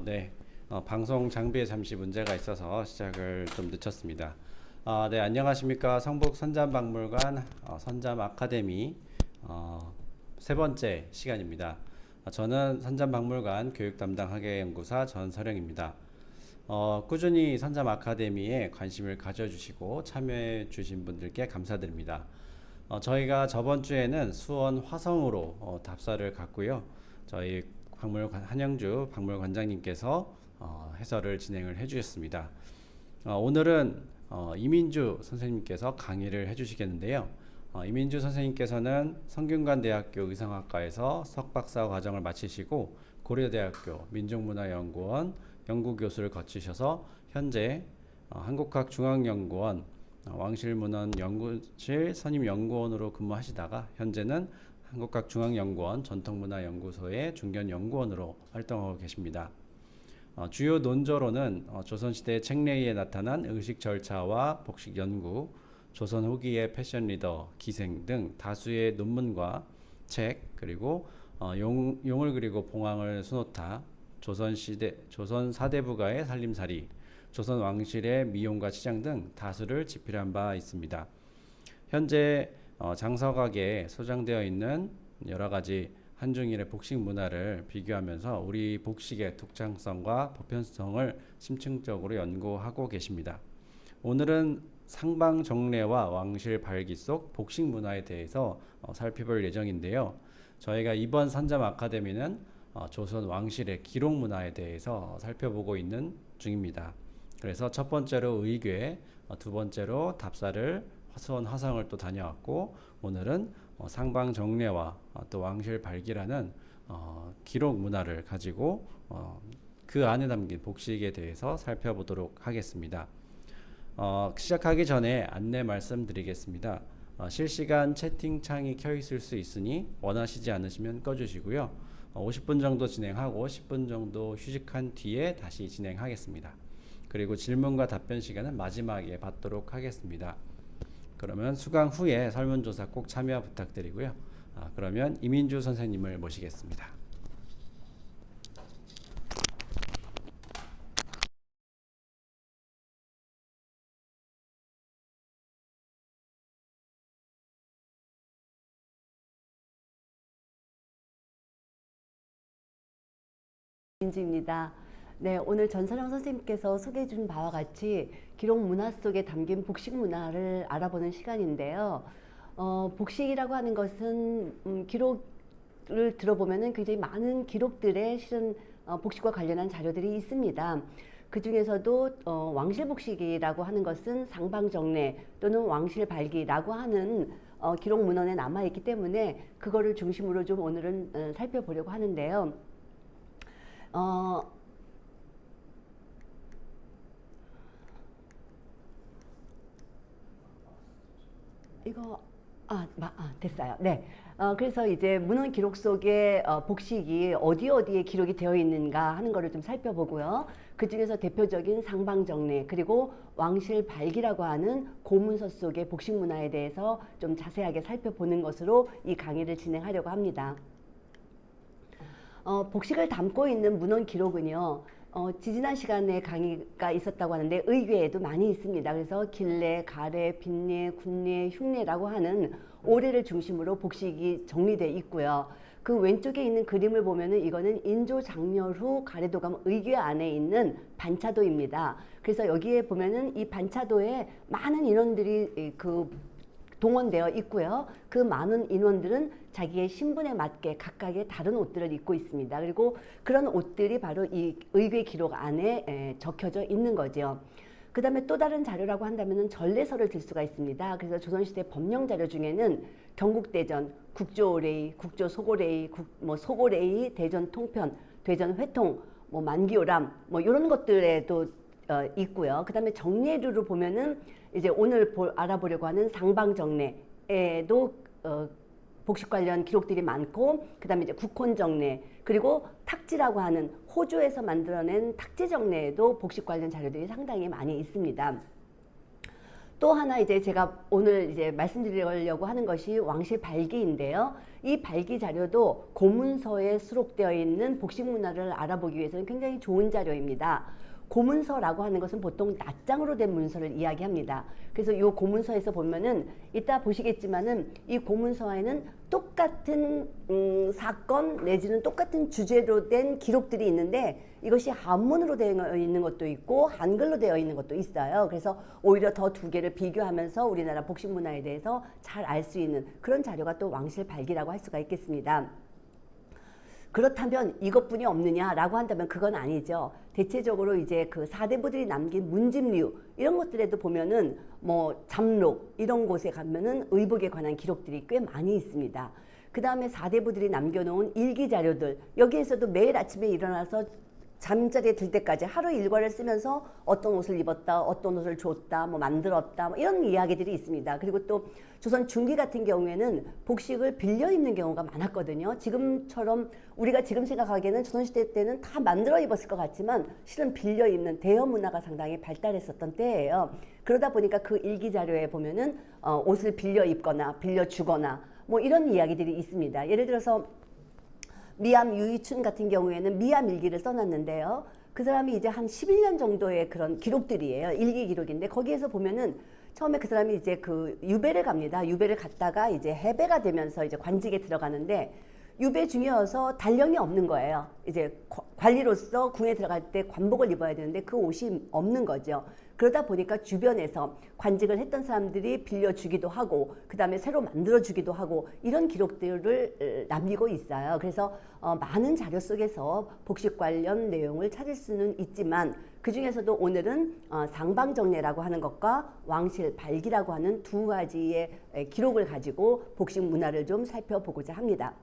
네. 방송 장비에 잠시 문제가 있어서 시작을 좀 늦췄습니다. 네, 안녕하십니까. 성북선잠박물관 선잠 아카데미 세 번째 시간입니다. 저는 선잠박물관 교육 담당 학예연구사 전서령입니다. 꾸준히 선잠 아카데미에 관심을 가져주시고 참여해 주신 분들께 감사드립니다. 저희가 저번 주에는 수원 화성으로 답사를 갔고요. 저희 한영주 박물관장님께서 해설을 진행을 해주셨습니다. 오늘은 이민주 선생님께서 강의를 해주시겠는데요. 이민주 선생님께서는 성균관대학교 의성학과에서 석박사 과정을 마치시고 고려대학교 민족문화연구원 연구교수를 거치셔서 현재 한국학중앙연구원 왕실문헌연구실 선임연구원으로 근무하시다가 현재는 한국학중앙연구원 전통문화연구소의 중견연구원으로 활동하고 계십니다. 주요 논조로는 조선시대 책내에 나타난 의식 절차와 복식 연구, 조선 후기의 패션 리더, 기생 등 다수의 논문과 책, 그리고 용을 그리고 봉황을 수놓다, 조선 사대부가의 살림살이, 조선 왕실의 미용과 치장 등 다수를 집필한 바 있습니다. 현재 장서각에 소장되어 있는 여러 가지 한중일의 복식 문화를 비교하면서 우리 복식의 독창성과 보편성을 심층적으로 연구하고 계십니다. 오늘은 상방정례와 왕실 발기 속 복식 문화에 대해서 살펴볼 예정인데요. 저희가 이번 선잠 아카데미는 조선 왕실의 기록 문화에 대해서 살펴보고 있는 중입니다. 그래서 첫 번째로 의궤, 두 번째로 답사를 수원 화성을 또 다녀왔고, 오늘은 상방정례와 또 왕실 발기라는 기록 문화를 가지고 그 안에 담긴 복식에 대해서 살펴보도록 하겠습니다. 시작하기 전에 안내 말씀드리겠습니다. 실시간 채팅창이 켜 있을 수 있으니 원하시지 않으시면 꺼주시고요. 50분 정도 진행하고 10분 정도 휴식한 뒤에 다시 진행하겠습니다. 그리고 질문과 답변 시간은 마지막에 받도록 하겠습니다. 그러면 수강 후에 설문조사 꼭 참여 부탁드리고요. 그러면 이민주 선생님을 모시겠습니다. 민주입니다. 네, 오늘 전서령 선생님께서 소개해 준 바와 같이 기록 문화 속에 담긴 복식 문화를 알아보는 시간인데요. 복식이라고 하는 것은 기록을 들어보면은 굉장히 많은 기록들의 실은 복식과 관련한 자료들이 있습니다. 그 중에서도 왕실 복식이라고 하는 것은 상방정례 또는 왕실 발기라고 하는 기록 문헌에 남아 있기 때문에 그거를 중심으로 좀 오늘은 살펴보려고 하는데요. 이거 됐어요. 네. 그래서 이제 문헌 기록 속에 복식이 어디에 기록이 되어 있는가 하는 거를 좀 살펴보고요. 그 중에서 대표적인 상방정례 그리고 왕실 발기라고 하는 고문서 속의 복식 문화에 대해서 좀 자세하게 살펴보는 것으로 이 강의를 진행하려고 합니다. 복식을 담고 있는 문헌 기록은요. 지지난 시간에 강의가 있었다고 하는데 의궤에도 많이 있습니다. 그래서 길례, 가례, 빈례, 군례, 흉례라고 하는 오례를 중심으로 복식이 정리되어 있고요. 그 왼쪽에 있는 그림을 보면은 이거는 인조 장렬 가래도감 의궤 안에 있는 반차도입니다. 그래서 여기에 보면은 이 반차도에 많은 인원들이 동원되어 있고요. 그 많은 인원들은 자기의 신분에 맞게 각각의 다른 옷들을 입고 있습니다. 그리고 그런 옷들이 바로 이 의궤 기록 안에 적혀져 있는 거죠. 그 다음에 또 다른 자료라고 한다면 전례서를 들 수가 있습니다. 그래서 조선시대 법령 자료 중에는 경국대전, 국조오레이, 국조소고레이, 소고레이, 대전통편, 대전회통, 만기오람 이런 것들에도 있고요. 그 다음에 정례류로 보면은 이제 오늘 알아보려고 하는 상방정례에도 복식 관련 기록들이 많고, 그 다음에 이제 국혼정례, 그리고 탁지라고 하는 호주에서 만들어낸 탁지정례에도 복식 관련 자료들이 상당히 많이 있습니다. 또 하나 이제 제가 오늘 이제 말씀드리려고 하는 것이 왕실 발기인데요. 이 발기 자료도 고문서에 수록되어 있는 복식 문화를 알아보기 위해서는 굉장히 좋은 자료입니다. 고문서라고 하는 것은 보통 낱장으로 된 문서를 이야기합니다. 그래서 이 고문서에서 보면은 이따 보시겠지만은 이 고문서에는 똑같은 사건 내지는 똑같은 주제로 된 기록들이 있는데 이것이 한문으로 되어 있는 것도 있고 한글로 되어 있는 것도 있어요. 그래서 오히려 더 두 개를 비교하면서 우리나라 복식 문화에 대해서 잘 알 수 있는 그런 자료가 또 왕실 발기라고 할 수가 있겠습니다. 그렇다면 이것뿐이 없느냐라고 한다면 그건 아니죠. 대체적으로 이제 그 사대부들이 남긴 문집류 이런 것들에도 보면은 뭐 잠록 이런 곳에 가면은 의복에 관한 기록들이 꽤 많이 있습니다. 그 다음에 사대부들이 남겨놓은 일기 자료들 여기에서도 매일 아침에 일어나서 잠자리에 들 때까지 하루 일과를 쓰면서 어떤 옷을 입었다, 어떤 옷을 줬다, 뭐 만들었다, 뭐 이런 이야기들이 있습니다. 그리고 또 조선 중기 같은 경우에는 복식을 빌려 입는 경우가 많았거든요. 지금처럼 우리가 지금 생각하기에는 조선시대 때는 다 만들어 입었을 것 같지만 실은 빌려 입는 대여 문화가 상당히 발달했었던 때예요. 그러다 보니까 그 일기 자료에 보면은 옷을 빌려 입거나 빌려 주거나 뭐 이런 이야기들이 있습니다. 예를 들어서 미암 유이춘 같은 경우에는 미암 일기를 써놨는데요. 그 사람이 이제 한 11년 정도의 그런 기록들이에요. 일기 기록인데 거기에서 보면은 처음에 그 사람이 이제 그 유배를 갑니다. 유배를 갔다가 이제 해배가 되면서 이제 관직에 들어가는데 유배 중이어서 단령이 없는 거예요. 이제 관리로서 궁에 들어갈 때 관복을 입어야 되는데 그 옷이 없는 거죠. 그러다 보니까 주변에서 관직을 했던 사람들이 빌려주기도 하고 그 다음에 새로 만들어주기도 하고 이런 기록들을 남기고 있어요. 그래서 많은 자료 속에서 복식 관련 내용을 찾을 수는 있지만 그 중에서도 오늘은 상방정례라고 하는 것과 왕실 발기라고 하는 두 가지의 기록을 가지고 복식 문화를 좀 살펴보고자 합니다.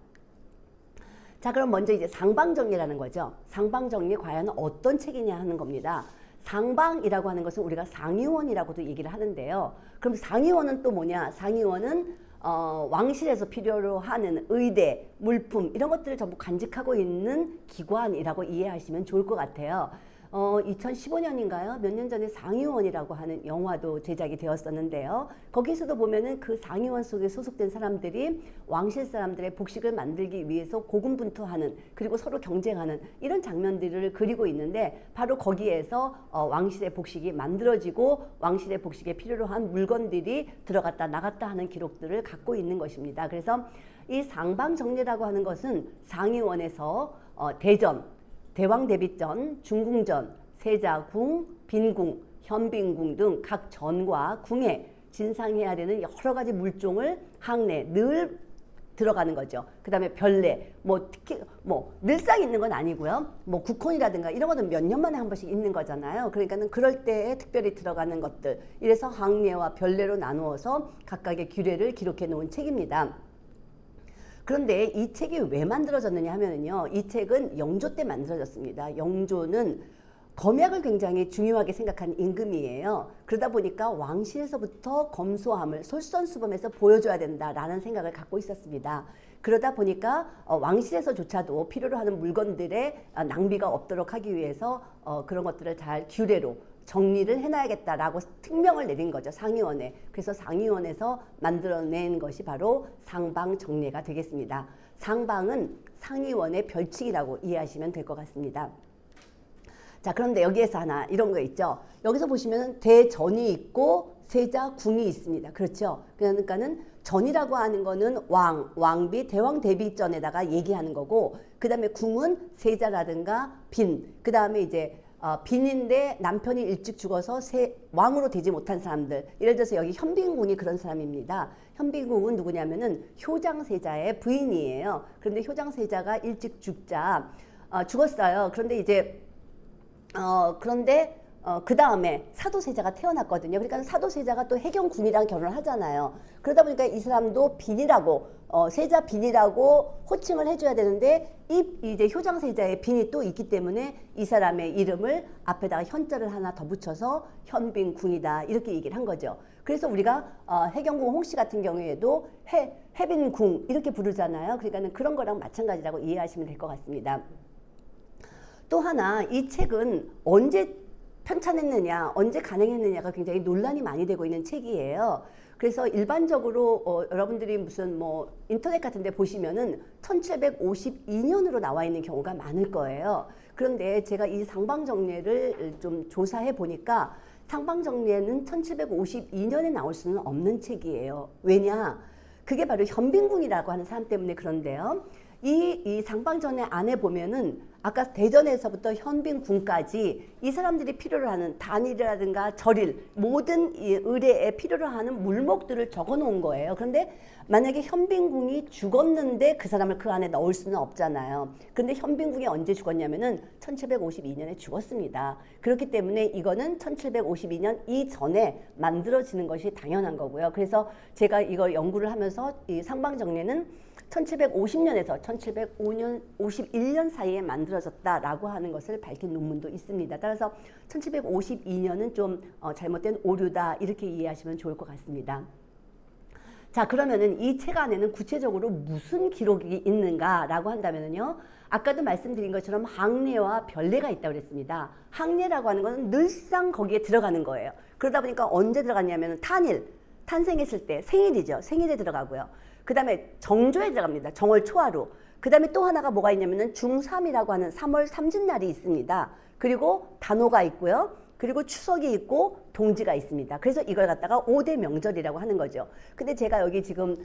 자, 그럼 먼저 이제 상방정례라는 거죠. 상방정례 과연 어떤 책이냐 하는 겁니다. 상방이라고 하는 것은 우리가 상의원이라고도 얘기를 하는데요. 그럼 상의원은 또 뭐냐? 상의원은 왕실에서 필요로 하는 의대, 물품 이런 것들을 전부 간직하고 있는 기관이라고 이해하시면 좋을 것 같아요. 2015년인가요? 몇 년 전에 상의원이라고 하는 영화도 제작이 되었었는데요. 거기서도 보면은 그 상의원 속에 소속된 사람들이 왕실 사람들의 복식을 만들기 위해서 고군분투하는 그리고 서로 경쟁하는 이런 장면들을 그리고 있는데 바로 거기에서 왕실의 복식이 만들어지고 왕실의 복식에 필요로 한 물건들이 들어갔다 나갔다 하는 기록들을 갖고 있는 것입니다. 그래서 이 상방정례라고 하는 것은 상의원에서 대전, 대왕대비전, 중궁전, 세자궁, 빈궁, 현빈궁 등 각 전과 궁에 진상해야 되는 여러 가지 물종을 항내 늘 들어가는 거죠. 그 다음에 별내, 뭐 특히 뭐 늘상 있는 건 아니고요. 뭐 국혼이라든가 이런 거는 몇 년 만에 한 번씩 있는 거잖아요. 그러니까는 그럴 때에 특별히 들어가는 것들. 이래서 항내와 별내로 나누어서 각각의 규례를 기록해 놓은 책입니다. 그런데 이 책이 왜 만들어졌느냐 하면요. 이 책은 영조 때 만들어졌습니다. 영조는 검약을 굉장히 중요하게 생각한 임금이에요. 그러다 보니까 왕실에서부터 검소함을 솔선수범해서 보여줘야 된다라는 생각을 갖고 있었습니다. 그러다 보니까 왕실에서조차도 필요로 하는 물건들의 낭비가 없도록 하기 위해서 그런 것들을 잘 규례로 정리를 해놔야겠다라고 특명을 내린 거죠. 상의원에. 그래서 상의원에서 만들어낸 것이 바로 상방정례가 되겠습니다. 상방은 상의원의 별칭이라고 이해하시면 될 것 같습니다. 자, 그런데 여기에서 하나 이런 거 있죠. 여기서 보시면 대전이 있고 세자궁이 있습니다. 그렇죠. 그러니까는 전이라고 하는 거는 왕비, 대왕 대비전에다가 얘기하는 거고 그 다음에 궁은 세자라든가 빈, 그 다음에 이제 빈인데 남편이 일찍 죽어서 왕으로 되지 못한 사람들. 예를 들어서 여기 현빈궁이 그런 사람입니다. 현빈궁은 누구냐면은 효장세자의 부인이에요. 그런데 효장세자가 일찍 죽었어요. 그런데 이제 그 다음에 사도세자가 태어났거든요. 그러니까 사도세자가 또 해경궁이랑 결혼을 하잖아요. 그러다 보니까 이 사람도 빈이라고 세자 빈이라고 호칭을 해줘야 되는데 이제 효장세자의 빈이 또 있기 때문에 이 사람의 이름을 앞에다가 현자를 하나 더 붙여서 현빈궁이다 이렇게 얘기를 한 거죠. 그래서 우리가 해경궁 홍씨 같은 경우에도 해빈궁 이렇게 부르잖아요. 그러니까는 그런 거랑 마찬가지라고 이해하시면 될 것 같습니다. 또 하나 이 책은 언제 편찬했느냐, 언제 간행했느냐가 굉장히 논란이 많이 되고 있는 책이에요. 그래서 일반적으로 여러분들이 무슨 뭐 인터넷 같은 데 보시면은 1752년으로 나와 있는 경우가 많을 거예요. 그런데 제가 이 상방정례를 좀 조사해 보니까 상방정례는 1752년에 나올 수는 없는 책이에요. 왜냐? 그게 바로 현빈궁이라고 하는 사람 때문에 그런데요. 이 상방정례 안에 보면은 아까 대전에서부터 현빈궁까지 이 사람들이 필요로 하는 단일이라든가 절일 모든 이 의례에 필요로 하는 물목들을 적어 놓은 거예요. 그런데 만약에 현빈궁이 죽었는데 그 사람을 그 안에 넣을 수는 없잖아요. 그런데 현빈궁이 언제 죽었냐면은 1752년에 죽었습니다. 그렇기 때문에 이거는 1752년 이전에 만들어지는 것이 당연한 거고요. 그래서 제가 이걸 연구를 하면서 이 상방정례는 1750년에서 1705년, 51년 사이에 만들어졌다라고 하는 것을 밝힌 논문도 있습니다. 따라서 1752년은 좀 잘못된 오류다 이렇게 이해하시면 좋을 것 같습니다. 자, 그러면은 이 책 안에는 구체적으로 무슨 기록이 있는가라고 한다면요. 아까도 말씀드린 것처럼 항례와 변례가 있다고 그랬습니다. 항례라고 하는 것은 늘상 거기에 들어가는 거예요. 그러다 보니까 언제 들어갔냐면 탄일, 탄생했을 때 생일이죠. 생일에 들어가고요. 그 다음에 정조에 들어갑니다. 정월 초하루. 그 다음에 또 하나가 뭐가 있냐면은 중3이라고 하는 3월 삼진날이 있습니다. 그리고 단오가 있고요. 그리고 추석이 있고 동지가 있습니다. 그래서 이걸 갖다가 5대 명절이라고 하는 거죠. 근데 제가 여기 지금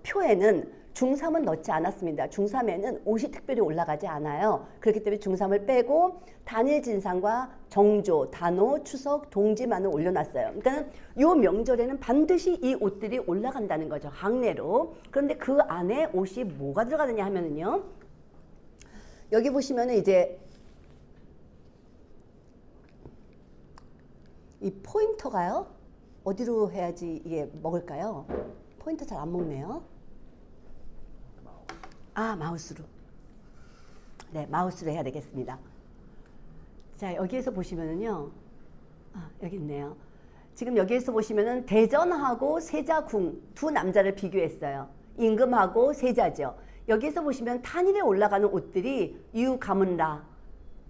표에는 중3은 넣지 않았습니다. 중3에는 옷이 특별히 올라가지 않아요. 그렇기 때문에 중3을 빼고 단일 진상과 정조, 단오, 추석, 동지만을 올려놨어요. 그러니까 이 명절에는 반드시 이 옷들이 올라간다는 거죠. 항례로. 그런데 그 안에 옷이 뭐가 들어가느냐 하면은요. 여기 보시면은 이제 이 포인터가요. 어디로 해야지 이게 먹을까요? 포인터 잘 안 먹네요. 아, 마우스로. 네, 마우스로 해야 되겠습니다. 자, 여기에서 보시면은요. 아, 여기 있네요. 지금 여기에서 보시면은 대전하고 세자궁 두 남자를 비교했어요. 임금하고 세자죠. 여기에서 보시면 탄일에 올라가는 옷들이 유가문라,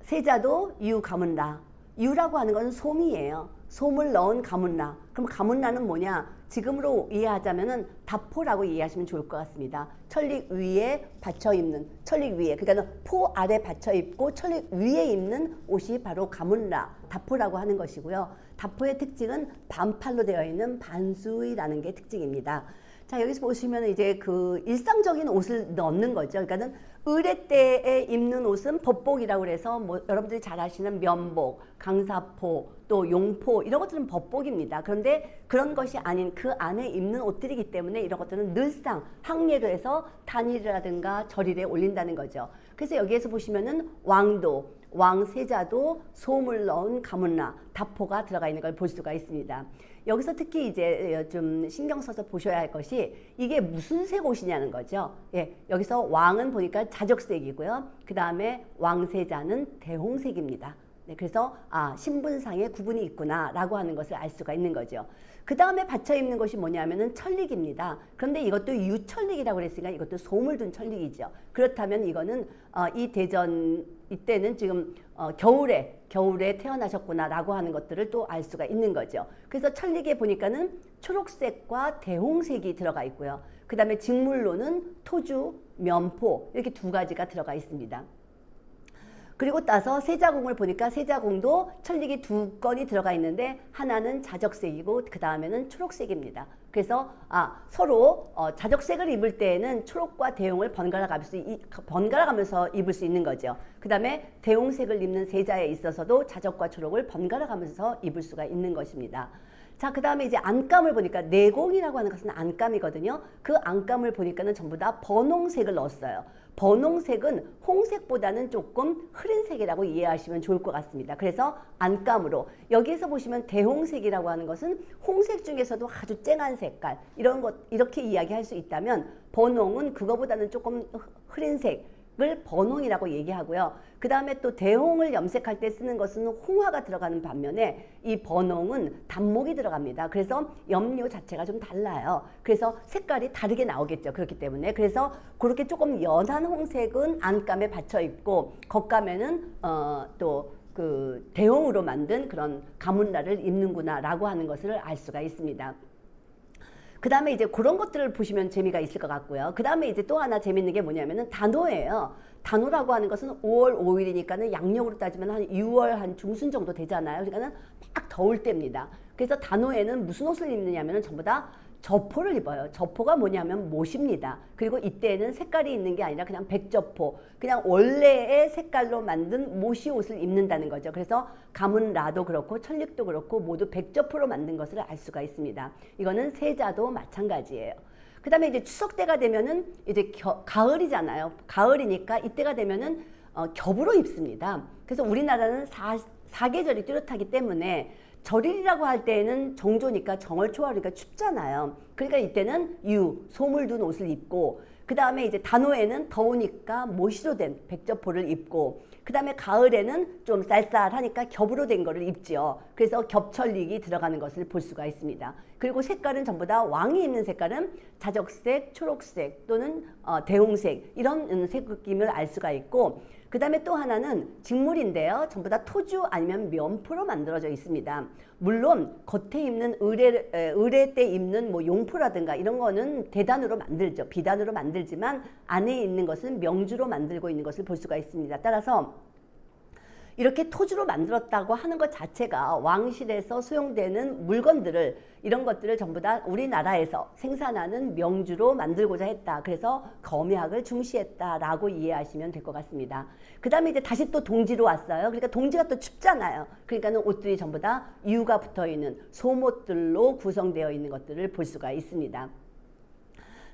세자도 유가문라. 유라고 하는 건 솜이에요. 솜을 넣은 가문라. 그럼 가문라는 뭐냐? 지금으로 이해하자면은 다포라고 이해하시면 좋을 것 같습니다. 천릭 위에 받쳐 입는, 천릭 위에, 그러니까 포 아래 받쳐 입고 천릭 위에 입는 옷이 바로 가문라, 다포라고 하는 것이고요. 다포의 특징은 반팔로 되어 있는 반수이라는 게 특징입니다. 자, 여기서 보시면 이제 그 일상적인 옷을 넣는 거죠. 그러니까는 의례 때에 입는 옷은 법복이라고 그래서 뭐 여러분들이 잘 아시는 면복, 강사포, 또 용포 이런 것들은 법복입니다. 그런데 그런 것이 아닌 그 안에 입는 옷들이기 때문에 이런 것들은 늘상 항례로 해서 단일이라든가 절일에 올린다는 거죠. 그래서 여기에서 보시면은 왕도, 왕세자도 솜을 넣은 가문라, 다포가 들어가 있는 걸 볼 수가 있습니다. 여기서 특히 이제 좀 신경 써서 보셔야 할 것이 이게 무슨 색 옷이냐는 거죠. 예, 여기서 왕은 보니까 자적색이고요. 그 다음에 왕세자는 대홍색입니다. 네, 그래서 신분상의 구분이 있구나라고 하는 것을 알 수가 있는 거죠. 그 다음에 받쳐 입는 것이 뭐냐면은 천릭입니다. 그런데 이것도 유천릭이라고 그랬으니까 이것도 솜을 둔 천릭이죠. 그렇다면 이거는 이 대전 이때는 지금 겨울에 태어나셨구나라고 하는 것들을 또 알 수가 있는 거죠. 그래서 천릭에 보니까는 초록색과 대홍색이 들어가 있고요. 그 다음에 직물로는 토주, 면포 이렇게 두 가지가 들어가 있습니다. 그리고 따서 세자궁을 보니까 세자궁도 천릭이 두 건이 들어가 있는데 하나는 자적색이고 그 다음에는 초록색입니다. 그래서 서로 자적색을 입을 때에는 초록과 대홍을 번갈아 가면서 입을 수 있는 거죠. 그 다음에 대홍색을 입는 세자에 있어서도 자적과 초록을 번갈아 가면서 입을 수가 있는 것입니다. 자, 그 다음에 이제 안감을 보니까 내공이라고 하는 것은 안감이거든요. 그 안감을 보니까는 전부 다 번홍색을 넣었어요. 번홍색은 홍색보다는 조금 흐린 색이라고 이해하시면 좋을 것 같습니다. 그래서 안감으로 여기에서 보시면 대홍색이라고 하는 것은 홍색 중에서도 아주 쨍한 색깔 이런 것 이렇게 이야기할 수 있다면 번홍은 그거보다는 조금 흐린 색을 번홍이라고 얘기하고요. 그 다음에 또 대홍을 염색할 때 쓰는 것은 홍화가 들어가는 반면에 이 번홍은 단목이 들어갑니다. 그래서 염료 자체가 좀 달라요. 그래서 색깔이 다르게 나오겠죠. 그렇기 때문에 그래서 그렇게 조금 연한 홍색은 안감에 받쳐 입고 겉감에는 또 그 대홍으로 만든 그런 가문라를 입는구나라고 하는 것을 알 수가 있습니다. 그 다음에 이제 그런 것들을 보시면 재미가 있을 것 같고요. 그 다음에 이제 또 하나 재밌는 게 뭐냐면은 단오예요. 단오라고 하는 것은 5월 5일이니까는 양력으로 따지면 한 6월 한 중순 정도 되잖아요. 그러니까는 막 더울 때입니다. 그래서 단오에는 무슨 옷을 입느냐면은 전부 다 저포를 입어요. 저포가 뭐냐면 못입니다. 그리고 이때는 색깔이 있는 게 아니라 그냥 백저포, 그냥 원래의 색깔로 만든 못이 옷을 입는다는 거죠. 그래서 가문라도 그렇고 천릭도 그렇고 모두 백저포로 만든 것을 알 수가 있습니다. 이거는 세자도 마찬가지예요. 그 다음에 이제 추석 때가 되면은 이제 가을이잖아요. 가을이니까 이때가 되면은 겹으로 입습니다. 그래서 우리나라는 사계절이 뚜렷하기 때문에 절일이라고 할 때에는 정조니까 정월 초하루니까 춥잖아요. 그러니까 이때는 소물 둔 옷을 입고, 그 다음에 이제 단오에는 더우니까 모시로 된 백저포를 입고, 그 다음에 가을에는 좀 쌀쌀하니까 겹으로 된 거를 입죠. 그래서 겹철릭이 들어가는 것을 볼 수가 있습니다. 그리고 색깔은 전부 다 왕이 입는 색깔은 자적색, 초록색 또는 대홍색 이런 색 느낌을 알 수가 있고, 그 다음에 또 하나는 직물인데요. 전부 다 토주 아니면 면포로 만들어져 있습니다. 물론 겉에 입는 의뢰 때 입는 뭐 용포라든가 이런 거는 대단으로 만들죠. 비단으로 만들지만 안에 있는 것은 명주로 만들고 있는 것을 볼 수가 있습니다. 따라서 이렇게 토주로 만들었다고 하는 것 자체가 왕실에서 수용되는 물건들을, 이런 것들을 전부 다 우리나라에서 생산하는 명주로 만들고자 했다. 그래서 검약을 중시했다라고 이해하시면 될 것 같습니다. 그 다음에 이제 다시 또 동지로 왔어요. 그러니까 동지가 또 춥잖아요. 그러니까는 옷들이 전부 다 유가 붙어 있는 소못들로 구성되어 있는 것들을 볼 수가 있습니다.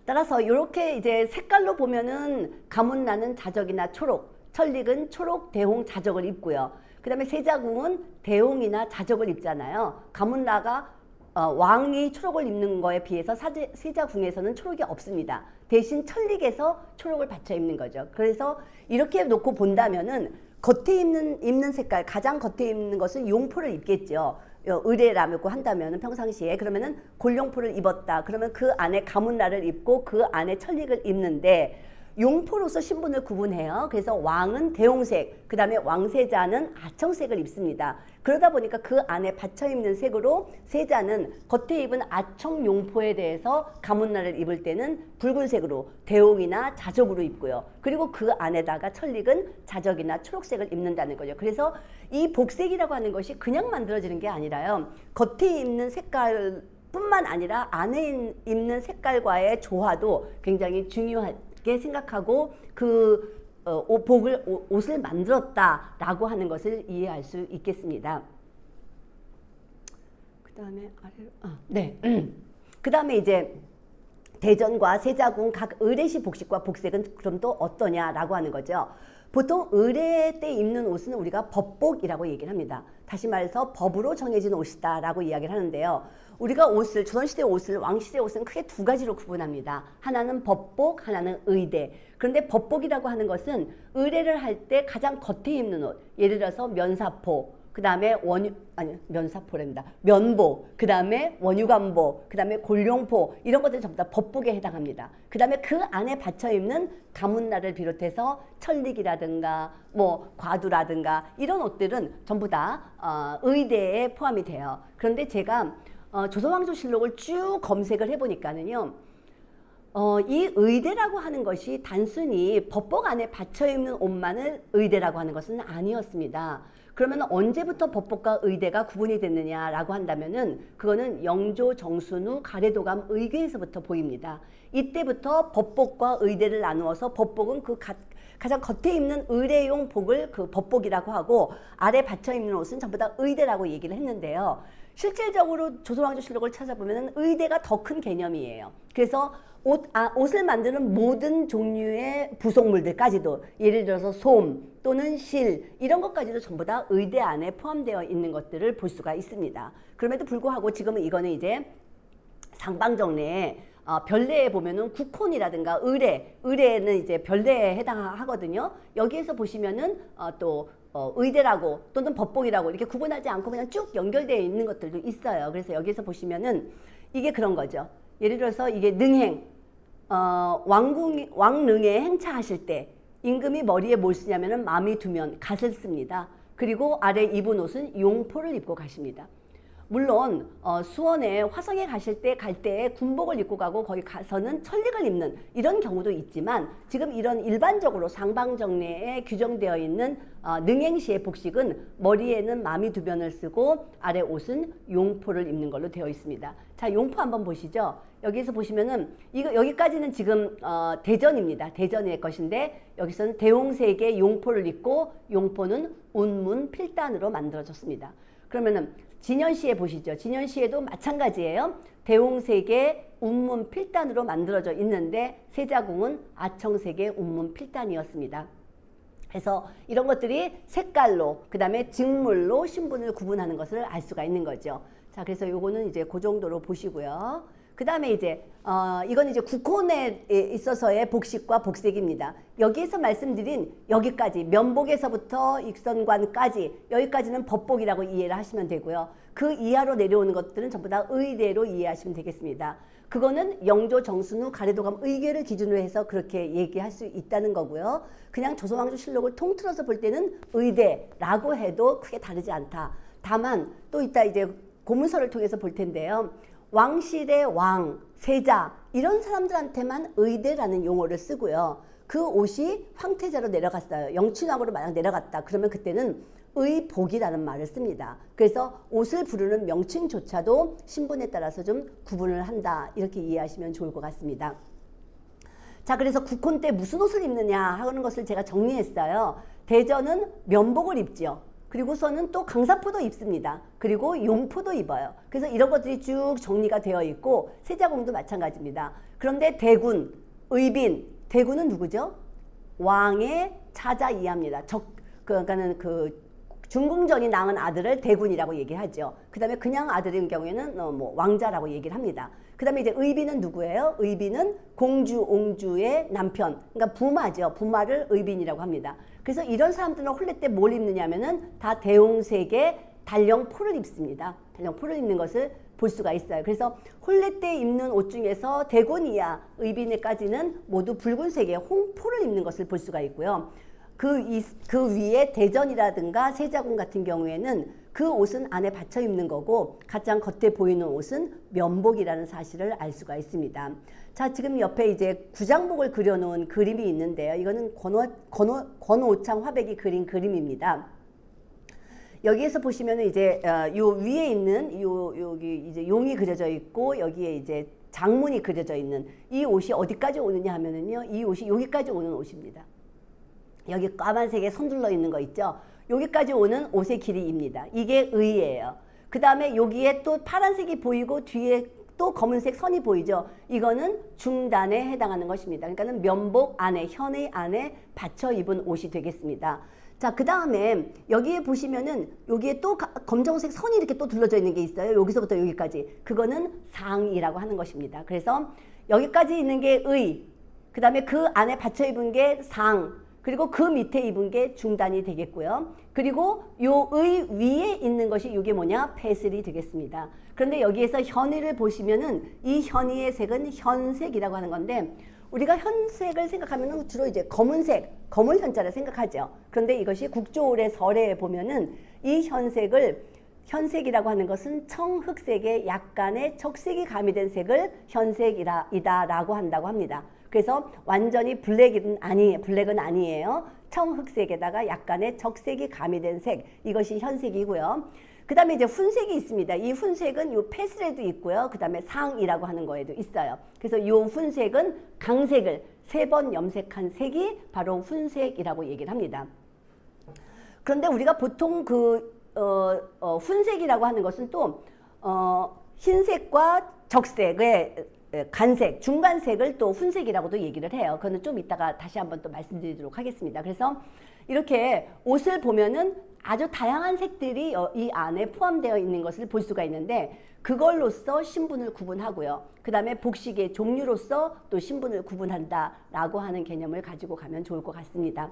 따라서 이렇게 이제 색깔로 보면은 가문라는 자적이나 초록, 천릭은 초록, 대홍, 자적을 입고요. 그 다음에 세자궁은 대홍이나 자적을 입잖아요. 가문라가 왕이 초록을 입는 거에 비해서 세자궁에서는 초록이 없습니다. 대신 천릭에서 초록을 받쳐 입는 거죠. 그래서 이렇게 놓고 본다면은 겉에 입는 색깔, 가장 겉에 입는 것은 용포를 입겠죠. 의뢰라고 한다면 평상시에, 그러면은 골용포를 입었다. 그러면 그 안에 가문라를 입고 그 안에 천릭을 입는데, 용포로서 신분을 구분해요. 그래서 왕은 대홍색, 그 다음에 왕세자는 아청색을 입습니다. 그러다 보니까 그 안에 받쳐 입는 색으로 세자는 겉에 입은 아청 용포에 대해서 가문라를 입을 때는 붉은색으로 대홍이나 자적으로 입고요. 그리고 그 안에다가 천릭은 자적이나 초록색을 입는다는 거죠. 그래서 이 복색이라고 하는 것이 그냥 만들어지는 게 아니라요. 겉에 입는 색깔 뿐만 아니라 안에 입는 색깔과의 조화도 굉장히 중요하게 생각하고 그 옷을 만들었다라고 하는 것을 이해할 수 있겠습니다. 그 다음에 네. 그 다음에 이제 대전과 세자궁 각 의례시 복식과 복색은 그럼 또 어떠냐라고 하는 거죠. 보통 의례 때 입는 옷은 우리가 법복이라고 얘기를 합니다. 다시 말해서 법으로 정해진 옷이다라고 이야기를 하는데요. 우리가 옷을, 조선시대 옷을, 왕시대 옷은 크게 두 가지로 구분합니다. 하나는 법복, 하나는 의대. 그런데 법복이라고 하는 것은 의례를 할 때 가장 겉에 입는 옷, 예를 들어서 면사포, 그 다음에 면보, 그 다음에 원유관보, 그 다음에 골룡포, 이런 것들이 전부 다 법복에 해당합니다. 그 다음에 그 안에 받쳐 입는 가문라를 비롯해서 천릭이라든가 뭐 과두라든가 이런 옷들은 전부 다 의대에 포함이 돼요. 그런데 제가 조선왕조실록을 쭉 검색을 해보니까는요, 이 의대라고 하는 것이 단순히 법복 안에 받쳐 입는 옷만을 의대라고 하는 것은 아니었습니다. 그러면 언제부터 법복과 의대가 구분이 됐느냐라고 한다면은 그거는 영조 정순 가래도감 의궤에서부터 보입니다. 이때부터 법복과 의대를 나누어서 법복은 그 가장 겉에 입는 의례용 복을 그 법복이라고 하고 아래 받쳐 입는 옷은 전부 다 의대라고 얘기를 했는데요. 실질적으로 조선왕조실록을 찾아보면 의대가 더 큰 개념이에요. 그래서 옷을 만드는 모든 종류의 부속물들까지도, 예를 들어서 솜 또는 실 이런 것까지도 전부 다 의대 안에 포함되어 있는 것들을 볼 수가 있습니다. 그럼에도 불구하고 지금은 이거는 이제 상방정례에 별내에 보면은 국혼이라든가 의례는 이제 별내에 해당하거든요. 여기에서 보시면은 의대라고 또는 법복이라고 이렇게 구분하지 않고 그냥 쭉 연결되어 있는 것들도 있어요. 그래서 여기서 보시면은 이게 그런 거죠. 예를 들어서 이게 능행, 왕릉에 행차하실 때 임금이 머리에 뭘 쓰냐면은 마미 두면 갓을 씁니다. 그리고 아래 입은 옷은 용포를 입고 가십니다. 물론 수원에 화성에 갈 때 군복을 입고 가고 거기 가서는 천릭을 입는 이런 경우도 있지만 지금 이런 일반적으로 상방정례에 규정되어 있는 능행시의 복식은 머리에는 마미두변을 쓰고 아래 옷은 용포를 입는 걸로 되어 있습니다. 자, 용포 한번 보시죠. 여기서 보시면은 여기까지는 지금 대전입니다. 대전의 것인데 여기서는 대홍색의 용포를 입고 용포는 운문 필단으로 만들어졌습니다. 그러면은 진현시에 보시죠. 진현시에도 마찬가지예요. 대홍색의 운문 필단으로 만들어져 있는데 세자궁은 아청색의 운문 필단이었습니다. 그래서 이런 것들이 색깔로 그 다음에 직물로 신분을 구분하는 것을 알 수가 있는 거죠. 자, 그래서 요거는 이제 그 정도로 보시고요. 그 다음에 이제 이건 이제 국혼에 있어서의 복식과 복색입니다. 여기에서 말씀드린 여기까지 면복에서부터 익선관까지 여기까지는 법복이라고 이해를 하시면 되고요. 그 이하로 내려오는 것들은 전부 다 의대로 이해하시면 되겠습니다. 그거는 영조, 정순우, 가래도감, 의궤를 기준으로 해서 그렇게 얘기할 수 있다는 거고요. 그냥 조선왕조실록을 통틀어서 볼 때는 의대라고 해도 크게 다르지 않다. 다만 또 이따 이제 고문서를 통해서 볼 텐데요. 왕실의 왕, 세자 이런 사람들한테만 의대라는 용어를 쓰고요. 그 옷이 황태자로 내려갔어요. 영친왕으로 만약 내려갔다. 그러면 그때는 의복이라는 말을 씁니다. 그래서 옷을 부르는 명칭조차도 신분에 따라서 좀 구분을 한다. 이렇게 이해하시면 좋을 것 같습니다. 자, 그래서 국혼 때 무슨 옷을 입느냐 하는 것을 제가 정리했어요. 대전은 면복을 입지요. 그리고서는 또 강사포도 입습니다. 그리고 용포도 입어요. 그래서 이런 것들이 쭉 정리가 되어 있고 세자궁도 마찬가지입니다. 그런데 대군, 의빈, 대군은 누구죠? 왕의 차자 이하입니다. 그러니까는 중궁전이 낳은 아들을 대군이라고 얘기하죠. 그 다음에 그냥 아들인 경우에는 뭐 왕자라고 얘기를 합니다. 그 다음에 이제 의빈은 누구예요? 의빈은 공주, 옹주의 남편, 그러니까 부마죠. 부마를 의빈이라고 합니다. 그래서 이런 사람들은 혼례 때 뭘 입느냐면은 다 대홍색의 달령포를 입습니다. 달령포를 입는 것을 볼 수가 있어요. 그래서 혼례 때 입는 옷 중에서 대군 이하 의빈에까지는 모두 붉은색의 홍포를 입는 것을 볼 수가 있고요. 그 위에 대전이라든가 세자궁 같은 경우에는 그 옷은 안에 받쳐 입는 거고 가장 겉에 보이는 옷은 면복이라는 사실을 알 수가 있습니다. 자, 지금 옆에 이제 구장복을 그려놓은 그림이 있는데요. 이거는 권오창 화백이 그린 그림입니다. 여기에서 보시면은 이제 요 위에 있는 여기 이제 용이 그려져 있고 여기에 이제 장문이 그려져 있는 이 옷이 어디까지 오느냐 하면은요. 이 옷이 여기까지 오는 옷입니다. 여기 까만색에 선둘러 있는 거 있죠. 여기까지 오는 옷의 길이입니다. 이게 의예요. 그 다음에 여기에 또 파란색이 보이고 뒤에 또 검은색 선이 보이죠. 이거는 중단에 해당하는 것입니다. 그러니까는 면복 안에, 현의 안에 받쳐 입은 옷이 되겠습니다. 자, 그 다음에 여기에 보시면은 여기에 또 검정색 선이 이렇게 또 둘러져 있는 게 있어요. 여기서부터 여기까지. 그거는 상이라고 하는 것입니다. 그래서 여기까지 있는 게 의, 그 다음에 그 안에 받쳐 입은 게 상, 그리고 그 밑에 입은 게 중단이 되겠고요. 그리고 요 의 위에 있는 것이 이게 뭐냐? 패슬이 되겠습니다. 그런데 여기에서 현의를 보시면은 이 현의의 색은 현색이라고 하는 건데 우리가 현색을 생각하면은 주로 이제 검은색, 검은 현자를 생각하죠. 그런데 이것이 국조올의 설에 보면은 이 현색이라고 하는 것은 청흑색의 약간의 적색이 가미된 색을 현색이다라고 한다고 합니다. 그래서 완전히 블랙은 아니에요. 청흑색에다가 약간의 적색이 가미된 색, 이것이 현색이고요. 그 다음에 이제 훈색이 있습니다. 이 훈색은 요 패슬에도 있고요. 그 다음에 상이라고 하는 거에도 있어요. 그래서 요 훈색은 강색을 3번 염색한 색이 바로 훈색이라고 얘기를 합니다. 그런데 우리가 보통 훈색이라고 하는 것은 또 흰색과 적색의 간색, 중간색을 또 훈색이라고도 얘기를 해요. 그거는 좀 이따가 다시 한번 또 말씀드리도록 하겠습니다. 그래서 이렇게 옷을 보면은 아주 다양한 색들이 이 안에 포함되어 있는 것을 볼 수가 있는데 그걸로써 신분을 구분하고요. 그 다음에 복식의 종류로서 또 신분을 구분한다라고 하는 개념을 가지고 가면 좋을 것 같습니다.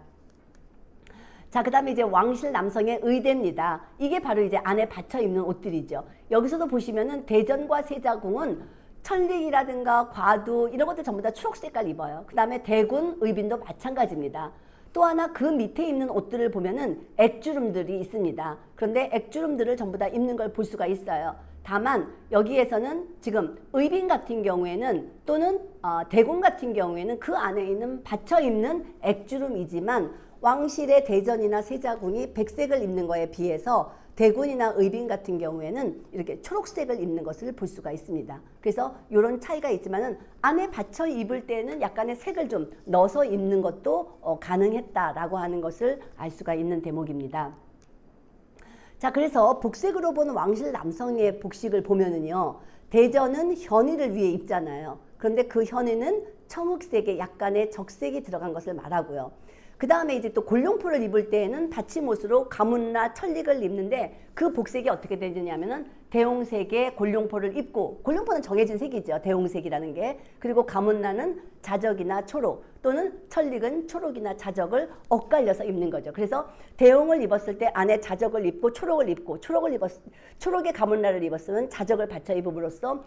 자, 그 다음에 이제 왕실 남성의 의대입니다. 이게 바로 이제 안에 받쳐 입는 옷들이죠. 여기서도 보시면은 대전과 세자궁은 천릭이라든가 과두 이런 것들 전부 다 초록 색깔 입어요. 그 다음에 대군, 의빈도 마찬가지입니다. 또 하나 그 밑에 입는 옷들을 보면은 액주름들이 있습니다. 그런데 액주름들을 전부 다 입는 걸 볼 수가 있어요. 다만 여기에서는 지금 의빈 같은 경우에는 또는 대군 같은 경우에는 그 안에 있는 받쳐 입는 액주름이지만 왕실의 대전이나 세자궁이 백색을 입는 거에 비해서 대군이나 의빈 같은 경우에는 이렇게 초록색을 입는 것을 볼 수가 있습니다. 그래서 이런 차이가 있지만은 안에 받쳐 입을 때는 약간의 색을 좀 넣어서 입는 것도 가능했다라고 하는 것을 알 수가 있는 대목입니다. 자, 그래서 복색으로 보는 왕실 남성의 복식을 보면은요, 대전은 현의를 위해 입잖아요. 그런데 그 현의는 청흑색에 약간의 적색이 들어간 것을 말하고요. 그 다음에 이제 또 골룡포를 입을 때에는 받침옷으로 가문나 천릭을 입는데 그 복색이 어떻게 되느냐면은 대홍색의 골룡포를 입고, 골룡포는 정해진 색이죠. 대홍색이라는 게. 그리고 가문나는 자적이나 초록, 또는 천릭은 초록이나 자적을 엇갈려서 입는 거죠. 그래서 대홍을 입었을 때 안에 자적을 입고 초록을 입고, 초록의 가문나를 입었으면 자적을 받쳐 입음으로써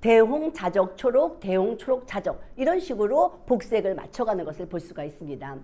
대홍, 자적, 초록, 대홍, 초록, 자적, 이런 식으로 복색을 맞춰가는 것을 볼 수가 있습니다.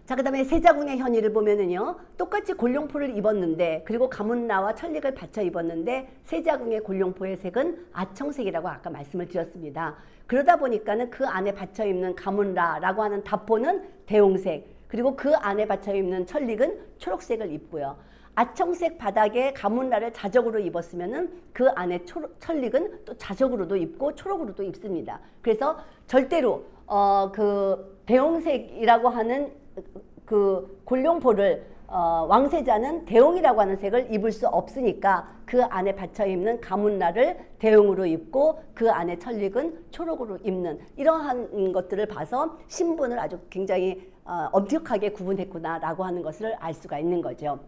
자, 그 다음에 세자궁의 현의를 보면은요, 똑같이 골룡포를 입었는데, 그리고 가문나와 천릭을 받쳐 입었는데, 세자궁의 골룡포의 색은 아청색이라고 아까 말씀을 드렸습니다. 그러다 보니까는 그 안에 받쳐 입는 가문라라고 하는 다포는 대홍색, 그리고 그 안에 받쳐 입는 천릭은 초록색을 입고요. 아청색 바닥에 가문라를 자적으로 입었으면은 그 안에 천릭은 또 자적으로도 입고 초록으로도 입습니다. 그래서 절대로 그 대홍색이라고 하는 그 골룡포를 왕세자는 대홍이라고 하는 색을 입을 수 없으니까 그 안에 받쳐 입는 가문라를 대홍으로 입고 그 안에 천릭은 초록으로 입는, 이러한 것들을 봐서 신분을 아주 굉장히 엄격하게 구분했구나라고 하는 것을 알 수가 있는 거죠.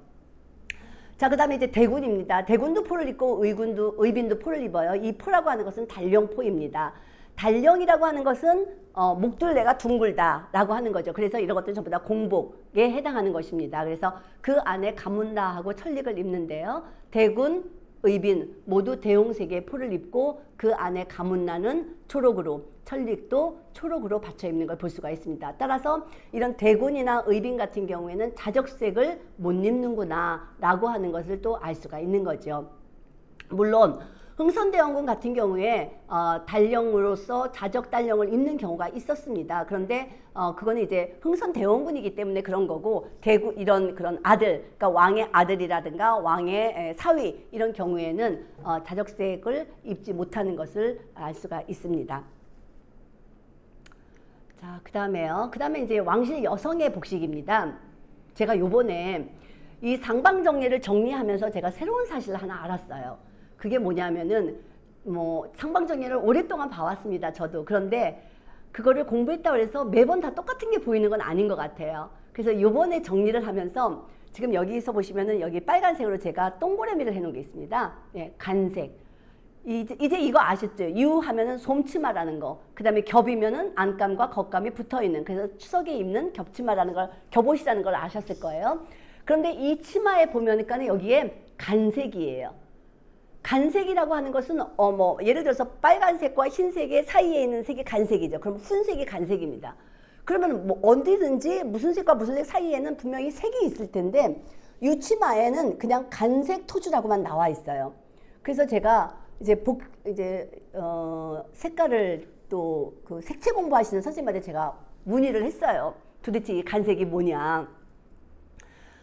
자, 그 다음에 이제 대군입니다. 대군도 포를 입고 의빈도 포를 입어요. 이 포라고 하는 것은 달령포입니다. 달령이라고 하는 것은 목둘레가 둥글다라고 하는 거죠. 그래서 이런 것들은 전부 다 공복에 해당하는 것입니다. 그래서 그 안에 가문라하고 천릭을 입는데요. 대군, 의빈 모두 대홍색의 포를 입고 그 안에 가문라는 초록으로, 천릭도 초록으로 받쳐 입는 걸 볼 수가 있습니다. 따라서 이런 대군이나 의빈 같은 경우에는 자적색을 못 입는구나 라고 하는 것을 또 알 수가 있는 거죠. 물론 흥선대원군 같은 경우에 달령으로서 자적 달령을 입는 경우가 있었습니다. 그런데 그거는 이제 흥선대원군이기 때문에 그런 거고, 이런 그런 아들, 그러니까 왕의 아들이라든가 왕의 사위 이런 경우에는 자적색을 입지 못하는 것을 알 수가 있습니다. 자, 그 다음에 이제 왕실 여성의 복식입니다. 제가 요번에 이 상방정례를 정리하면서 제가 새로운 사실을 하나 알았어요. 그게 뭐냐면은 상방정례를 오랫동안 봐왔습니다. 저도. 그런데 그거를 공부했다고 해서 매번 다 똑같은 게 보이는 건 아닌 것 같아요. 그래서 요번에 정리를 하면서 지금 여기서 보시면은 여기 빨간색으로 제가 동그라미를 해놓은 게 있습니다. 예, 간색. 이제 이거 아셨죠? 유하면은 솜치마라는 거. 그 다음에 겹이면은 안감과 겉감이 붙어 있는. 그래서 추석에 입는 겹치마라는 걸, 겹옷이라는 걸 아셨을 거예요. 그런데 이 치마에 보면은 여기에 간색이에요. 간색이라고 하는 것은 예를 들어서 빨간색과 흰색의 사이에 있는 색이 간색이죠. 그럼 순색이 간색입니다. 그러면 어디든지 무슨 색과 무슨 색 사이에는 분명히 색이 있을 텐데 유치마에는 그냥 간색 토주라고만 나와 있어요. 그래서 제가 이제 색깔을 또 그 색채 공부하시는 선생님한테 제가 문의를 했어요. 도대체 이 간색이 뭐냐.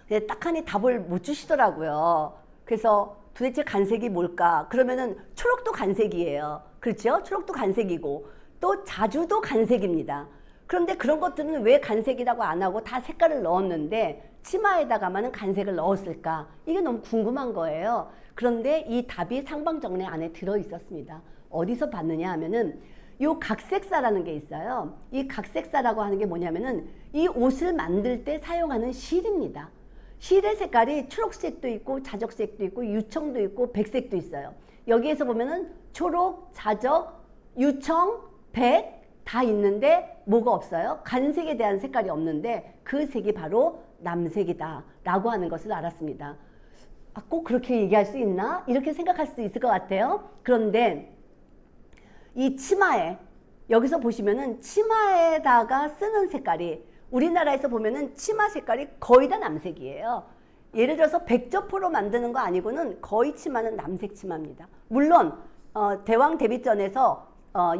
근데 딱하니 답을 못 주시더라고요. 그래서 도대체 간색이 뭘까? 그러면은 초록도 간색이에요. 그렇죠? 초록도 간색이고 또 자주도 간색입니다. 그런데 그런 것들은 왜 간색이라고 안 하고 다 색깔을 넣었는데 치마에다가만은 간색을 넣었을까? 이게 너무 궁금한 거예요. 그런데 이 답이 상방정례 안에 들어 있었습니다. 어디서 봤느냐 하면은 요 각색사라는 게 있어요. 이 각색사라고 하는 게 뭐냐면은 이 옷을 만들 때 사용하는 실입니다. 실의 색깔이 초록색도 있고 자적색도 있고 유청도 있고 백색도 있어요. 여기에서 보면은 초록, 자적, 유청, 백 다 있는데 뭐가 없어요? 간색에 대한 색깔이 없는데 그 색이 바로 남색이다 라고 하는 것을 알았습니다. 꼭 그렇게 얘기할 수 있나? 이렇게 생각할 수도 있을 것 같아요. 그런데 이 치마에, 여기서 보시면은 치마에다가 쓰는 색깔이 우리나라에서 보면은 치마 색깔이 거의 다 남색이에요. 예를 들어서 백조포로 만드는 거 아니고는 거의 치마는 남색 치마입니다. 물론 대왕 데뷔전에서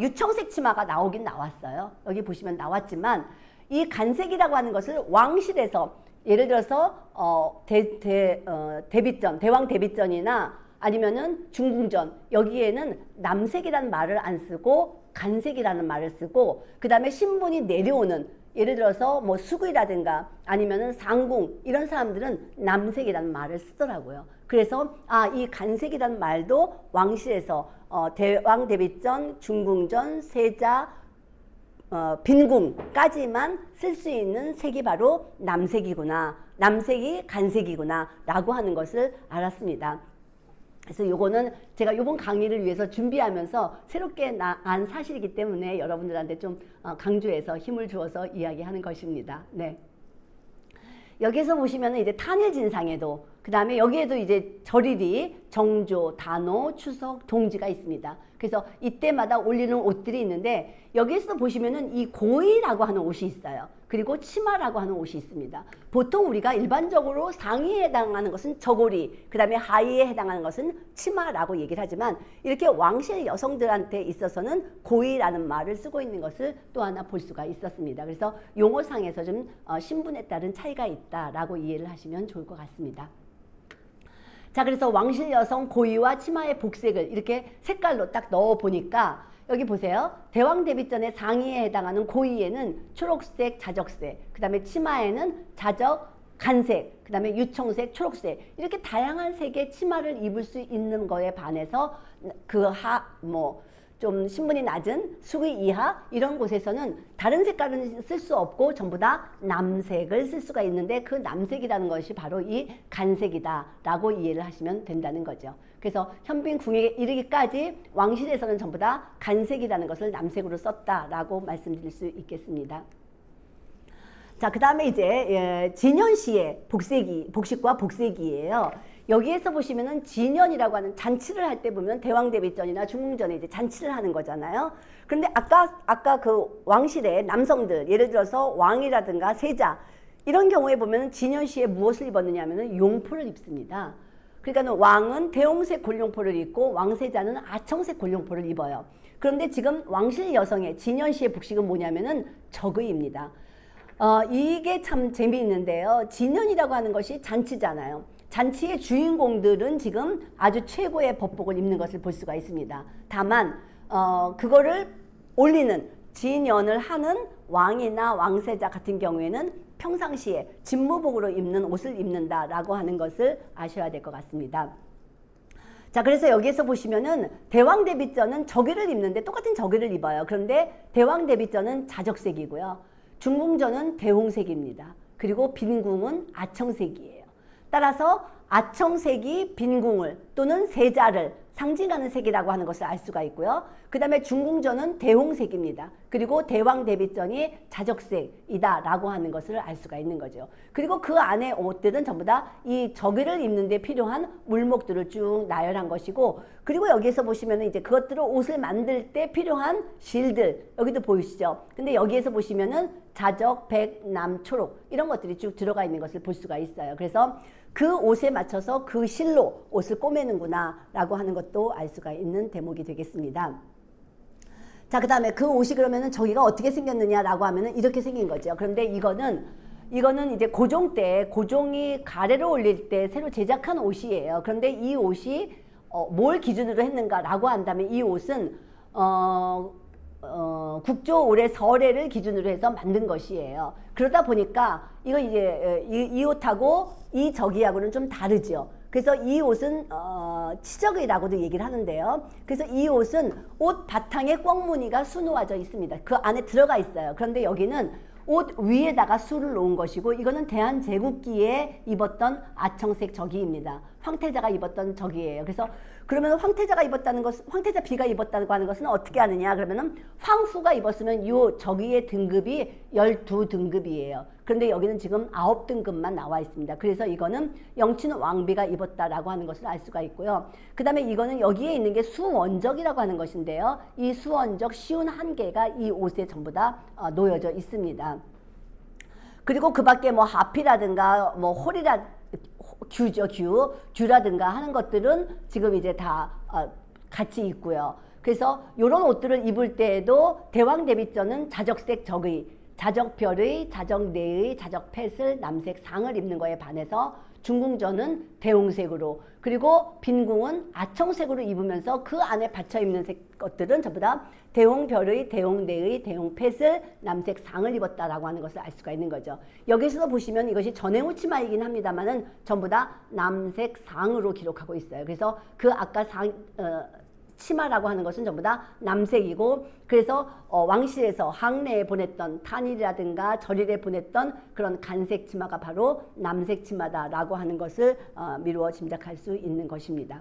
유청색 치마가 나오긴 나왔어요. 여기 보시면 나왔지만 이 간색이라고 하는 것을 왕실에서 예를 들어서 데뷔전, 대왕 데뷔전이나 아니면은 중궁전 여기에는 남색이라는 말을 안 쓰고 간색이라는 말을 쓰고 그 다음에 신분이 내려오는 예를 들어서 뭐 수구이라든가 아니면은 상궁 이런 사람들은 남색이라는 말을 쓰더라고요. 그래서 이 간색이라는 말도 왕실에서 대왕 데뷔전, 중궁전, 세자, 빈궁까지만 쓸 수 있는 색이 바로 남색이구나, 남색이 간색이구나 라고 하는 것을 알았습니다. 그래서 요거는 제가 요번 강의를 위해서 준비하면서 새롭게 난 사실이기 때문에 여러분들한테 좀 강조해서 힘을 주어서 이야기하는 것입니다. 네. 여기에서 보시면은 이제 탄일진상에도 그 다음에 여기에도 이제 절일이 정조, 단오, 추석, 동지가 있습니다. 그래서 이때마다 올리는 옷들이 있는데 여기에서 보시면은 이 고이라고 하는 옷이 있어요. 그리고 치마라고 하는 옷이 있습니다. 보통 우리가 일반적으로 상의에 해당하는 것은 저고리, 그 다음에 하의에 해당하는 것은 치마라고 얘기를 하지만 이렇게 왕실 여성들한테 있어서는 고이라는 말을 쓰고 있는 것을 또 하나 볼 수가 있었습니다. 그래서 용어상에서 좀 신분에 따른 차이가 있다라고 이해를 하시면 좋을 것 같습니다. 자, 그래서 왕실 여성 고이와 치마의 복색을 이렇게 색깔로 딱 넣어 보니까 여기 보세요. 대왕 데뷔전의 상의에 해당하는 고이에는 초록색, 자적색, 그 다음에 치마에는 자적, 간색, 그 다음에 유청색, 초록색 이렇게 다양한 색의 치마를 입을 수 있는 거에 반해서 좀 신분이 낮은 수의 이하 이런 곳에서는 다른 색깔은 쓸 수 없고 전부 다 남색을 쓸 수가 있는데 그 남색이라는 것이 바로 이 간색이다 라고 이해를 하시면 된다는 거죠. 그래서 현빈궁에 이르기까지 왕실에서는 전부 다 간색이라는 것을 남색으로 썼다라고 말씀드릴 수 있겠습니다. 자, 그 다음에 이제 진현시의 복식과 복색이에요. 여기에서 보시면은 진연이라고 하는 잔치를 할 때 보면 대왕 데뷔전이나 중궁전에 이제 잔치를 하는 거잖아요. 그런데 아까 그 왕실의 남성들 예를 들어서 왕이라든가 세자 이런 경우에 보면은 진연시에 무엇을 입었느냐 하면은 용포를 입습니다. 그러니까 왕은 대홍색 골룡포를 입고 왕세자는 아청색 골룡포를 입어요. 그런데 지금 왕실 여성의 진연시의 복식은 뭐냐면은 저그입니다. 이게 참 재미있는데요. 진연이라고 하는 것이 잔치잖아요. 잔치의 주인공들은 지금 아주 최고의 법복을 입는 것을 볼 수가 있습니다. 다만 그거를 올리는 진연을 하는 왕이나 왕세자 같은 경우에는 평상시에 진무복으로 입는 옷을 입는다라고 하는 것을 아셔야 될 것 같습니다. 자, 그래서 여기에서 보시면은 대왕 데뷔전은 저기를 입는데 똑같은 저기를 입어요. 그런데 대왕 데뷔전은 자적색이고요. 중궁전은 대홍색입니다. 그리고 빈궁은 아청색이에요. 따라서 아청색이 빈궁을 또는 세자를 상징하는 색이라고 하는 것을 알 수가 있고요. 그 다음에 중궁전은 대홍색입니다. 그리고 대왕 데뷔전이 자적색이다 라고 하는 것을 알 수가 있는 거죠. 그리고 그 안에 옷들은 전부 다 이 저기를 입는 데 필요한 물목들을 쭉 나열한 것이고 그리고 여기에서 보시면 이제 그것들을 옷을 만들 때 필요한 실들 여기도 보이시죠. 근데 여기에서 보시면은 자적, 백, 남, 초록 이런 것들이 쭉 들어가 있는 것을 볼 수가 있어요. 그래서 그 옷에 맞춰서 그 실로 옷을 꼬매는구나 라고 하는 것도 알 수가 있는 대목이 되겠습니다. 자, 그 다음에 그 옷이 그러면은 저기가 어떻게 생겼느냐라고 하면은 이렇게 생긴 거죠. 그런데 이거는 이제 고종 때 고종이 가래를 올릴 때 새로 제작한 옷이에요. 그런데 이 옷이 뭘 기준으로 했는가라고 한다면 이 옷은 국조 올해 설해를 기준으로 해서 만든 것이에요. 그러다 보니까 이거 이제 이 옷하고 이 저기하고는 좀 다르죠. 그래서 이 옷은 치적이라고도 얘기를 하는데요. 그래서 이 옷은 옷 바탕에 꿩무늬가 수놓아져 있습니다. 그 안에 들어가 있어요. 그런데 여기는 옷 위에다가 수를 놓은 것이고 이거는 대한제국기에 입었던 아청색 저기입니다. 황태자가 입었던 저기예요. 그래서 그러면 황태자가 입었다는 것은 황태자 비가 입었다고 하는 것은 어떻게 하느냐 그러면은 황후가 입었으면 요 저기의 등급이 12등급이에요. 그런데 여기는 지금 9등급만 나와 있습니다. 그래서 이거는 영친 왕비가 입었다라고 하는 것을 알 수가 있고요. 그 다음에 이거는 여기에 있는 게 수원적이라고 하는 것인데요. 이 수원적 51개가 이 옷에 전부 다 놓여져 있습니다. 그리고 그 밖에 뭐 하피라든가 뭐 듀라든가 하는 것들은 지금 이제 다 같이 있고요. 그래서 이런 옷들을 입을 때에도 대왕 대비전은 자적색 적의, 자적별의, 자적내의, 자적패슬, 남색 상을 입는 거에 반해서 중궁전은 대홍색으로, 그리고 빈궁은 아청색으로 입으면서 그 안에 받쳐 입는 것들은 전부 다 대홍별의, 대홍내의, 대홍패슬, 남색 상을 입었다라고 하는 것을 알 수가 있는 거죠. 여기서도 보시면 이것이 전해후 치마이긴 합니다만은 전부 다 남색 상으로 기록하고 있어요. 그래서 그 아까 치마라고 하는 것은 전부 다 남색이고, 그래서 왕실에서 항내에 보냈던 탄일이라든가 절일에 보냈던 그런 간색 치마가 바로 남색 치마다라고 하는 것을 미루어 짐작할 수 있는 것입니다.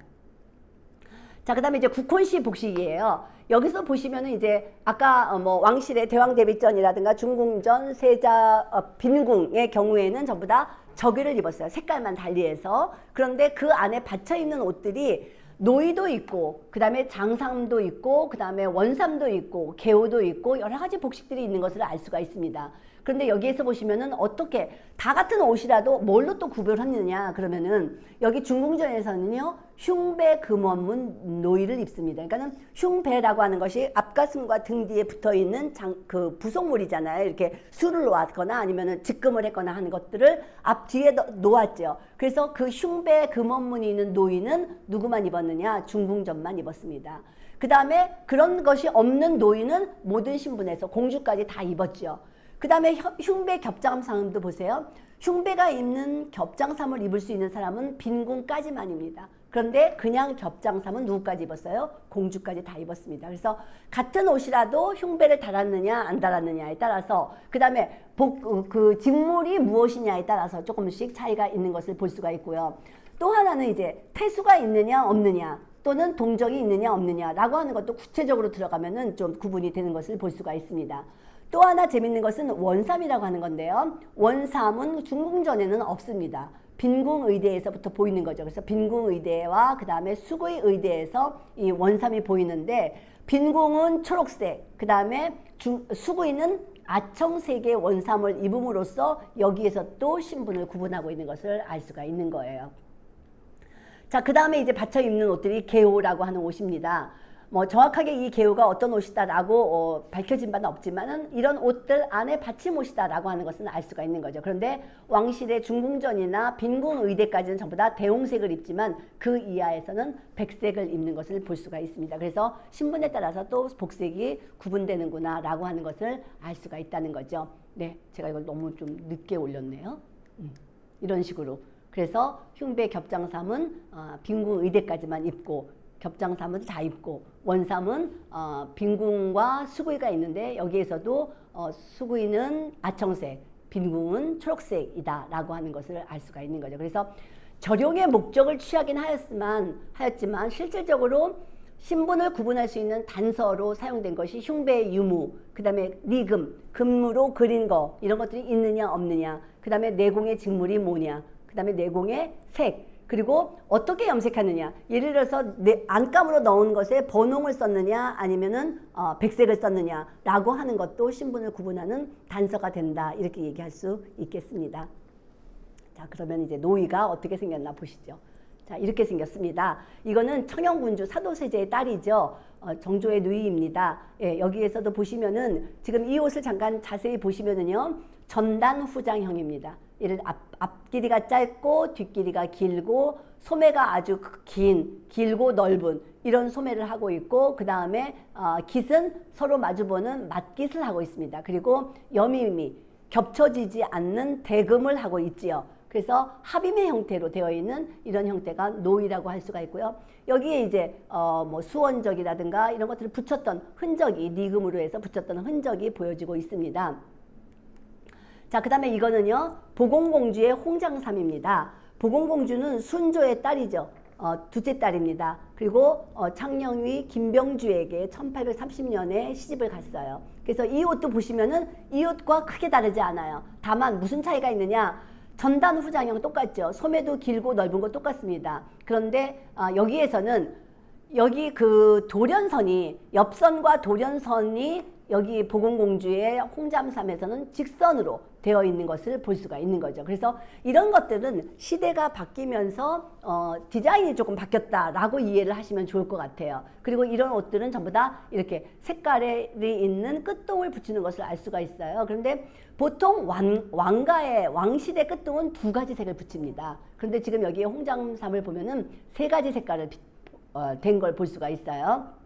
자, 그 다음에 이제 국혼시 복식이에요. 여기서 보시면은 이제 아까 뭐 왕실의 대왕 대비전이라든가 중궁전, 세자, 빈궁의 경우에는 전부 다 저기를 입었어요. 색깔만 달리해서. 그런데 그 안에 받쳐 입는 옷들이 노이도 있고, 그 다음에 장삼도 있고, 그 다음에 원삼도 있고, 개호도 있고, 여러 가지 복식들이 있는 것을 알 수가 있습니다. 그런데 여기에서 보시면은 어떻게 다 같은 옷이라도 뭘로 또 구별하느냐 그러면은 여기 중궁전에서는요 흉배 금원문 노이를 입습니다. 그러니까는 흉배라고 하는 것이 앞가슴과 등 뒤에 붙어 있는 그 부속물이잖아요. 이렇게 술을 놓았거나 아니면은 직금을 했거나 하는 것들을 앞 뒤에 놓았죠. 그래서 그 흉배 금원문이 있는 노이는 누구만 입었느냐? 중궁전만 입었습니다. 그 다음에 그런 것이 없는 노이는 모든 신분에서 공주까지 다 입었죠. 그 다음에 흉배 겹장삼도 보세요. 흉배가 입는 겹장삼을 입을 수 있는 사람은 빈궁까지만입니다. 그런데 그냥 겹장삼은 누구까지 입었어요? 공주까지 다 입었습니다. 그래서 같은 옷이라도 흉배를 달았느냐 안 달았느냐에 따라서, 그 다음에 그 직물이 무엇이냐에 따라서 조금씩 차이가 있는 것을 볼 수가 있고요. 또 하나는 이제 태수가 있느냐 없느냐, 또는 동정이 있느냐 없느냐라고 하는 것도 구체적으로 들어가면은 좀 구분이 되는 것을 볼 수가 있습니다. 또 하나 재밌는 것은 원삼이라고 하는 건데요. 원삼은 중궁전에는 없습니다. 빈궁의대에서부터 보이는 거죠. 그래서 빈궁의대와 그 다음에 수구의대에서 이 원삼이 보이는데, 빈궁은 초록색, 그 다음에 수구의는 아청색의 원삼을 입음으로써 여기에서 또 신분을 구분하고 있는 것을 알 수가 있는 거예요. 자, 그 다음에 이제 받쳐 입는 옷들이 개호라고 하는 옷입니다. 뭐 정확하게 이 개호가 어떤 옷이다라고 밝혀진 바는 없지만은 이런 옷들 안에 받침 옷이다라고 하는 것은 알 수가 있는 거죠. 그런데 왕실의 중궁전이나 빈궁의대까지는 전부 다 대홍색을 입지만 그 이하에서는 백색을 입는 것을 볼 수가 있습니다. 그래서 신분에 따라서 또 복색이 구분되는구나라고 하는 것을 알 수가 있다는 거죠. 네, 제가 이걸 너무 좀 늦게 올렸네요. 이런 식으로. 그래서 흉배 겹장삼은 빈궁의대까지만 입고, 겹장삼은 다 입고, 원삼은 빈궁과 수구이가 있는데 여기에서도 수구이는 아청색, 빈궁은 초록색이다 라고 하는 것을 알 수가 있는 거죠. 그래서 절용의 목적을 취하긴 하였지만 실질적으로 신분을 구분할 수 있는 단서로 사용된 것이 흉배의 유무, 그 다음에 니금, 금으로 그린 거, 이런 것들이 있느냐 없느냐, 그 다음에 내공의 직물이 뭐냐, 그 다음에 내공의 색, 그리고 어떻게 염색하느냐. 예를 들어서 안감으로 넣은 것에 번홍을 썼느냐 아니면은 백색을 썼느냐라고 하는 것도 신분을 구분하는 단서가 된다, 이렇게 얘기할 수 있겠습니다. 자, 그러면 이제 노이가 어떻게 생겼나 보시죠. 자, 이렇게 생겼습니다. 이거는 청영군주 사도세제의 딸이죠. 정조의 누이입니다. 예, 여기에서도 보시면은 지금 이 옷을 잠깐 자세히 보시면은요, 전단후장형입니다. 얘를 앞길이가 짧고 뒷길이가 길고 소매가 아주 길고 넓은 이런 소매를 하고 있고, 그 다음에 깃은 서로 마주보는 맞깃을 하고 있습니다. 그리고 여밈이 겹쳐지지 않는 대금을 하고 있지요. 그래서 합임의 형태로 되어 있는 이런 형태가 노이라고 할 수가 있고요. 여기에 이제 뭐 수원적이라든가 이런 것들을 붙였던 흔적이, 니금으로 해서 붙였던 흔적이 보여지고 있습니다. 자, 그 다음에 이거는요, 보공공주의 홍장삼입니다. 보공공주는 순조의 딸이죠. 둘째 딸입니다. 그리고 창녕위 김병주에게 1830년에 시집을 갔어요. 그래서 이 옷도 보시면은 이 옷과 크게 다르지 않아요. 다만 무슨 차이가 있느냐? 전단후장형 똑같죠. 소매도 길고 넓은 거 똑같습니다. 그런데 여기에서는 여기 그 돌연선이, 옆선과 돌연선이 여기 보건공주의 홍잠삼에서는 직선으로 되어 있는 것을 볼 수가 있는 거죠. 그래서 이런 것들은 시대가 바뀌면서 디자인이 조금 바뀌었다라고 이해를 하시면 좋을 것 같아요. 그리고 이런 옷들은 전부 다 이렇게 색깔이 있는 끝동을 붙이는 것을 알 수가 있어요. 그런데 보통 왕실의 끝동은 2가지 색을 붙입니다. 그런데 지금 여기 홍잠삼을 보면은 3가지 색깔을 된 걸 볼 수가 있어요.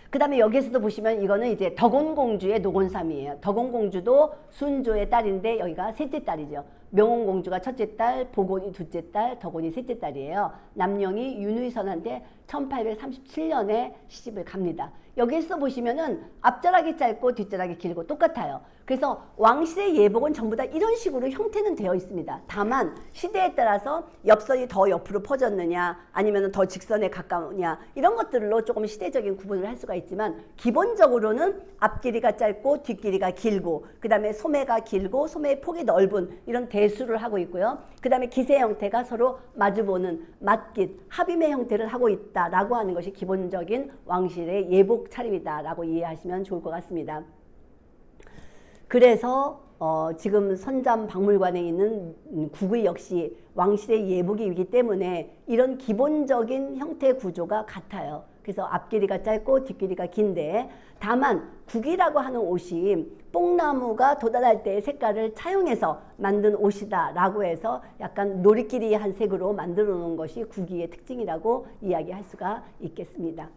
그 다음에 여기에서도 보시면 이거는 이제 덕원공주의 노곤삼이에요. 덕원공주도 순조의 딸인데 여기가 셋째 딸이죠. 명원공주가 첫째 딸, 보곤이 둘째 딸, 덕원이 셋째 딸이에요. 남영이 윤의선한테 1837년에 시집을 갑니다. 여기에서 보시면은 앞자락이 짧고 뒷자락이 길고 똑같아요. 그래서 왕실의 예복은 전부 다 이런 식으로 형태는 되어 있습니다. 다만 시대에 따라서 옆선이 더 옆으로 퍼졌느냐 아니면 더 직선에 가까우냐 이런 것들로 조금 시대적인 구분을 할 수가 있지만 기본적으로는 앞길이가 짧고 뒷길이가 길고 그 다음에 소매가 길고 소매의 폭이 넓은 이런 대수를 하고 있고요. 그 다음에 기세 형태가 서로 마주보는 맞깃, 합임의 형태를 하고 있다라고 하는 것이 기본적인 왕실의 예복 차림이다라고 이해하시면 좋을 것 같습니다. 그래서 지금 선잠박물관에 있는 국의 역시 왕실의 예복이기 때문에 이런 기본적인 형태 구조가 같아요. 그래서 앞길이가 짧고 뒷길이가 긴데 다만 국이라고 하는 옷이 뽕나무가 돋아날 때의 색깔을 차용해서 만든 옷이다라고 해서 약간 놀이끼리한 색으로 만들어 놓은 것이 국의의 특징이라고 이야기할 수가 있겠습니다.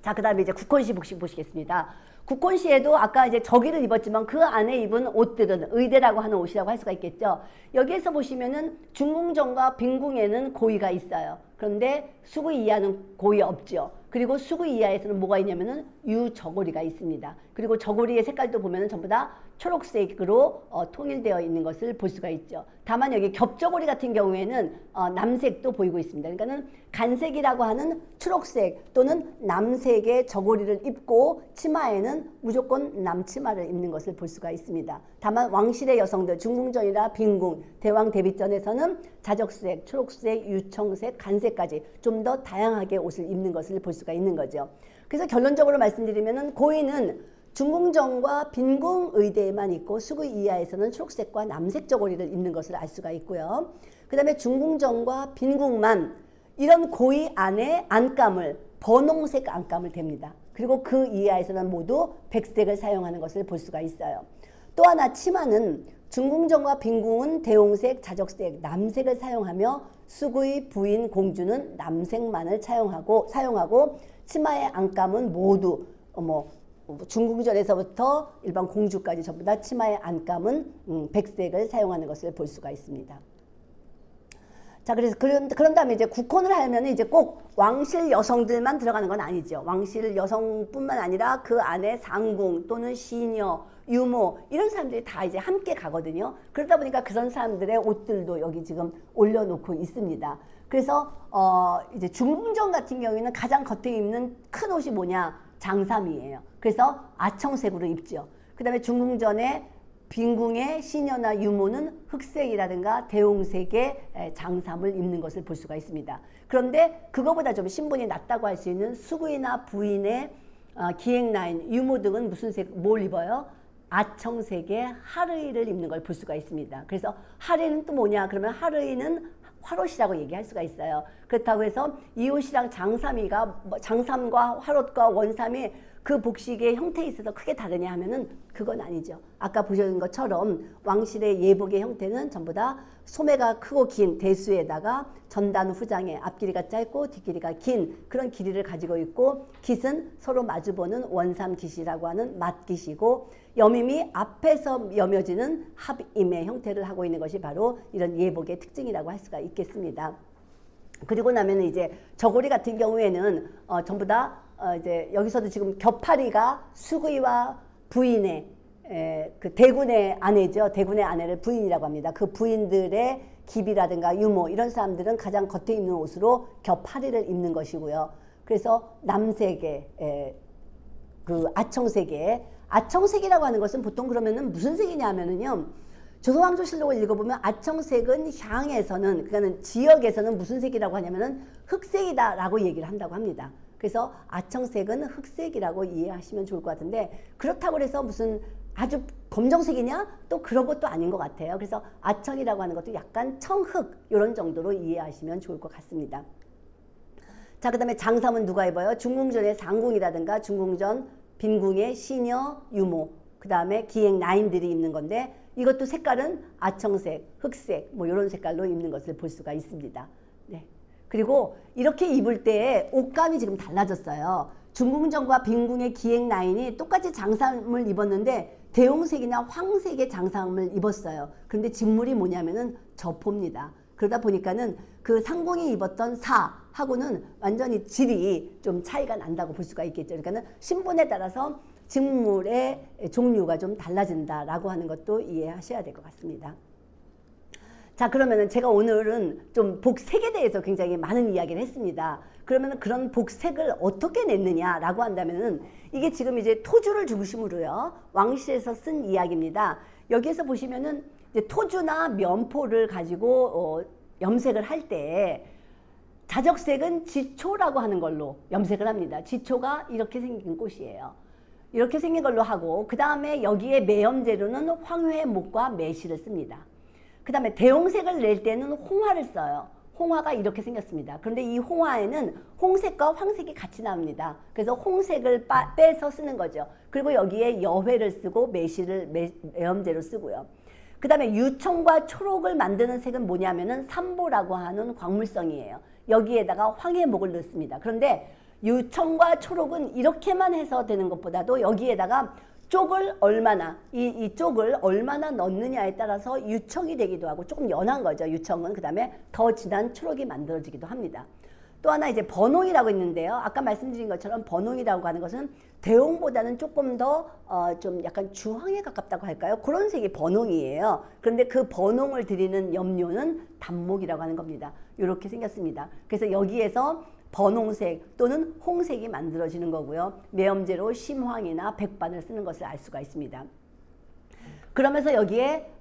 자, 그 다음에 이제 국헌시 복식 보시겠습니다. 국헌시에도 아까 이제 저기를 입었지만 그 안에 입은 옷들은 의대라고 하는 옷이라고 할 수가 있겠죠. 여기에서 보시면은 중궁정과 빈궁에는 고의가 있어요. 그런데 수구 이하는 고의 없죠. 그리고 수구 이하에서는 뭐가 있냐면은 유저고리가 있습니다. 그리고 저고리의 색깔도 보면은 전부 다 초록색으로 통일되어 있는 것을 볼 수가 있죠. 다만 여기 겹저고리 같은 경우에는 남색도 보이고 있습니다. 그러니까는 간색이라고 하는 초록색 또는 남색의 저고리를 입고 치마에는 무조건 남치마를 입는 것을 볼 수가 있습니다. 다만 왕실의 여성들 중궁전이나 빈궁, 대왕 대비전에서는 자적색, 초록색, 유청색, 간색까지 좀 더 다양하게 옷을 입는 것을 볼 수가 있는 거죠. 그래서 결론적으로 말씀드리면은 고의는 중궁정과 빈궁 의대에만 있고 수구 이하에서는 초록색과 남색 저고리를 입는 것을 알 수가 있고요. 그 다음에 중궁정과 빈궁만 이런 고의 안에 안감을 번홍색 안감을 댑니다. 그리고 그 이하에서는 모두 백색을 사용하는 것을 볼 수가 있어요. 또 하나 치마는 중궁정과 빈궁은 대홍색, 자적색, 남색을 사용하며 수구의 부인 공주는 남색만을 사용하고 치마의 안감은 모두 중궁전에서부터 일반 공주까지 전부 다 치마의 안감은 백색을 사용하는 것을 볼 수가 있습니다. 자, 그래서 그런 다음에 이제 국헌을 하면 이제 꼭 왕실 여성들만 들어가는 건 아니죠. 왕실 여성뿐만 아니라 그 안에 상궁 또는 시녀, 유모 이런 사람들이 다 이제 함께 가거든요. 그러다 보니까 그런 사람들의 옷들도 여기 지금 올려놓고 있습니다. 그래서 이제 중궁전 같은 경우에는 가장 겉에 입는 큰 옷이 뭐냐? 장삼이에요. 그래서 아청색으로 입죠. 그 다음에 중궁전에 빈궁의 시녀나 유모는 흑색이라든가 대홍색의 장삼을 입는 것을 볼 수가 있습니다. 그런데 그거보다 좀 신분이 낮다고 할 수 있는 수구이나 부인의 기행라인, 유모 등은 무슨 색, 뭘 입어요? 아청색의 하르이를 입는 걸 볼 수가 있습니다. 그래서 하르이는 또 뭐냐? 그러면 하르이는 화롯이라고 얘기할 수가 있어요. 그렇다고 해서 이 옷이랑 장삼과 화롯과 원삼이 그 복식의 형태에 있어서 크게 다르냐 하면은 그건 아니죠. 아까 보신 것처럼 왕실의 예복의 형태는 전부 다 소매가 크고 긴 대수에다가 전단 후장에 앞길이가 짧고 뒷길이가 긴 그런 길이를 가지고 있고 깃은 서로 마주보는 원삼깃이라고 하는 맞깃이고 여밈이 앞에서 여며지는 합임의 형태를 하고 있는 것이 바로 이런 예복의 특징이라고 할 수가 있겠습니다. 그리고 나면 이제 저고리 같은 경우에는 전부 다 이제 여기서도 지금 겹파리가 수구이와 부인의 그 대군의 아내죠. 대군의 아내를 부인이라고 합니다. 그 부인들의 기비라든가 유모 이런 사람들은 가장 겉에 입는 옷으로 겹파리를 입는 것이고요. 그래서 남색의 그 아청색이라고 하는 것은 보통 그러면은 무슨 색이냐 하면은요. 조선왕조실록을 읽어보면 아청색은 향에서는 그러니까 지역에서는 무슨 색이라고 하냐면은 흑색이다라고 얘기를 한다고 합니다. 그래서 아청색은 흑색이라고 이해하시면 좋을 것 같은데 그렇다고 해서 무슨 아주 검정색이냐? 또 그런 것도 아닌 것 같아요. 그래서 아청이라고 하는 것도 약간 청흑 이런 정도로 이해하시면 좋을 것 같습니다. 자, 그 다음에 장삼은 누가 입어요? 중궁전의 상궁이라든가 중궁전 빈궁의 시녀, 유모, 그 다음에 기행 나인들이 입는 건데 이것도 색깔은 아청색, 흑색 뭐 이런 색깔로 입는 것을 볼 수가 있습니다. 네. 그리고 이렇게 입을 때에 옷감이 지금 달라졌어요. 중궁전과 빈궁의 기행 라인이 똑같이 장삼을 입었는데 대홍색이나 황색의 장삼을 입었어요. 그런데 직물이 뭐냐면은 저포입니다. 그러다 보니까는 그 상궁이 입었던 사하고는 완전히 질이 좀 차이가 난다고 볼 수가 있겠죠. 그러니까는 신분에 따라서 직물의 종류가 좀 달라진다라고 하는 것도 이해하셔야 될 것 같습니다. 자, 그러면은 제가 오늘은 좀 복색에 대해서 굉장히 많은 이야기를 했습니다. 그러면은 그런 복색을 어떻게 냈느냐라고 한다면은 이게 지금 이제 토주를 중심으로요 왕실에서 쓴 이야기입니다. 여기에서 보시면은 이제 토주나 면포를 가지고 염색을 할 때 자적색은 지초라고 하는 걸로 염색을 합니다. 지초가 이렇게 생긴 꽃이에요. 이렇게 생긴 걸로 하고 그 다음에 여기에 매염재료는 황회목과 매실을 씁니다. 그 다음에 대홍색을 낼 때는 홍화를 써요. 홍화가 이렇게 생겼습니다. 그런데 이 홍화에는 홍색과 황색이 같이 나옵니다. 그래서 홍색을 빼서 쓰는 거죠. 그리고 여기에 여회를 쓰고 매실을 매염재로 쓰고요. 그 다음에 유청과 초록을 만드는 색은 뭐냐면은 삼보라고 하는 광물성이에요. 여기에다가 황해목을 넣습니다. 그런데 유청과 초록은 이렇게만 해서 되는 것보다도 여기에다가 쪽을 얼마나 이 쪽을 얼마나 넣느냐에 따라서 유청이 되기도 하고 조금 연한 거죠. 유청은 그 다음에 더 진한 초록이 만들어지기도 합니다. 또 하나 이제 번홍이라고 있는데요. 아까 말씀드린 것처럼 번홍이라고 하는 것은 대홍보다는 조금 더 좀 약간 주황에 가깝다고 할까요? 그런 색이 번홍이에요. 그런데 그 번홍을 드리는 염료는 단목이라고 하는 겁니다. 이렇게 생겼습니다. 그래서 여기에서 번홍색 또는 홍색이 만들어지는 거고요. 매염제로 심황이나 백반을 쓰는 것을 알 수가 있습니다. 그러면서 여기에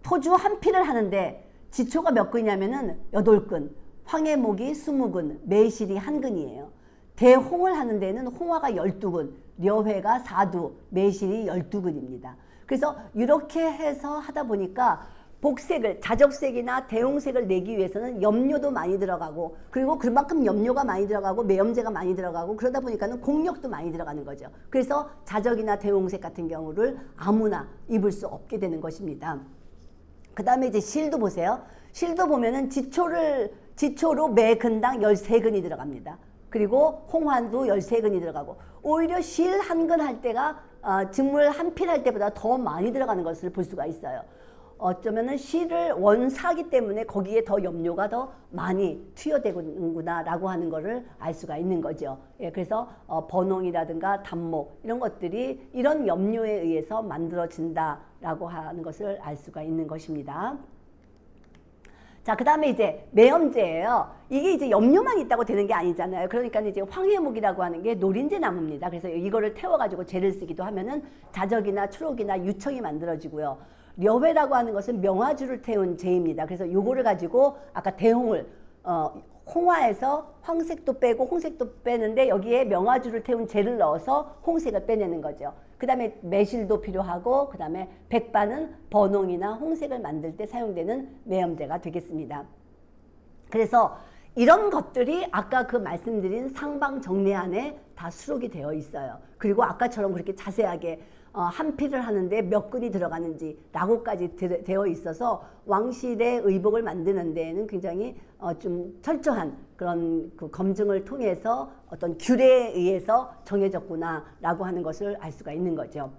토주 한 피를 하는데 지초가 몇 근이냐면은 8근, 황해목이 20근, 매실이 1근이에요. 대홍을 하는 데는 홍화가 12근, 려회가 4두, 매실이 12근입니다. 그래서 이렇게 해서 하다 보니까 복색을 자적색이나 대홍색을 내기 위해서는 염료도 많이 들어가고 그리고 그만큼 염료가 많이 들어가고 매염제가 많이 들어가고 그러다 보니까는 공력도 많이 들어가는 거죠. 그래서 자적이나 대홍색 같은 경우를 아무나 입을 수 없게 되는 것입니다. 그 다음에 이제 실도 보세요. 실도 보면은 지초로 매 근당 13근이 들어갑니다. 그리고 홍환도 13근이 들어가고 오히려 실 한 근 할 때가 직물 한 필 할 때보다 더 많이 들어가는 것을 볼 수가 있어요. 어쩌면은 실을 원사기 때문에 거기에 더 염료가 더 많이 투여되는구나 라고 하는 것을 알 수가 있는 거죠. 예, 그래서 번홍이라든가 단목 이런 것들이 이런 염료에 의해서 만들어진다 라고 하는 것을 알 수가 있는 것입니다. 자, 그 다음에 이제 매염제예요. 이게 이제 염료만 있다고 되는 게 아니잖아요. 그러니까 이제 황해목이라고 하는 게 노린재 나무입니다. 그래서 이거를 태워가지고 재를 쓰기도 하면은 자적이나 초록이나 유청이 만들어지고요. 려회라고 하는 것은 명화주를 태운 재입니다. 그래서 요거를 가지고 아까 대홍을 홍화에서 황색도 빼고 홍색도 빼는데 여기에 명화주를 태운 재를 넣어서 홍색을 빼내는 거죠. 그 다음에 매실도 필요하고 그 다음에 백반은 번홍이나 홍색을 만들 때 사용되는 매염제가 되겠습니다. 그래서 이런 것들이 아까 그 말씀드린 상방정례안에 다 수록이 되어 있어요. 그리고 아까처럼 그렇게 자세하게 한 피를 하는데 몇 근이 들어가는지 라고까지 되어 있어서 왕실의 의복을 만드는 데에는 굉장히 좀 철저한 그런 그 검증을 통해서 어떤 규례에 의해서 정해졌구나 라고 하는 것을 알 수가 있는 거죠.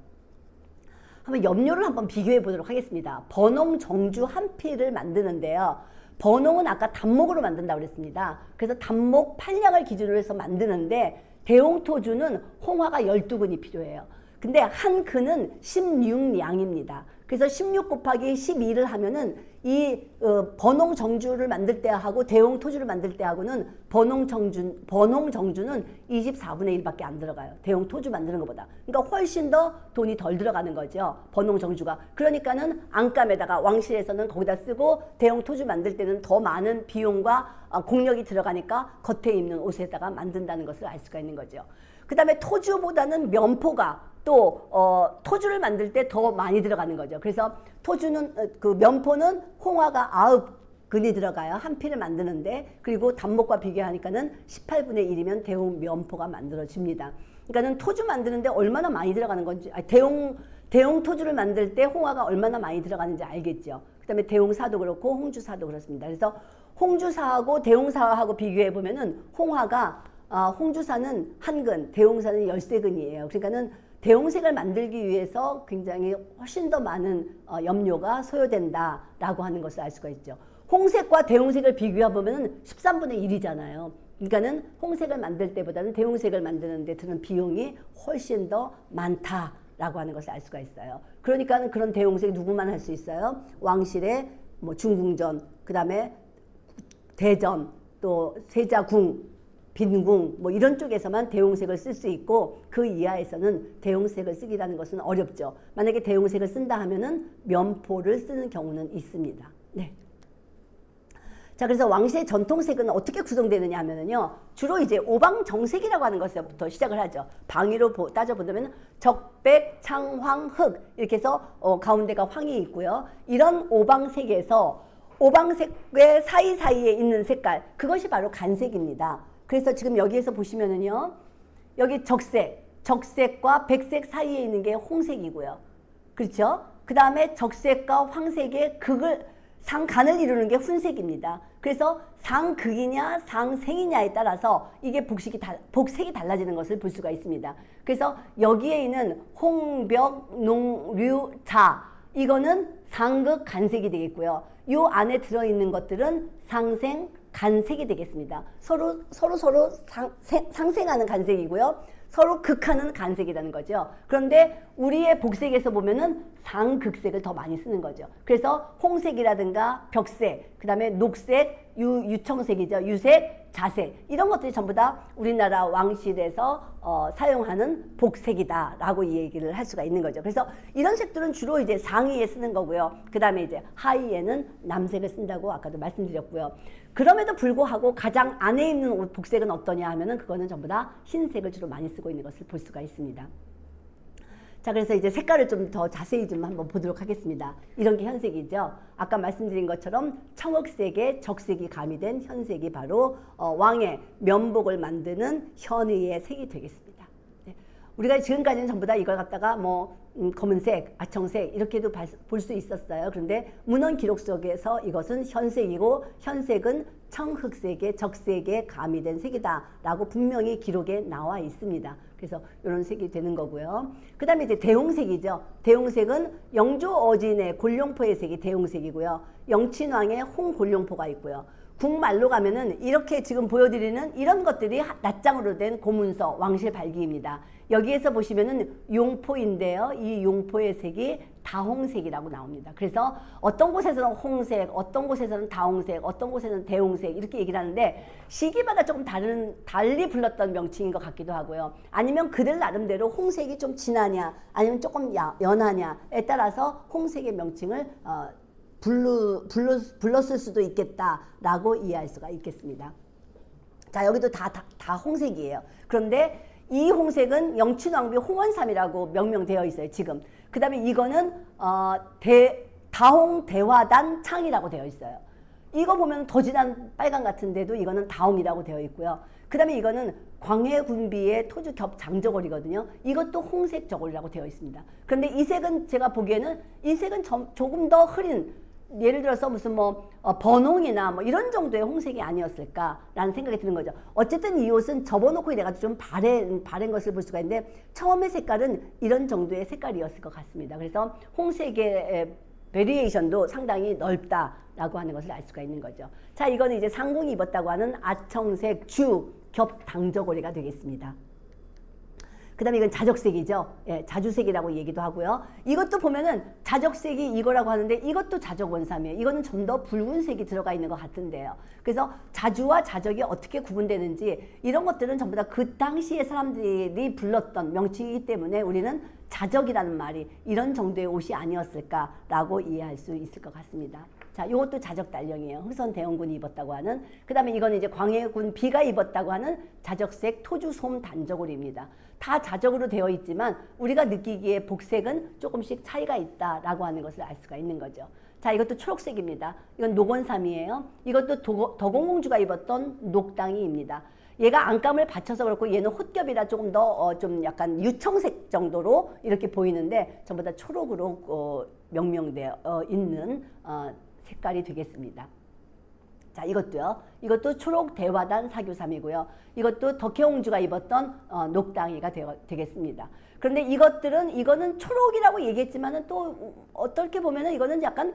한번 염료를 한번 비교해 보도록 하겠습니다. 번홍 정주 한 피를 만드는데요. 번홍은 아까 단목으로 만든다고 그랬습니다. 그래서 단목 8량을 기준으로 해서 만드는데 대홍토주는 홍화가 12근이 필요해요. 근데 한 근은 16량입니다. 그래서 16 곱하기 12를 하면은 이 번홍 정주를 만들 때하고 대홍 토주를 만들 때하고는 번홍 정주는 24분의 1밖에 안 들어가요. 대홍 토주 만드는 것보다. 그러니까 훨씬 더 돈이 덜 들어가는 거죠. 번홍 정주가. 그러니까는 안감에다가 왕실에서는 거기다 쓰고 대홍 토주 만들 때는 더 많은 비용과 공력이 들어가니까 겉에 입는 옷에다가 만든다는 것을 알 수가 있는 거죠. 그 다음에 토주보다는 면포가 또 토주를 만들 때 더 많이 들어가는 거죠. 그래서 토주는 그 면포는 홍화가 9근이 들어가요. 한 피를 만드는데. 그리고 단목과 비교하니까는 18분의 1이면 대홍 면포가 만들어집니다. 그러니까는 토주 만드는데 얼마나 많이 들어가는 건지, 대홍 토주를 만들 때 홍화가 얼마나 많이 들어가는지 알겠죠. 그 다음에 대홍사도 그렇고 홍주사도 그렇습니다. 그래서 홍주사하고 대홍사하고 비교해 보면은 홍주사는 한 근, 대홍사는 13근이에요. 그러니까는 대홍색을 만들기 위해서 굉장히 훨씬 더 많은 염료가 소요된다라고 하는 것을 알 수가 있죠. 홍색과 대홍색을 비교해 보면 13분의 1이잖아요. 그러니까는 홍색을 만들 때보다는 대홍색을 만드는 데 드는 비용이 훨씬 더 많다라고 하는 것을 알 수가 있어요. 그러니까는 그런 대홍색 누구만 할 수 있어요? 왕실의 뭐 중궁전, 그다음에 대전, 또 세자궁, 빈궁 뭐 이런 쪽에서만 대홍색을 쓸 수 있고 그 이하에서는 대홍색을 쓰기라는 것은 어렵죠. 만약에 대홍색을 쓴다 하면은 면포를 쓰는 경우는 있습니다. 네. 자, 그래서 왕실의 전통색은 어떻게 구성되느냐 하면은요, 주로 이제 오방정색이라고 하는 것부터 시작을 하죠. 방위로 따져보면 적백, 창황, 흑 이렇게 해서 가운데가 황이 있고요. 이런 오방색에서 오방색의 사이사이에 있는 색깔, 그것이 바로 간색입니다. 그래서 지금 여기에서 보시면은요, 여기 적색과 백색 사이에 있는 게 홍색이고요. 그렇죠? 그 다음에 적색과 황색의 상간을 이루는 게 훈색입니다. 그래서 상극이냐 상생이냐에 따라서 이게 복색이 달라지는 것을 볼 수가 있습니다. 그래서 여기에 있는 홍벽, 농, 류, 자 이거는 상극 간색이 되겠고요. 이 안에 들어있는 것들은 상생, 간색이 되겠습니다. 서로 상생하는 간색이고요. 서로 극하는 간색이라는 거죠. 그런데 우리의 복색에서 보면은 상극색을 더 많이 쓰는 거죠. 그래서 홍색이라든가 벽색, 그 다음에 녹색, 유청색이죠. 유색, 자색 이런 것들이 전부 다 우리나라 왕실에서 사용하는 복색이다라고 이 얘기를 할 수가 있는 거죠. 그래서 이런 색들은 주로 이제 상의에 쓰는 거고요. 그 다음에 이제 하의에는 남색을 쓴다고 아까도 말씀드렸고요. 그럼에도 불구하고 가장 안에 입는 옷 복색은 어떠냐 하면은 그거는 전부 다 흰색을 주로 많이 쓰고 있는 것을 볼 수가 있습니다. 자, 그래서 이제 색깔을 좀 더 자세히 좀 한번 보도록 하겠습니다. 이런 게 현색이죠. 아까 말씀드린 것처럼 청흑색에 적색이 가미된 현색이 바로 왕의 면복을 만드는 현의의 색이 되겠습니다. 네. 우리가 지금까지는 전부 다 이걸 갖다가 뭐 검은색, 아청색 이렇게도 볼 수 있었어요. 그런데 문헌 기록 속에서 이것은 현색이고 현색은 청흑색의 적색에 가미된 색이다라고 분명히 기록에 나와 있습니다. 그래서 이런 색이 되는 거고요. 그 다음에 이제 대홍색이죠. 대홍색은 영조어진의 골룡포의 색이 대홍색이고요. 영친왕의 홍골룡포가 있고요. 국말로 가면은 이렇게 지금 보여드리는 이런 것들이 낱장으로 된 고문서 왕실 발기입니다. 여기에서 보시면은 용포인데요. 이 용포의 색이 다홍색이라고 나옵니다. 그래서 어떤 곳에서는 홍색, 어떤 곳에서는 다홍색, 어떤 곳에서는 대홍색 이렇게 얘기를 하는데 시기마다 조금 달리 불렀던 명칭인 것 같기도 하고요. 아니면 그들 나름대로 홍색이 좀 진하냐 아니면 조금 연하냐에 따라서 홍색의 명칭을 불렀을 수도 있겠다라고 이해할 수가 있겠습니다. 자, 여기도 다 홍색이에요. 그런데 이 홍색은 영친왕비 홍원삼이라고 명명되어 있어요, 지금. 그 다음에 이거는 다홍 대화단 창이라고 되어 있어요. 이거 보면 더 진한 빨강 같은데도 이거는 다홍이라고 되어 있고요. 그 다음에 이거는 광해군비의 토주 겹 장저고리거든요. 이것도 홍색 저고리라고 되어 있습니다. 그런데 이 색은 제가 보기에는 이 색은 조금 더 흐린, 예를 들어서 무슨 번홍이나 이런 정도의 홍색이 아니었을까라는 생각이 드는 거죠. 어쨌든 이 옷은 접어놓고 이래가지고 좀 바랜 것을 볼 수가 있는데 처음의 색깔은 이런 정도의 색깔이었을 것 같습니다. 그래서 홍색의 베리에이션도 상당히 넓다라고 하는 것을 알 수가 있는 거죠. 자, 이거는 이제 상궁이 입었다고 하는 아청색 주 겹 당저고리가 되겠습니다. 그다음에 이건 자적색이죠. 예, 자주색이라고 얘기도 하고요. 이것도 보면은 자적색이 이거라고 하는데 이것도 자적 원삼이에요. 이거는 좀 더 붉은색이 들어가 있는 것 같은데요. 그래서 자주와 자적이 어떻게 구분되는지 이런 것들은 전부 다 그 당시에 사람들이 불렀던 명칭이기 때문에 우리는 자적이라는 말이 이런 정도의 옷이 아니었을까라고 이해할 수 있을 것 같습니다. 자, 이것도 자적 달령이에요. 흥선 대원군이 입었다고 하는. 그 다음에 이건 이제 광해군 비가 입었다고 하는 자적색 토주솜 단저고리입니다. 다 자적으로 되어 있지만 우리가 느끼기에 복색은 조금씩 차이가 있다라고 하는 것을 알 수가 있는 거죠. 자, 이것도 초록색입니다. 이건 녹원삼이에요. 이것도 덕원공주가 입었던 녹당이입니다. 얘가 안감을 받쳐서 그렇고 얘는 홑겹이라 조금 더 좀 약간 유청색 정도로 이렇게 보이는데 전부 다 초록으로 명명되어 있는 색깔이 되겠습니다. 자, 이것도요. 이것도 초록 대화단 사교삼이고요. 이것도 덕혜옹주가 입었던 녹당이가 되겠습니다. 그런데 이거는 초록이라고 얘기했지만은 또 어떻게 보면은 이거는 약간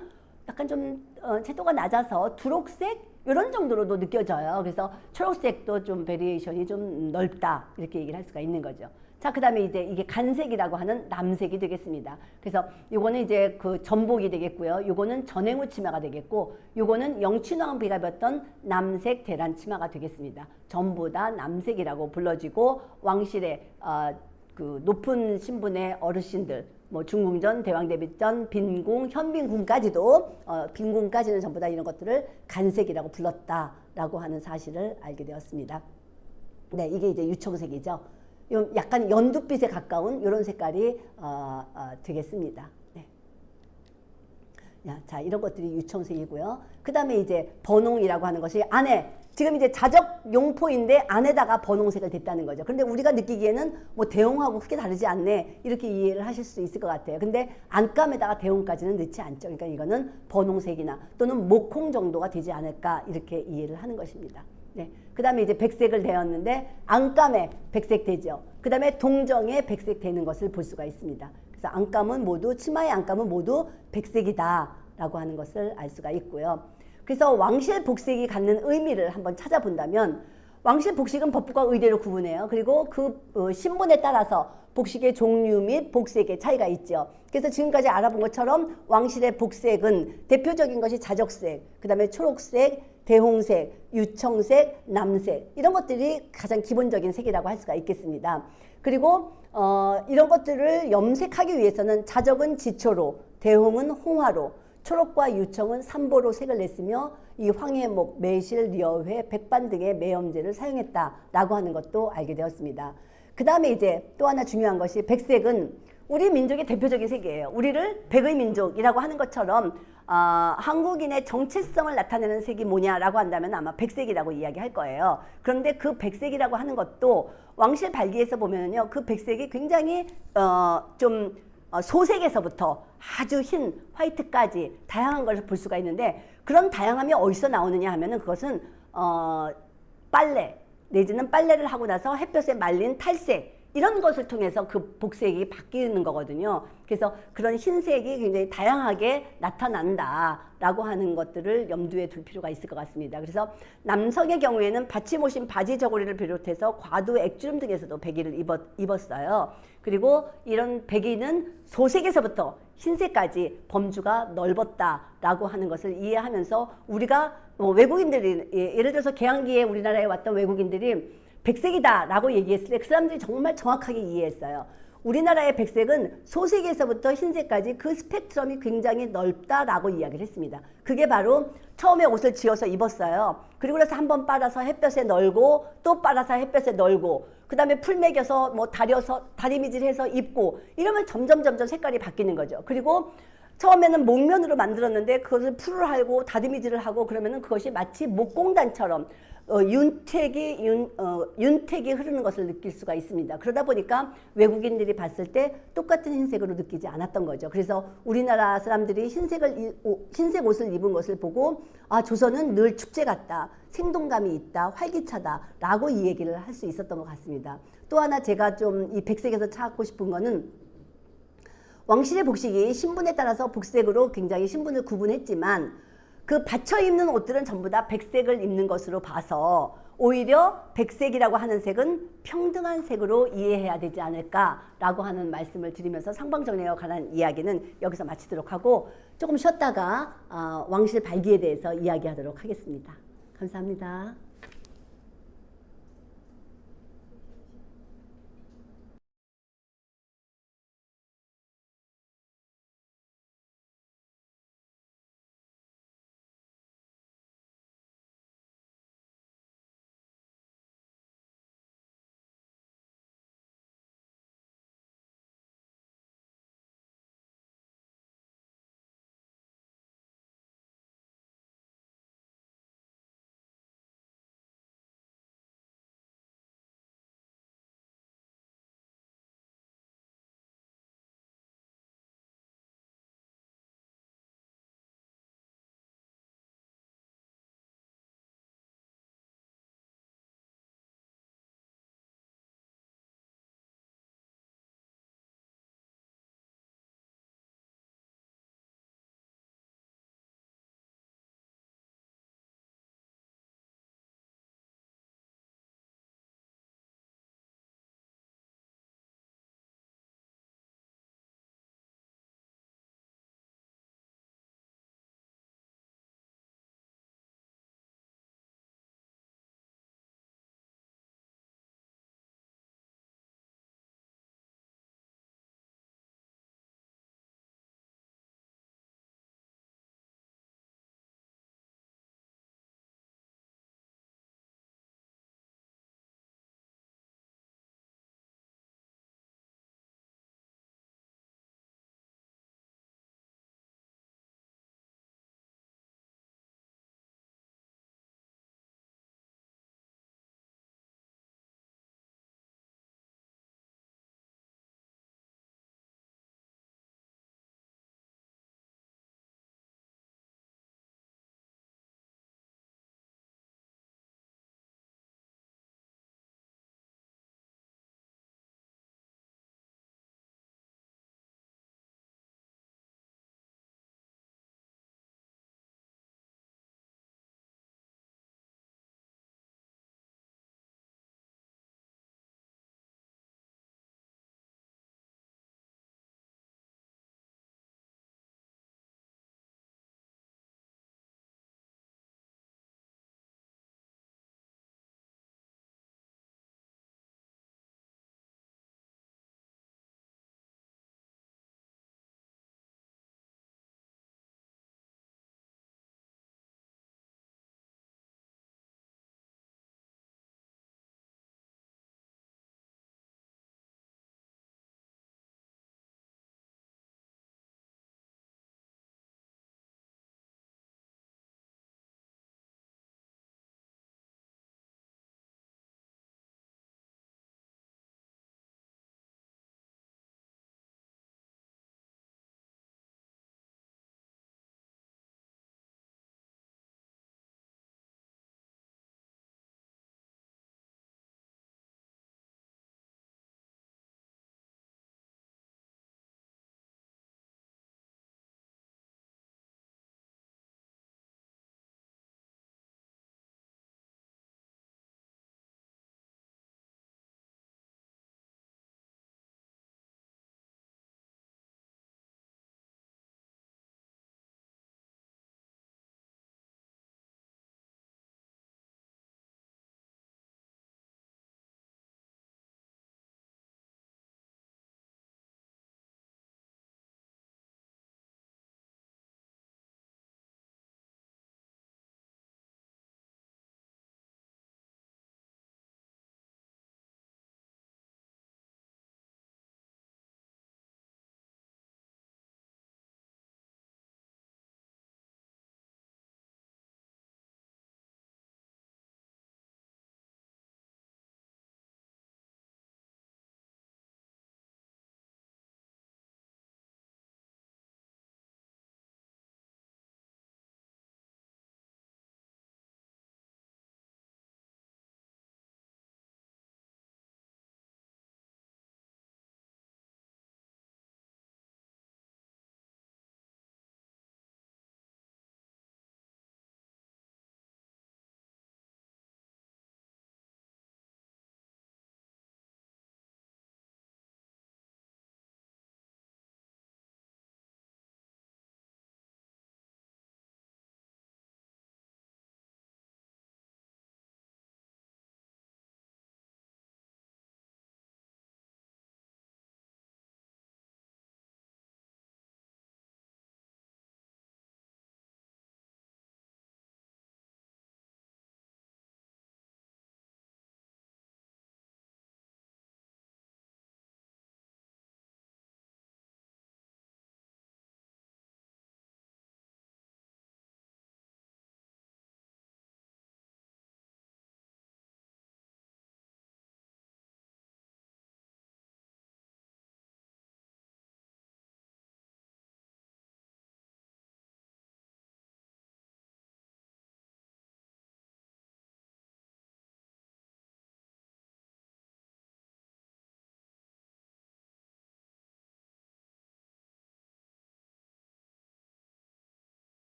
좀 채도가 낮아서 두록색 이런 정도로도 느껴져요. 그래서 초록색도 좀 베리에이션이 좀 넓다 이렇게 얘기를 할 수가 있는 거죠. 자, 그 다음에 이제 이게 간색이라고 하는 남색이 되겠습니다. 그래서 요거는 이제 그 전복이 되겠고요. 요거는 전행후 치마가 되겠고, 요거는 영춘왕비가 입었던 남색 대란 치마가 되겠습니다. 전부 다 남색이라고 불러지고 왕실의 그 높은 신분의 어르신들, 뭐 중궁전, 대왕대비전, 빈궁, 현빈궁까지도 빈궁까지는 전부 다 이런 것들을 간색이라고 불렀다라고 하는 사실을 알게 되었습니다. 네, 이게 이제 유청색이죠. 약간 연두빛에 가까운 이런 색깔이 되겠습니다. 네. 자, 이런 것들이 유청색이고요. 그 다음에 이제 번홍이라고 하는 것이 안에 지금 이제 자적 용포인데 안에다가 번홍색을 댔다는 거죠. 그런데 우리가 느끼기에는 뭐 대홍하고 크게 다르지 않네 이렇게 이해를 하실 수 있을 것 같아요. 근데 안감에다가 대홍까지는 넣지 않죠. 그러니까 이거는 번홍색이나 또는 목홍 정도가 되지 않을까 이렇게 이해를 하는 것입니다. 네. 그 다음에 이제 백색을 대었는데 안감에 백색 되죠. 그 다음에 동정에 백색 되는 것을 볼 수가 있습니다. 그래서 안감은 모두 치마의 안감은 모두 백색이다 라고 하는 것을 알 수가 있고요. 그래서 왕실 복색이 갖는 의미를 한번 찾아본다면 왕실 복식은 법과 의대로 구분해요. 그리고 그 신분에 따라서 복식의 종류 및 복색의 차이가 있죠. 그래서 지금까지 알아본 것처럼 왕실의 복색은 대표적인 것이 자적색, 그 다음에 초록색, 대홍색, 유청색, 남색 이런 것들이 가장 기본적인 색이라고 할 수가 있겠습니다. 그리고 이런 것들을 염색하기 위해서는 자적은 지초로, 대홍은 홍화로, 초록과 유청은 삼보로 색을 냈으며 이 황해목, 매실, 리어회, 백반 등의 매염제를 사용했다라고 하는 것도 알게 되었습니다. 그 다음에 이제 또 하나 중요한 것이 백색은 우리 민족의 대표적인 색이에요. 우리를 백의 민족이라고 하는 것처럼 한국인의 정체성을 나타내는 색이 뭐냐라고 한다면 아마 백색이라고 이야기할 거예요. 그런데 그 백색이라고 하는 것도 왕실 발기에서 보면은요, 그 백색이 굉장히 좀 소색에서부터 아주 흰 화이트까지 다양한 것을 볼 수가 있는데 그런 다양함이 어디서 나오느냐 하면은 그것은 빨래 내지는 빨래를 하고 나서 햇볕에 말린 탈색 이런 것을 통해서 그 복색이 바뀌는 거거든요. 그래서 그런 흰색이 굉장히 다양하게 나타난다라고 하는 것들을 염두에 둘 필요가 있을 것 같습니다. 그래서 남성의 경우에는 받침옷인 바지 저고리를 비롯해서 과두, 액주름 등에서도 백의를 입었어요. 그리고 이런 백의는 소색에서부터 흰색까지 범주가 넓었다라고 하는 것을 이해하면서 우리가 외국인들이 예를 들어서 개항기에 우리나라에 왔던 외국인들이 백색이다 라고 얘기했을 때 그 사람들이 정말 정확하게 이해했어요. 우리나라의 백색은 소색에서부터 흰색까지 그 스펙트럼이 굉장히 넓다라고 이야기를 했습니다. 그게 바로 처음에 옷을 지어서 입었어요. 그리고 그래서 한번 빨아서 햇볕에 널고 또 빨아서 햇볕에 널고 그 다음에 풀 매겨서 뭐 다려서 다리미질해서 입고 이러면 점점 색깔이 바뀌는 거죠. 그리고 처음에는 목면으로 만들었는데 그것을 풀을 하고 다듬이질을 하고 그러면은 그것이 마치 목공단처럼 윤택이 흐르는 것을 느낄 수가 있습니다. 그러다 보니까 외국인들이 봤을 때 똑같은 흰색으로 느끼지 않았던 거죠. 그래서 우리나라 사람들이 흰색 옷을 입은 것을 보고 아, 조선은 늘 축제 같다, 생동감이 있다, 활기차다라고 이 얘기를 할 수 있었던 것 같습니다. 또 하나 제가 좀 이 백색에서 찾고 싶은 거는 왕실의 복식이 신분에 따라서 복색으로 굉장히 신분을 구분했지만 그 받쳐 입는 옷들은 전부 다 백색을 입는 것으로 봐서 오히려 백색이라고 하는 색은 평등한 색으로 이해해야 되지 않을까라고 하는 말씀을 드리면서 상방정례와 관한 이야기는 여기서 마치도록 하고 조금 쉬었다가 왕실 발기에 대해서 이야기하도록 하겠습니다. 감사합니다.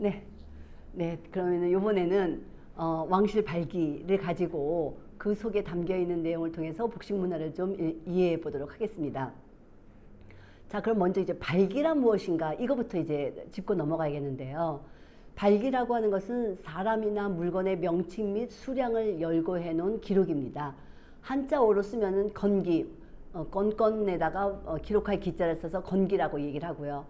네, 네. 그러면은 이번에는 왕실 발기를 가지고 그 속에 담겨 있는 내용을 통해서 복식 문화를 좀 이해해 보도록 하겠습니다. 자, 그럼 먼저 이제 발기란 무엇인가 이거부터 이제 짚고 넘어가야겠는데요. 발기라고 하는 것은 사람이나 물건의 명칭 및 수량을 열거해 놓은 기록입니다. 한자어로 쓰면은 건기, 건건에다가 기록할 기자를 써서 건기라고 얘기를 하고요.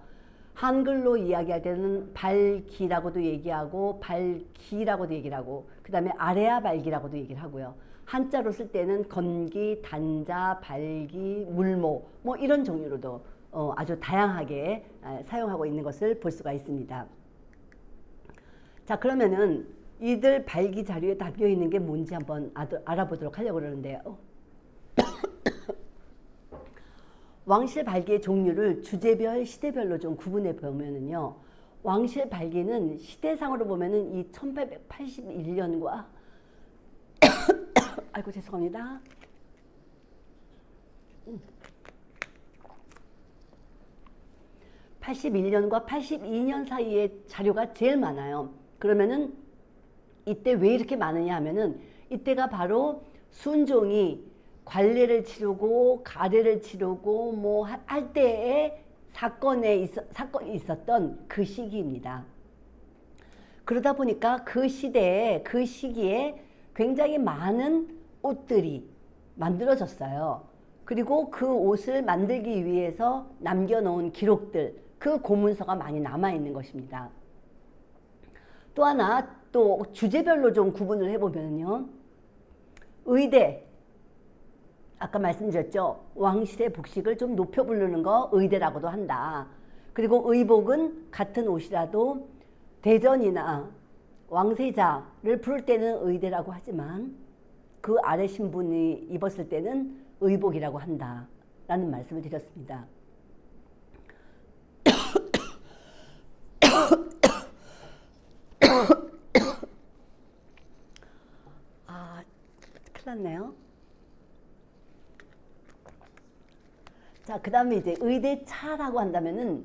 한글로 이야기할 때는 발기라고도 얘기하고 발기라고도 얘기를 하고 그 다음에 아래아 발기라고도 얘기를 하고요. 한자로 쓸 때는 건기, 단자, 발기, 물모 뭐 이런 종류로도 아주 다양하게 사용하고 있는 것을 볼 수가 있습니다. 자, 그러면은 이들 발기 자료에 담겨 있는 게 뭔지 한번 알아보도록 하려고 그러는데요. 왕실 발기의 종류를 주제별, 시대별로 좀 구분해 보면은요. 왕실 발기는 시대상으로 보면은 이 1881년과 아이고 죄송합니다. 81년과 82년 사이에 자료가 제일 많아요. 그러면은 이때 왜 이렇게 많으냐 하면은 이때가 바로 순종이 관례를 치르고 가례를 치르고 뭐 할 때에 사건이 있었던 그 시기입니다. 그러다 보니까 그 시대에 그 시기에 굉장히 많은 옷들이 만들어졌어요. 그리고 그 옷을 만들기 위해서 남겨놓은 기록들, 그 고문서가 많이 남아있는 것입니다. 또 하나 또 주제별로 좀 구분을 해보면요. 의대, 아까 말씀드렸죠. 왕실의 복식을 좀 높여 부르는 거 의대라고도 한다. 그리고 의복은 같은 옷이라도 대전이나 왕세자를 부를 때는 의대라고 하지만 그 아래 신분이 입었을 때는 의복이라고 한다. 라는 말씀을 드렸습니다. 큰일 났네요. 자, 그 다음에 이제 의대차라고 한다면은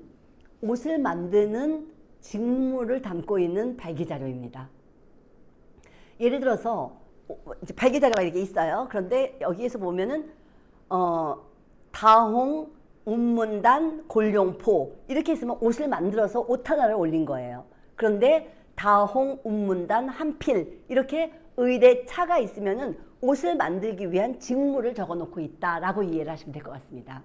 옷을 만드는 직무를 담고 있는 발기자료입니다. 예를 들어서 이제 발기자료가 이렇게 있어요. 그런데 여기에서 보면은 다홍, 운문단, 골룡포 이렇게 있으면 옷을 만들어서 옷 하나를 올린 거예요. 그런데 다홍, 운문단, 한필 이렇게 의대차가 있으면은 옷을 만들기 위한 직무를 적어놓고 있다라고 이해를 하시면 될 것 같습니다.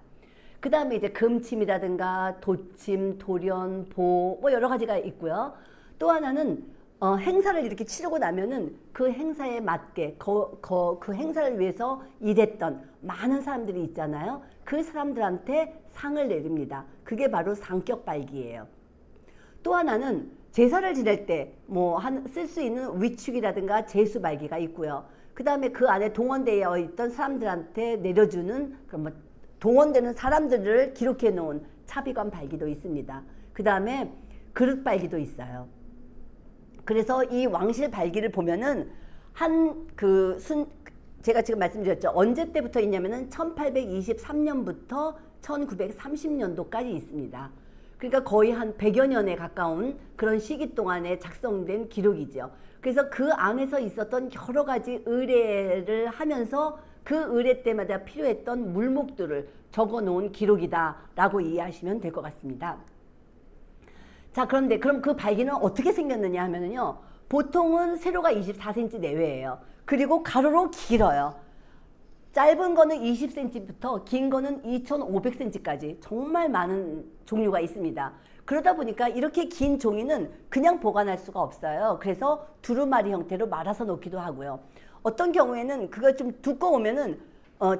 그 다음에 이제 금침이라든가 도침, 돌연, 보 뭐 여러 가지가 있고요. 또 하나는 행사를 이렇게 치르고 나면은 그 행사에 맞게 그 행사를 위해서 일했던 많은 사람들이 있잖아요. 그 사람들한테 상을 내립니다. 그게 바로 상격발기예요. 또 하나는 제사를 지낼 때 뭐 쓸 수 있는 위축이라든가 제수발기가 있고요. 그 다음에 그 안에 동원되어 있던 사람들한테 내려주는 그런 뭐 동원되는 사람들을 기록해 놓은 차비관 발기도 있습니다. 그 다음에 그릇 발기도 있어요. 그래서 이 왕실 발기를 보면은 제가 지금 말씀드렸죠. 언제 때부터 있냐면은 1823년부터 1930년도까지 있습니다. 그러니까 거의 한 100여 년에 가까운 그런 시기 동안에 작성된 기록이죠. 그래서 그 안에서 있었던 여러 가지 의례를 하면서 그 의례 때마다 필요했던 물목들을 적어 놓은 기록이다라고 이해하시면 될 것 같습니다. 자, 그런데 그럼 그 발기는 어떻게 생겼느냐 하면은요. 보통은 세로가 24cm 내외예요. 그리고 가로로 길어요. 짧은 거는 20cm부터 긴 거는 2500cm까지 정말 많은 종류가 있습니다. 그러다 보니까 이렇게 긴 종이는 그냥 보관할 수가 없어요. 그래서 두루마리 형태로 말아서 놓기도 하고요. 어떤 경우에는 그거 좀 두꺼우면은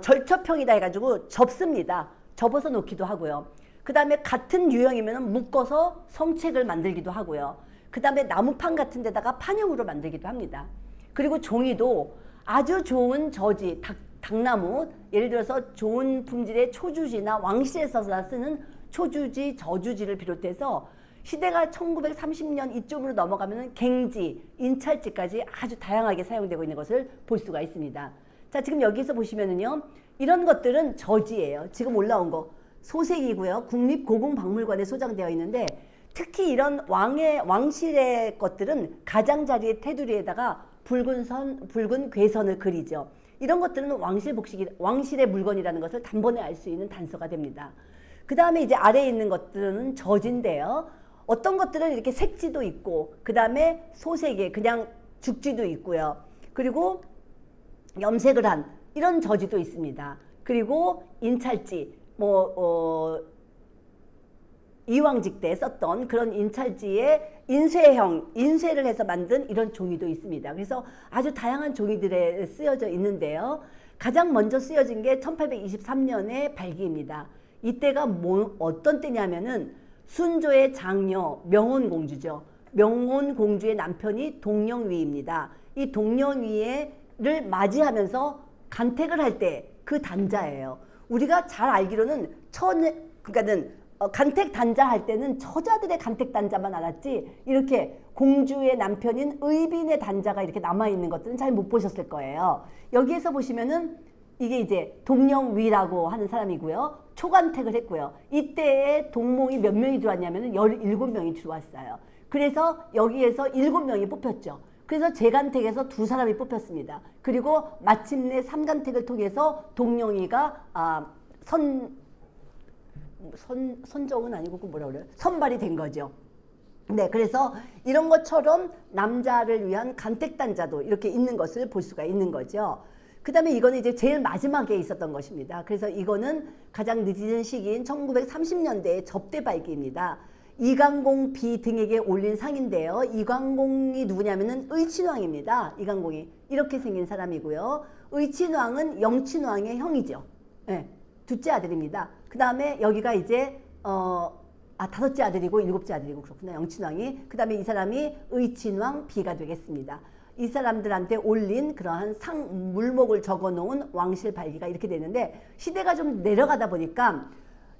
절첩형이다 해가지고 접습니다. 접어서 놓기도 하고요. 그 다음에 같은 유형이면은 묶어서 성책을 만들기도 하고요. 그 다음에 나무판 같은 데다가 판형으로 만들기도 합니다. 그리고 종이도 아주 좋은 저지, 당나무, 예를 들어서 좋은 품질의 초주지나 왕실에서 쓰는 초주지, 저주지를 비롯해서 시대가 1930년 이쪽으로 넘어가면 갱지, 인찰지까지 아주 다양하게 사용되고 있는 것을 볼 수가 있습니다. 자, 지금 여기서 보시면은요, 이런 것들은 저지예요. 지금 올라온 거 소색이고요. 국립고궁박물관에 소장되어 있는데 특히 이런 왕실의 것들은 가장자리의 테두리에다가 붉은 괴선을 그리죠. 이런 것들은 왕실의 물건이라는 것을 단번에 알 수 있는 단서가 됩니다. 그 다음에 이제 아래에 있는 것들은 저지인데요. 어떤 것들은 이렇게 색지도 있고, 그 다음에 소색의 그냥 죽지도 있고요. 그리고 염색을 한 이런 저지도 있습니다. 그리고 인찰지, 이왕직 때 썼던 그런 인찰지에 인쇄를 해서 만든 이런 종이도 있습니다. 그래서 아주 다양한 종이들에 쓰여져 있는데요. 가장 먼저 쓰여진 게 1823년의 발기입니다. 이때가 어떤 때냐면은 순조의 장녀 명온공주죠. 명온공주의 남편이 동령위입니다. 이 동령위를 맞이하면서 간택을 할 때 그 단자예요. 우리가 잘 알기로는 간택 단자 할 때는 처자들의 간택 단자만 알았지, 이렇게 공주의 남편인 의빈의 단자가 이렇게 남아있는 것들은 잘 못 보셨을 거예요. 여기에서 보시면은 이게 이제 동령위라고 하는 사람이고요. 초간택을 했고요. 이때에 동몽이 몇 명이 들어왔냐면은 17명이 들어왔어요. 그래서 여기에서 7명이 뽑혔죠. 그래서 재간택에서 2사람이 뽑혔습니다. 그리고 마침내 3간택을 통해서 동령위가 선정은 아니고 선발이 된 거죠. 네, 그래서 이런 것처럼 남자를 위한 간택단자도 이렇게 있는 것을 볼 수가 있는 거죠. 그 다음에 이거는 이제 제일 마지막에 있었던 것입니다. 그래서 이거는 가장 늦은 시기인 1930년대의 접대 발기입니다. 이강공 비 등에게 올린 상인데요. 이강공이 누구냐면은 의친왕입니다. 이강공이 이렇게 생긴 사람이고요. 의친왕은 영친왕의 형이죠. 네, 둘째 아들입니다. 그 다음에 여기가 이제 다섯째 아들이고 일곱째 아들이고 그렇구나. 영친왕이. 그 다음에 이 사람이 의친왕 비가 되겠습니다. 이 사람들한테 올린 그러한 물목을 적어놓은 왕실 발기가 이렇게 되는데, 시대가 좀 내려가다 보니까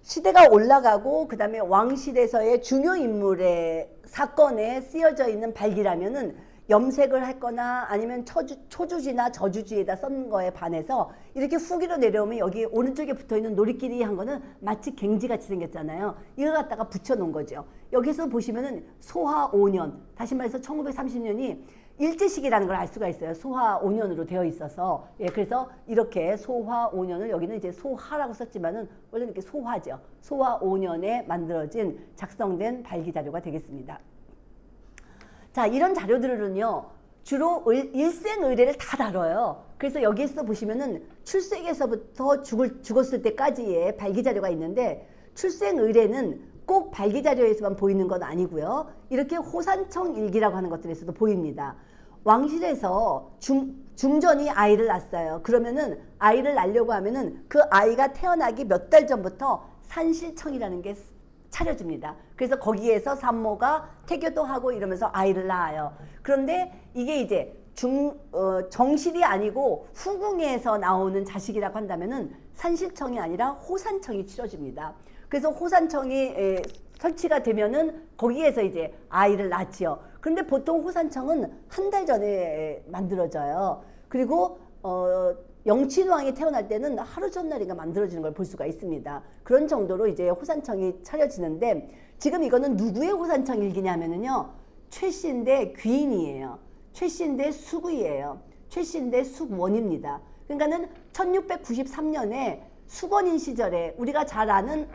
시대가 올라가고 그 다음에 왕실에서의 중요 인물의 사건에 쓰여져 있는 발기라면은 염색을 했거나 아니면 초주지나 저주지에다 쓴 거에 반해서 이렇게 후기로 내려오면 여기 오른쪽에 붙어있는 노리끼리 한 거는 마치 갱지같이 생겼잖아요. 이걸 갖다가 붙여놓은 거죠. 여기서 보시면은 소하 5년, 다시 말해서 1930년이 일제시기라는 걸 알 수가 있어요. 소하 5년으로 되어 있어서. 예, 그래서 이렇게 소하 5년을 여기는 이제 소하라고 썼지만은 원래 이렇게 소하죠. 소하 5년에 만들어진 작성된 발기 자료가 되겠습니다. 자, 이런 자료들은요, 주로 일생 의례를 다 다뤄요. 그래서 여기에서 보시면은 출생에서부터 죽었을 때까지의 발기 자료가 있는데, 출생 의례는 꼭 발기 자료에서만 보이는 건 아니고요. 이렇게 호산청 일기라고 하는 것들에서도 보입니다. 왕실에서 중전이 아이를 낳았어요. 그러면은 아이를 낳으려고 하면은 그 아이가 태어나기 몇 달 전부터 산실청이라는 게 차려집니다. 그래서 거기에서 산모가 태교도 하고 이러면서 아이를 낳아요. 그런데 이게 이제 정실이 아니고 후궁에서 나오는 자식이라고 한다면은 산실청이 아니라 호산청이 치러집니다. 그래서 호산청이 설치가 되면은 거기에서 이제 아이를 낳지요. 그런데 보통 호산청은 한 달 전에 만들어져요. 그리고 영친왕이 태어날 때는 하루 전날인가 만들어지는 걸 볼 수가 있습니다. 그런 정도로 이제 호산청이 차려지는데, 지금 이거는 누구의 호산청 일기냐면은요, 최씨인데 귀인이에요. 최씨인데 수구이에요. 최씨인데 숙원입니다. 그러니까는 1693년에 숙원인 시절에 우리가 잘 아는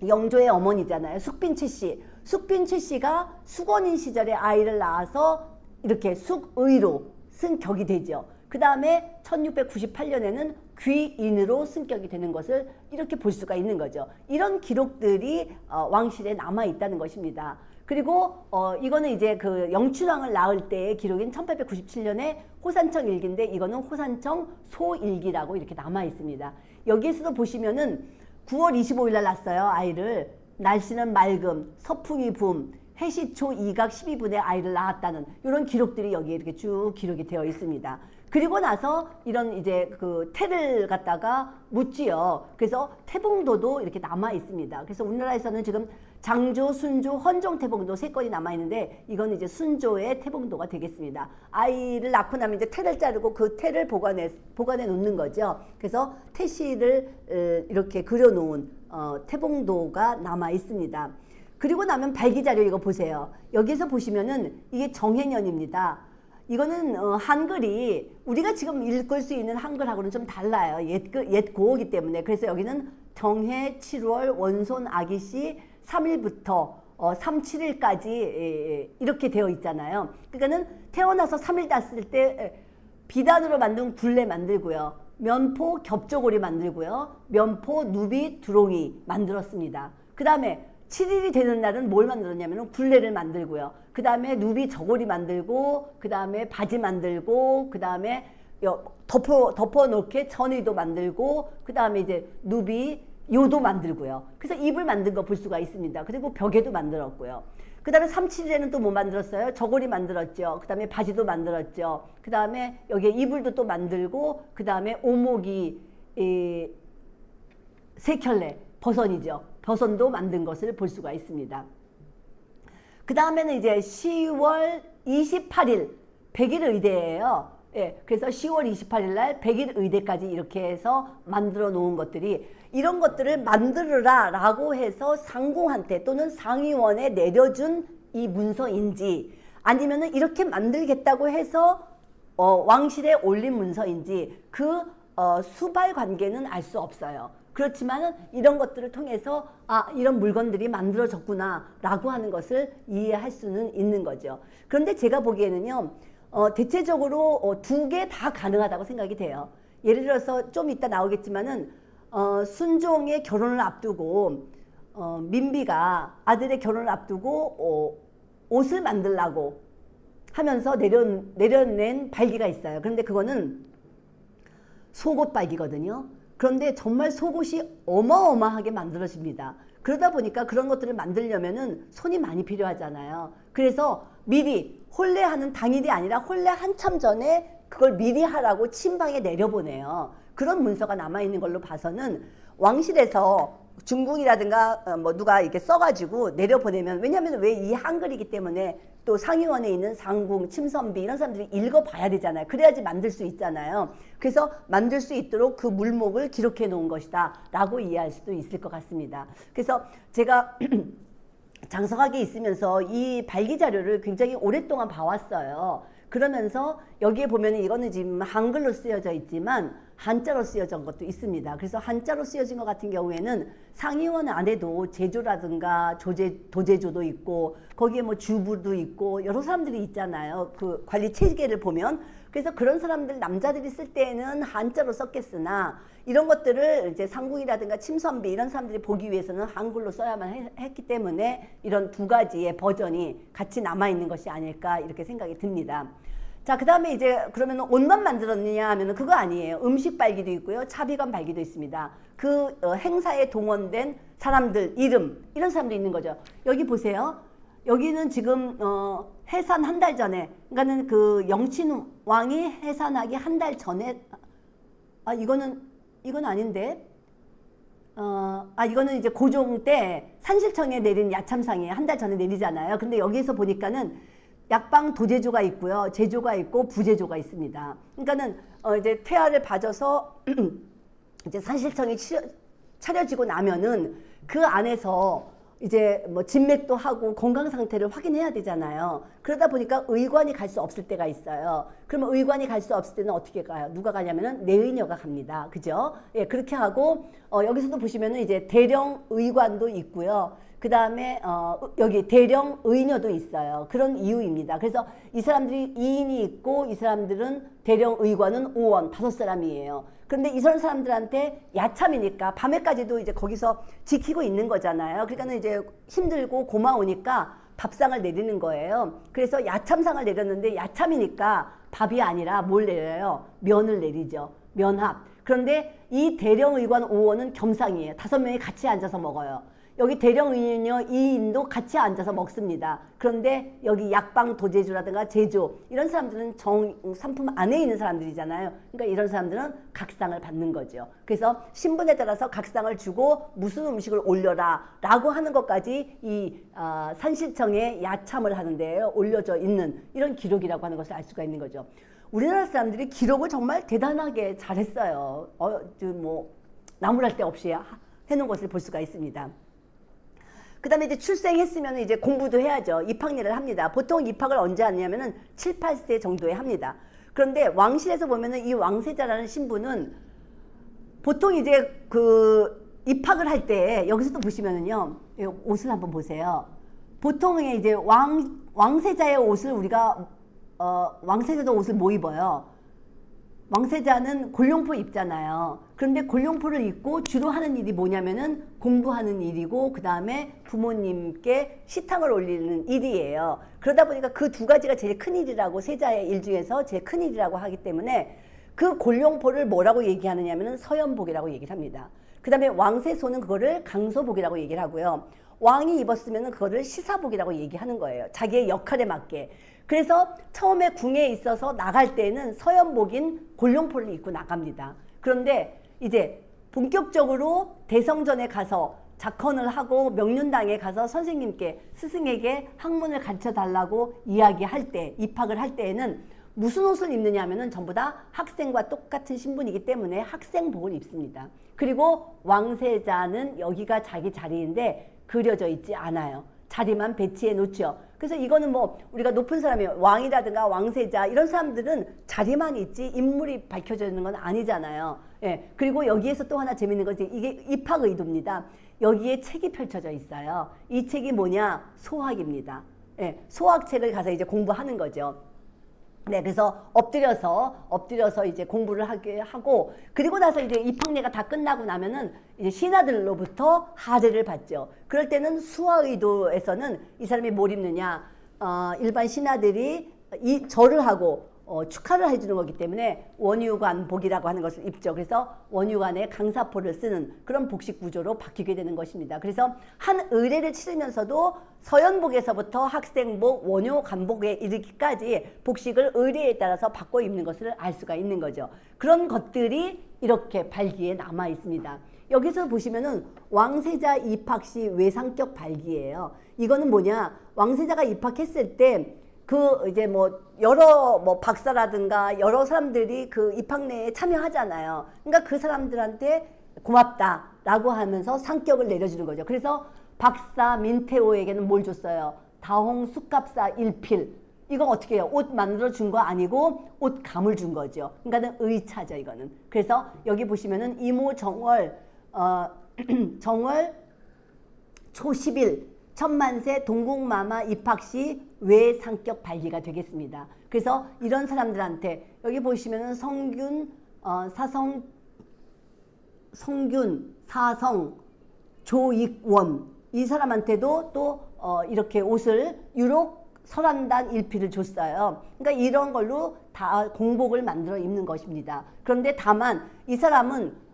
영조의 어머니잖아요. 숙빈 최씨. 숙빈 최씨가 숙원인 시절에 아이를 낳아서 이렇게 숙의로 승격이 되죠. 그 다음에 1698년에는 귀인으로 승격이 되는 것을 이렇게 볼 수가 있는 거죠. 이런 기록들이 왕실에 남아 있다는 것입니다. 그리고 이거는 이제 그 영춘왕을 낳을 때의 기록인 1897년에 호산청 일기인데, 이거는 호산청 소일기라고 이렇게 남아 있습니다. 여기에서도 보시면은 9월 25일 날 낳았어요, 아이를. 날씨는 맑음, 서풍이 붐, 해시초 2각 12분에 아이를 낳았다는 이런 기록들이 여기에 이렇게 쭉 기록이 되어 있습니다. 그리고 나서 이런 이제 그 태를 갖다가 묻지요. 그래서 태봉도도 이렇게 남아 있습니다. 그래서 우리나라에서는 지금 장조, 순조, 헌종 태봉도 3건이 남아 있는데, 이건 이제 순조의 태봉도가 되겠습니다. 아이를 낳고 나면 이제 태를 자르고 그 태를 보관해 놓는 거죠. 그래서 태씨를 이렇게 그려놓은 태봉도가 남아 있습니다. 그리고 나면 발기자료 이거 보세요. 여기서 보시면은 이게 정해년입니다. 이거는 한글이 우리가 지금 읽을 수 있는 한글하고는 좀 달라요. 옛 고어기 때문에. 그래서 여기는 정해 7월 원손 아기씨 3일부터 3, 7일까지 이렇게 되어 있잖아요. 그러니까는 태어나서 3일 땄을 때 비단으로 만든 굴레 만들고요. 면포 겹조고리 만들고요. 면포 누비 두롱이 만들었습니다. 그 다음에 7일이 되는 날은 뭘 만들었냐면 굴레를 만들고요. 그 다음에 누비 저고리 만들고, 그 다음에 바지 만들고, 그 다음에 덮어놓게 전의도 만들고, 그 다음에 이제 누비 요도 만들고요. 그래서 이불 만든 거 볼 수가 있습니다. 그리고 벽에도 만들었고요. 그 다음에 3, 7일에는 또 뭐 만들었어요? 저고리 만들었죠. 그 다음에 바지도 만들었죠. 그 다음에 여기에 이불도 또 만들고, 그 다음에 오목이 세켤레 버선이죠. 버선도 만든 것을 볼 수가 있습니다. 그 다음에는 이제 10월 28일 100일 의대예요. 예, 그래서 10월 28일 날 100일 의대까지 이렇게 해서 만들어 놓은 것들이 이런 것들을 만들으라 라고 해서 상공한테 또는 상위원에 내려준 이 문서인지 아니면은 이렇게 만들겠다고 해서 왕실에 올린 문서인지 그 수발 관계는 알 수 없어요. 그렇지만 이런 것들을 통해서 이런 물건들이 만들어졌구나 라고 하는 것을 이해할 수는 있는 거죠. 그런데 제가 보기에는요. 대체적으로 두 개 다 가능하다고 생각이 돼요. 예를 들어서 좀 이따 나오겠지만은 순종의 결혼을 앞두고 민비가 아들의 결혼을 앞두고 옷을 만들라고 하면서 내려낸 발기가 있어요. 그런데 그거는 속옷 발기거든요. 그런데 정말 속옷이 어마어마하게 만들어집니다. 그러다 보니까 그런 것들을 만들려면은 손이 많이 필요하잖아요. 그래서 미리 혼례하는 당일이 아니라 혼례 한참 전에 그걸 미리 하라고 친방에 내려보내요. 그런 문서가 남아있는 걸로 봐서는 왕실에서 중궁이라든가 뭐 누가 이렇게 써가지고 내려보내면 왜냐하면 왜 이 한글이기 때문에 또 상위원에 있는 상궁, 침선비 이런 사람들이 읽어봐야 되잖아요. 그래야지 만들 수 있잖아요. 그래서 만들 수 있도록 그 물목을 기록해 놓은 것이다 라고 이해할 수도 있을 것 같습니다. 그래서 제가 장성하게 있으면서 이 발기자료를 굉장히 오랫동안 봐왔어요. 그러면서 여기에 보면 이거는 지금 한글로 쓰여져 있지만 한자로 쓰여진 것도 있습니다. 그래서 한자로 쓰여진 것 같은 경우에는 상위원 안에도 제조라든가 도제조도 있고 거기에 뭐 주부도 있고 여러 사람들이 있잖아요. 그 관리 체계를 보면. 그래서 그런 사람들 남자들이 쓸 때는 한자로 썼겠으나 이런 것들을 이제 상궁이라든가 침선비 이런 사람들이 보기 위해서는 한글로 써야만 했기 때문에 이런 두 가지의 버전이 같이 남아있는 것이 아닐까 이렇게 생각이 듭니다. 자, 그 다음에 이제 그러면 옷만 만들었느냐 하면 그거 아니에요. 음식 발기도 있고요. 차비관 발기도 있습니다. 그 행사에 동원된 사람들 이름 이런 사람도 있는 거죠. 여기 보세요. 여기는 지금 해산 한 달 전에 그러니까는 그 영친 왕이 해산하기 한 달 전에 이건 아닌데 이거는 이제 고종 때 산실청에 내린 야참상이에요. 한 달 전에 내리잖아요. 근데 여기서 보니까는 약방 도제조가 있고요. 제조가 있고 부제조가 있습니다. 그러니까는 이제 태아를 봐줘서 이제 산실청이 차려지고 나면은 그 안에서 이제 뭐 진맥도 하고 건강 상태를 확인해야 되잖아요. 그러다 보니까 의관이 갈 수 없을 때가 있어요. 그러면 의관이 갈 수 없을 때는 어떻게 가요? 누가 가냐면은 내의녀가 갑니다. 그죠? 예, 그렇게 하고 여기서도 보시면은 이제 대령 의관도 있고요. 그 다음에 여기 대령 의녀도 있어요. 그런 이유입니다. 그래서 이 사람들이 2인이 있고 이 사람들은 대령 의관은 5원 5사람이에요. 그런데 이런 사람들한테 야참이니까 밤에까지도 이제 거기서 지키고 있는 거잖아요. 그러니까 이제 힘들고 고마우니까 밥상을 내리는 거예요. 그래서 야참상을 내렸는데 야참이니까 밥이 아니라 뭘 내려요? 면을 내리죠. 면합. 그런데 이 대령 의관 5원은 겸상이에요. 5명이 같이 앉아서 먹어요. 여기 대령의녀 2인도 같이 앉아서 먹습니다. 그런데 여기 약방 도제주라든가 제조 이런 사람들은 상품 안에 있는 사람들이잖아요. 그러니까 이런 사람들은 각상을 받는 거죠. 그래서 신분에 따라서 각상을 주고 무슨 음식을 올려라 라고 하는 것까지 이 산실청에 야참을 하는데 올려져 있는 이런 기록이라고 하는 것을 알 수가 있는 거죠. 우리나라 사람들이 기록을 정말 대단하게 잘했어요. 나무랄 데 없이 해놓은 것을 볼 수가 있습니다. 그다음에 이제 출생했으면 이제 공부도 해야죠. 입학례를 합니다. 보통 입학을 언제 하냐면은 7, 8세 정도에 합니다. 그런데 왕실에서 보면은 이 왕세자라는 신분은 보통 이제 그 입학을 할 때 여기서도 보시면은요, 이 옷을 한번 보세요. 보통의 이제 왕세자의 옷을 우리가 왕세자도 옷을 뭐 입어요? 왕세자는 골룡포 입잖아요. 그런데 골룡포를 입고 주로 하는 일이 뭐냐면은 공부하는 일이고 그 다음에 부모님께 시탕을 올리는 일이에요. 그러다 보니까 그 두 가지가 제일 큰 일이라고, 세자의 일 중에서 제일 큰 일이라고 하기 때문에 그 골룡포를 뭐라고 얘기하느냐면은 서연복이라고 얘기를 합니다. 그 다음에 왕세소는 그거를 강소복이라고 얘기를 하고요. 왕이 입었으면 그거를 시사복이라고 얘기하는 거예요. 자기의 역할에 맞게. 그래서 처음에 궁에 있어서 나갈 때는 서연복인 골룡포를 입고 나갑니다. 그런데 이제 본격적으로 대성전에 가서 작헌을 하고 명륜당에 가서 선생님께, 스승에게 학문을 가르쳐 달라고 이야기할 때, 입학을 할 때에는 무슨 옷을 입느냐 하면은 전부 다 학생과 똑같은 신분이기 때문에 학생복을 입습니다. 그리고 왕세자는 여기가 자기 자리인데 그려져 있지 않아요. 자리만 배치해 놓죠. 그래서 이거는 뭐 우리가 높은 사람이 왕이라든가 왕세자 이런 사람들은 자리만 있지 인물이 밝혀져 있는 건 아니잖아요. 예. 그리고 여기에서 또 하나 재밌는 것이 이게 입학 의도입니다. 여기에 책이 펼쳐져 있어요. 이 책이 뭐냐? 소학입니다. 예. 소학책을 가서 이제 공부하는 거죠. 네, 그래서 엎드려서 이제 공부를 하게 하고, 그리고 나서 이제 입학례가 다 끝나고 나면은 이제 신하들로부터 하례를 받죠. 그럴 때는 수화의도에서는 이 사람이 뭘 입느냐, 일반 신하들이 이 절을 하고 축하를 해주는 거기 때문에 원유관복이라고 하는 것을 입죠. 그래서 원유관에 강사포를 쓰는 그런 복식 구조로 바뀌게 되는 것입니다. 그래서 한 의례를 치르면서도 서연복에서부터 학생복, 원유관복에 이르기까지 복식을 의례에 따라서 바꿔 입는 것을 알 수가 있는 거죠. 그런 것들이 이렇게 발기에 남아 있습니다. 여기서 보시면은 왕세자 입학 시 외상격 발기예요. 이거는 뭐냐? 왕세자가 입학했을 때 그 이제 뭐 여러 뭐 박사라든가 여러 사람들이 그 입학례에 참여하잖아요. 그러니까 그 사람들한테 고맙다라고 하면서 상격을 내려주는 거죠. 그래서 박사 민태호에게는 뭘 줬어요? 다홍 숫갑사 일필. 이거 어떻게 해요? 옷 만들어 준 거 아니고 옷감을 준 거죠. 그러니까는 의차죠, 이거는. 그래서 여기 보시면은 이모 정월 정월 초 10일 천만세 동궁마마 입학시 외상격 발기가 되겠습니다. 그래서 이런 사람들한테 여기 보시면은 성균, 성균, 사성, 조익원 이 사람한테도 또 이렇게 옷을 유록 설한단 일필을 줬어요. 그러니까 이런 걸로 다 공복을 만들어 입는 것입니다. 그런데 다만 이 사람은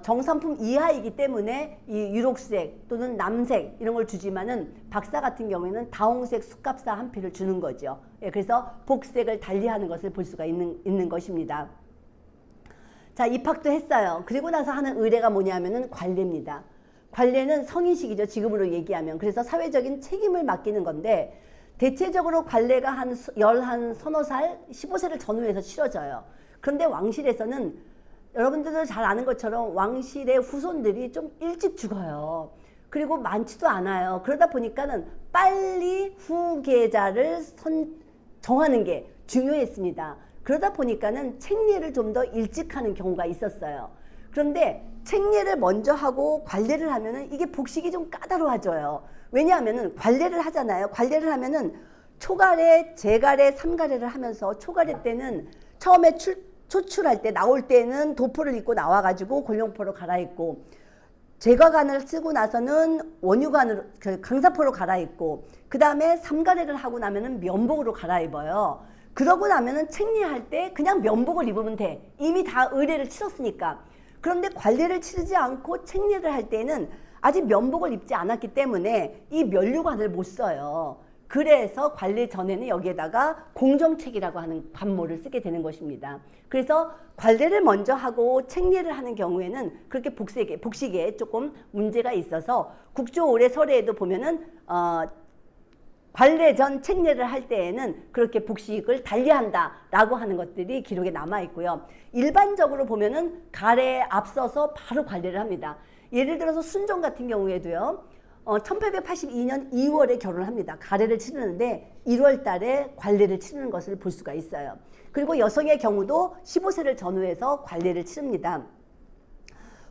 정산품 이하이기 때문에 이 유록색 또는 남색 이런 걸 주지만은 박사 같은 경우에는 다홍색 숫갑사 한 필을 주는 거죠. 예, 그래서 복색을 달리하는 것을 볼 수가 있는 것입니다. 자, 입학도 했어요. 그리고 나서 하는 의례가 뭐냐면은 관례입니다. 관례는 성인식이죠, 지금으로 얘기하면. 그래서 사회적인 책임을 맡기는 건데 대체적으로 관례가 한 서너 살, 15세를 전후해서 치러져요. 그런데 왕실에서는 여러분들도 잘 아는 것처럼 왕실의 후손들이 좀 일찍 죽어요. 그리고 많지도 않아요. 그러다 보니까는 빨리 후계자를 정하는 게 중요했습니다. 그러다 보니까는 책례를 좀 더 일찍 하는 경우가 있었어요. 그런데 책례를 먼저 하고 관례를 하면은 이게 복식이 좀 까다로워져요. 왜냐하면은 관례를 하잖아요. 관례를 하면은 초가례, 제가례, 삼가례를 하면서 초가례 때는 처음에 초출할 때 나올 때는 도포를 입고 나와가지고 골룡포로 갈아입고 제과관을 쓰고 나서는 원유관으로 강사포로 갈아입고 그 다음에 삼가례를 하고 나면은 면복으로 갈아입어요. 그러고 나면은 책례할 때 그냥 면복을 입으면 돼. 이미 다 의례를 치렀으니까. 그런데 관례를 치르지 않고 책례를 할 때는 아직 면복을 입지 않았기 때문에 이 면류관을 못 써요. 그래서 관례 전에는 여기에다가 공정책이라고 하는 관모를 쓰게 되는 것입니다. 그래서 관례를 먼저 하고 책례를 하는 경우에는 그렇게 복식에 조금 문제가 있어서 국조 올해 설에도 보면은 관례 전 책례를 할 때에는 그렇게 복식을 달리한다라고 하는 것들이 기록에 남아 있고요. 일반적으로 보면은 가례에 앞서서 바로 관례를 합니다. 예를 들어서 순종 같은 경우에도요. 1882년 2월에 결혼을 합니다. 가례를 치르는데 1월 달에 관례를 치르는 것을 볼 수가 있어요. 그리고 여성의 경우도 15세를 전후해서 관례를 치릅니다.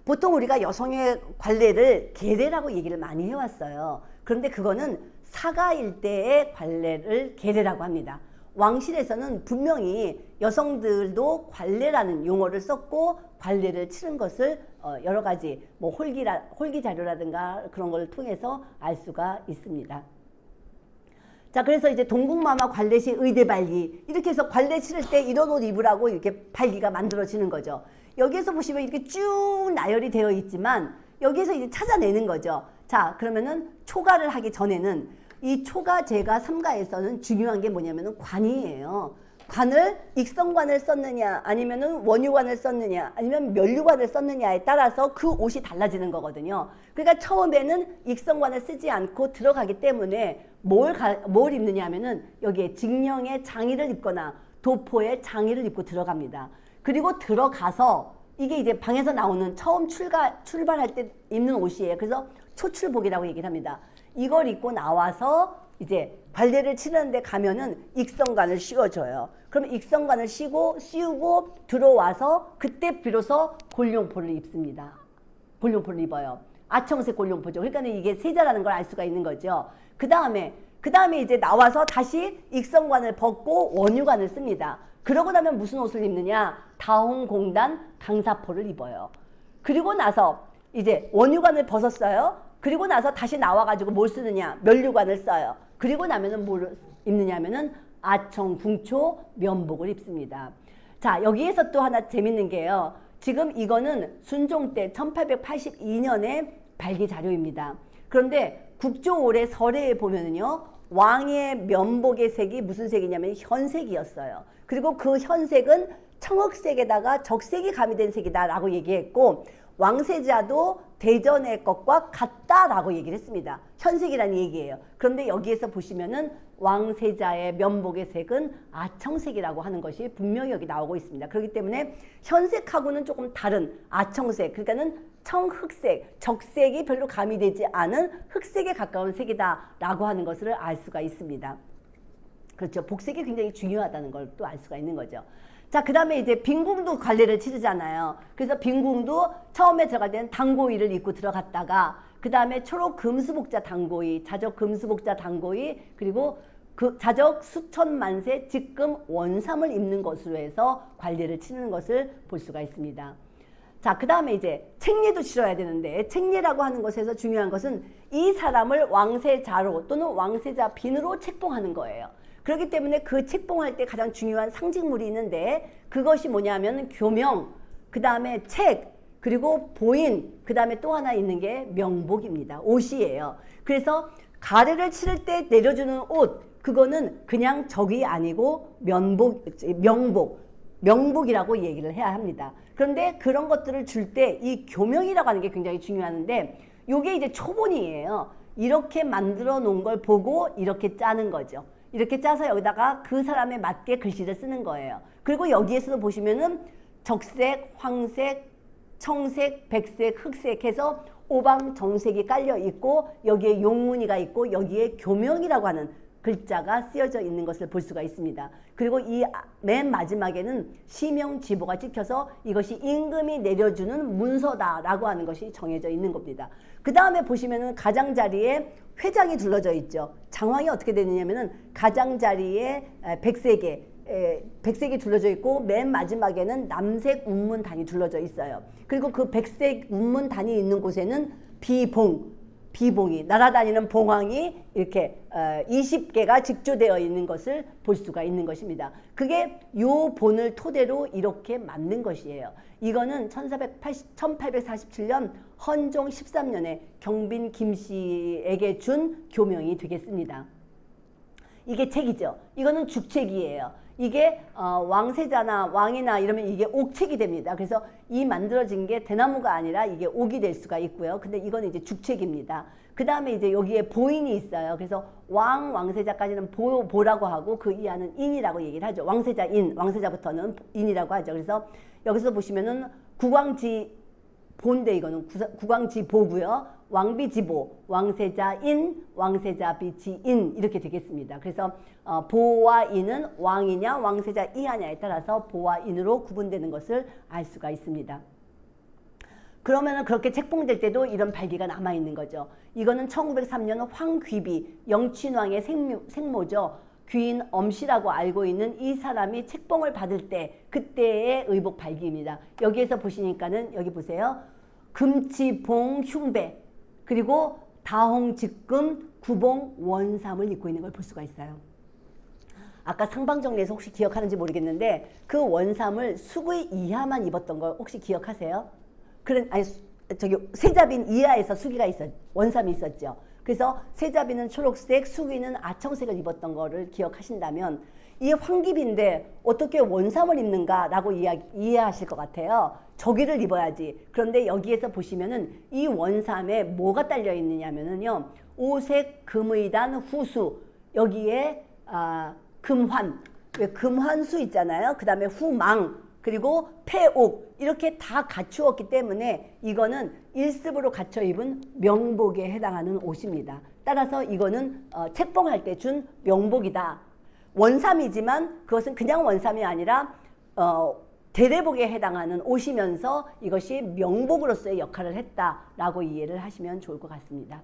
보통 우리가 여성의 관례를 계례라고 얘기를 많이 해왔어요. 그런데 그거는 사가일 때의 관례를 계례라고 합니다. 왕실에서는 분명히 여성들도 관례라는 용어를 썼고 관례를 치른 것을 여러 가지 뭐 홀기 자료라든가 그런 걸 통해서 알 수가 있습니다. 자, 그래서 이제 동국마마 관례시 의대 발기 이렇게 해서 관례 치를 때 이런 옷 입으라고 이렇게 발기가 만들어지는 거죠. 여기에서 보시면 이렇게 쭉 나열이 되어 있지만 여기에서 이제 찾아내는 거죠. 자, 그러면은 초가를 하기 전에는 이 초가, 제가, 삼가에서는 중요한 게 뭐냐면은 관이에요. 관을 익성관을 썼느냐 아니면은 원유관을 썼느냐 아니면 면류관을 썼느냐에 따라서 그 옷이 달라지는 거거든요. 그러니까 처음에는 익성관을 쓰지 않고 들어가기 때문에 뭘 입느냐 하면은 여기에 직령의 장의를 입거나 도포의 장의를 입고 들어갑니다. 그리고 들어가서 이게 이제 방에서 나오는 처음 출발할 때 입는 옷이에요. 그래서 초출복이라고 얘기를 합니다. 이걸 입고 나와서 이제 관례를 치르는데 가면은 익성관을 씌워줘요. 그럼 익성관을 씌우고 들어와서 그때 비로소 골룡포를 입습니다. 골룡포를 입어요. 아청색 골룡포죠. 그러니까 이게 세자라는 걸 알 수가 있는 거죠. 그 다음에 이제 나와서 다시 익성관을 벗고 원유관을 씁니다. 그러고 나면 무슨 옷을 입느냐? 다홍공단 강사포를 입어요. 그리고 나서 이제 원유관을 벗었어요. 그리고 나서 다시 나와가지고 뭘 쓰느냐? 면류관을 써요. 그리고 나면은 뭘 입느냐 하면은 아청, 궁초, 면복을 입습니다. 자, 여기에서 또 하나 재밌는 게요. 지금 이거는 순종 때 1882년에 발기 자료입니다. 그런데 국조올의 설에 보면은요. 왕의 면복의 색이 무슨 색이냐면 현색이었어요. 그리고 그 현색은 청흑색에다가 적색이 가미된 색이다라고 얘기했고 왕세자도 대전의 것과 같다라고 얘기를 했습니다. 현색이라는 얘기예요. 그런데 여기에서 보시면은 왕세자의 면복의 색은 아청색이라고 하는 것이 분명히 여기 나오고 있습니다. 그렇기 때문에 현색하고는 조금 다른 아청색, 그러니까는 청흑색, 적색이 별로 가미되지 않은 흑색에 가까운 색이다라고 하는 것을 알 수가 있습니다. 그렇죠. 복색이 굉장히 중요하다는 걸 또 알 수가 있는 거죠. 자, 그 다음에 이제 빈궁도 관례를 치르잖아요. 그래서 빈궁도 처음에 들어갈 때는 단고이를 입고 들어갔다가 그 다음에 초록 금수복자 단고이, 자적 금수복자 단고이, 그리고 그 자적 수천만세 직금 원삼을 입는 것으로 해서 관례를 치르는 것을 볼 수가 있습니다. 자, 그 다음에 이제 책례도 치러야 되는데 책례라고 하는 것에서 중요한 것은 이 사람을 왕세자로 또는 왕세자 빈으로 책봉하는 거예요. 그렇기 때문에 그 책봉할 때 가장 중요한 상징물이 있는데 그것이 뭐냐면 교명, 그 다음에 책, 그리고 보인, 그 다음에 또 하나 있는 게 명복입니다. 옷이에요. 그래서 가례를 치를 때 내려주는 옷, 그거는 그냥 적이 아니고 명복이라고 얘기를 해야 합니다. 그런데 그런 것들을 줄 때 이 교명이라고 하는 게 굉장히 중요한데 이게 이제 초본이에요. 이렇게 만들어 놓은 걸 보고 이렇게 짜는 거죠. 이렇게 짜서 여기다가 그 사람에 맞게 글씨를 쓰는 거예요. 그리고 여기에서도 보시면은 적색, 황색, 청색, 백색, 흑색 해서 오방 정색이 깔려 있고 여기에 용문이가 있고 여기에 교명이라고 하는 글자가 쓰여져 있는 것을 볼 수가 있습니다. 그리고 이 맨 마지막에는 시명지보가 찍혀서 이것이 임금이 내려주는 문서다라고 하는 것이 정해져 있는 겁니다. 그 다음에 보시면은 가장자리에 회장이 둘러져 있죠. 장황이 어떻게 되느냐면은 가장자리에 백색이 둘러져 있고 맨 마지막에는 남색 운문단이 둘러져 있어요. 그리고 그 백색 운문단이 있는 곳에는 비봉이 날아다니는 봉황이 이렇게 20개가 직조되어 있는 것을 볼 수가 있는 것입니다. 그게 요 본을 토대로 이렇게 만든 것이에요. 이거는 1847년 헌종 13년에 경빈 김씨에게 준 교명이 되겠습니다. 이게 책이죠. 이거는 죽책이에요. 이게 왕세자나 왕이나 이러면 이게 옥책이 됩니다. 그래서 이 만들어진 게 대나무가 아니라 이게 옥이 될 수가 있고요. 근데 이거는 이제 죽책입니다. 그 다음에 이제 여기에 보인이 있어요. 그래서 왕세자까지는 보라고 하고 그 이하는 인이라고 얘기를 하죠. 왕세자부터는 인이라고 하죠. 그래서 여기서 보시면은 국왕지 보인데 이거는 국왕지 보고요. 왕비지보, 왕세자인, 왕세자비지인 이렇게 되겠습니다. 그래서 보와 인은 왕이냐 왕세자 이하냐에 따라서 보와 인으로 구분되는 것을 알 수가 있습니다. 그러면은 그렇게 책봉될 때도 이런 발기가 남아있는 거죠. 이거는 1903년 황귀비, 영친왕의 생모죠. 귀인 엄씨라고 알고 있는 이 사람이 책봉을 받을 때 그때의 의복 발기입니다. 여기에서 보시니까는 여기 보세요. 금치봉 흉배 그리고 다홍직금 구봉 원삼을 입고 있는 걸 볼 수가 있어요. 아까 상방정리에서 혹시 기억하는지 모르겠는데 그 원삼을 수의 이하만 입었던 걸 혹시 기억하세요? 아니 저기 세자빈 이하에서 수기가 원삼이 있었죠. 그래서 세자비는 초록색, 수기는 아청색을 입었던 거를 기억하신다면 이 황기비인데 어떻게 원삼을 입는가라고 이해하실 것 같아요. 저기를 입어야지. 그런데 여기에서 보시면은 이 원삼에 뭐가 딸려 있느냐면은요. 오색 금의단 후수 여기에 금환, 왜 금환수 있잖아요. 그 다음에 후망 그리고 폐옥 이렇게 다 갖추었기 때문에 이거는 일습으로 갖춰 입은 명복에 해당하는 옷입니다. 따라서 이거는 책봉할 때 준 명복이다. 원삼이지만 그것은 그냥 원삼이 아니라 대대복에 해당하는 옷이면서 이것이 명복으로서의 역할을 했다라고 이해를 하시면 좋을 것 같습니다.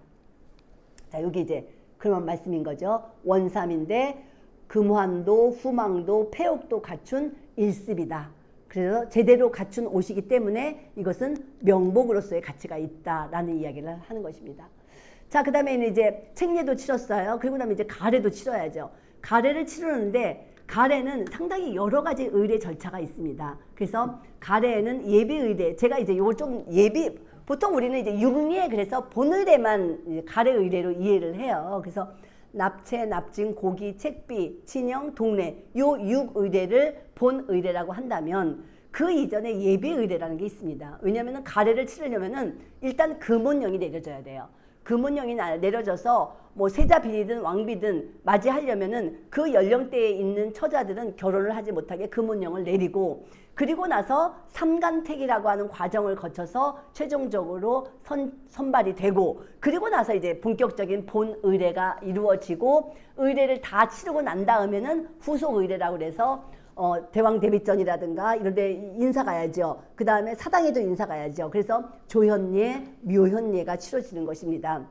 자, 여기 이제 그런 말씀인 거죠. 원삼인데 금환도 후망도 폐옥도 갖춘 일습이다. 그래서 제대로 갖춘 옷이기 때문에 이것은 명복으로서의 가치가 있다라는 이야기를 하는 것입니다. 자, 그 다음에 이제 책례도 치렀어요. 그리고 그다음에 이제 가례도 치러야죠. 가례를 치르는데 가례는 상당히 여러 가지 의례 절차가 있습니다. 그래서 가례에는 예비 의례, 제가 이제 요거 좀 보통 우리는 이제 육례 그래서 본의례만 가례 의례로 이해를 해요. 그래서 납체, 납진, 고기, 책비, 친형, 동례 요 6의례를 본의례라고 한다면 그 이전에 예비의례라는 게 있습니다. 왜냐하면 가례를 치르려면은 일단 금혼령이 내려져야 돼요. 금혼령이 내려져서 뭐 세자비든 왕비든 맞이하려면은 그 연령대에 있는 처자들은 결혼을 하지 못하게 금혼령을 내리고 그리고 나서 삼간택이라고 하는 과정을 거쳐서 최종적으로 선발이 되고 그리고 나서 이제 본격적인 본의례가 이루어지고 의례를 다 치르고 난 다음에는 후속의례라고 그래서 대왕 대비전이라든가 이런 데 인사 가야죠. 그 다음에 사당에도 인사 가야죠. 그래서 조현례, 묘현례가 치러지는 것입니다.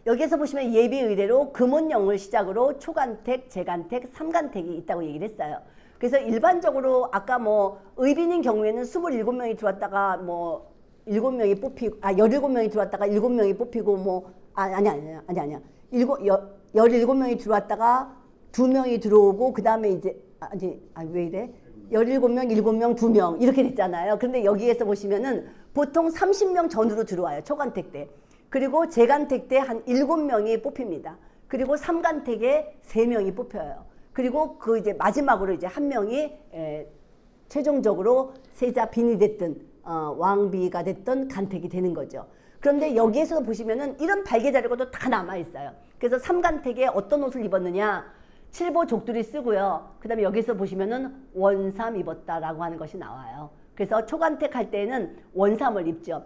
여기에서 보시면 예비의례로 금혼령을 시작으로 초간택, 재간택, 삼간택이 있다고 얘기를 했어요. 그래서 일반적으로 아까 뭐 의빈인 경우에는 27명이 들어왔다가 뭐 7명이 뽑히고 17명이 들어왔다가 7명이 뽑히고 뭐 아니야. 17명이 들어왔다가 2명이 들어오고 그다음에 이제 왜 이래? 17명, 7명, 2명 이렇게 됐잖아요. 그런데 여기에서 보시면은 보통 30명 전후로 들어와요. 초간택 때. 그리고 재간택 때 한 7명이 뽑힙니다. 그리고 삼간택에 3명이 뽑혀요. 그리고 그 이제 마지막으로 이제 한 명이 최종적으로 세자 빈이 됐든 왕비가 됐든 간택이 되는 거죠. 그런데 여기에서 보시면은 이런 발계 자료도 다 남아 있어요. 그래서 삼간택에 어떤 옷을 입었느냐? 칠보 족두리 쓰고요. 그 다음에 여기서 보시면은 원삼 입었다라고 하는 것이 나와요. 그래서 초간택 할 때는 원삼을 입죠.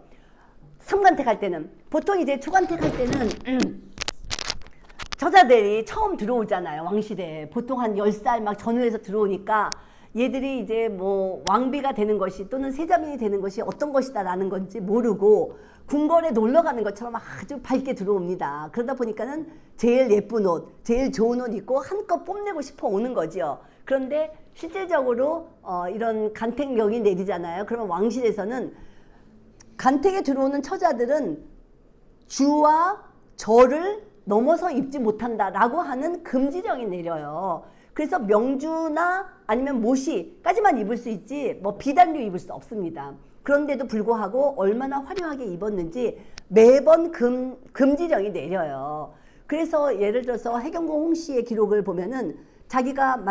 삼간택 할 때는 보통 이제 초간택 할 때는 처자들이 처음 들어오잖아요. 왕실에 보통 한 10살 막 전후에서 들어오니까 얘들이 이제 뭐 왕비가 되는 것이 또는 세자빈이 되는 것이 어떤 것이다라는 건지 모르고 궁궐에 놀러 가는 것처럼 아주 밝게 들어옵니다. 그러다 보니까는 제일 예쁜 옷, 제일 좋은 옷 입고 한껏 뽐내고 싶어 오는 거죠. 그런데 실질적으로 이런 간택령이 내리잖아요. 그러면 왕실에서는 간택에 들어오는 처자들은 주와 절을 넘어서 입지 못한다라고 하는 금지령이 내려요. 그래서 명주나 아니면 모시까지만 입을 수 있지 뭐 비단류 입을 수 없습니다. 그런데도 불구하고 얼마나 화려하게 입었는지 매번 금지령이 내려요. 그래서 예를 들어서 해경궁 홍씨의 기록을 보면은 자기가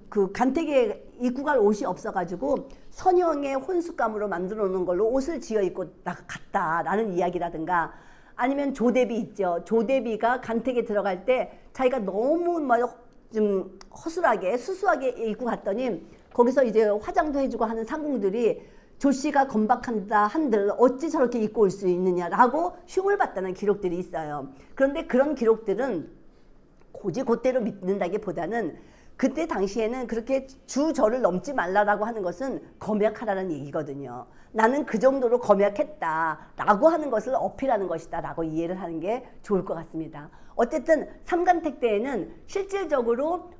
그 간택에 입고 갈 옷이 없어가지고 선영의 혼숙감으로 만들어 놓은 걸로 옷을 지어 입고 갔다라는 이야기라든가 아니면 조대비 있죠. 조대비가 간택에 들어갈 때 자기가 너무 좀 허술하게 수수하게 입고 갔더니 거기서 이제 화장도 해주고 하는 상궁들이 조씨가 건박한다 한들 어찌 저렇게 입고 올 수 있느냐라고 흉을 봤다는 기록들이 있어요. 그런데 그런 기록들은 고지 곧대로 믿는다기보다는 그때 당시에는 그렇게 주저를 넘지 말라라고 하는 것은 검약하라는 얘기거든요. 나는 그 정도로 검약했다라고 하는 것을 어필하는 것이다라고 이해를 하는 게 좋을 것 같습니다. 어쨌든 삼간택 때에는 실질적으로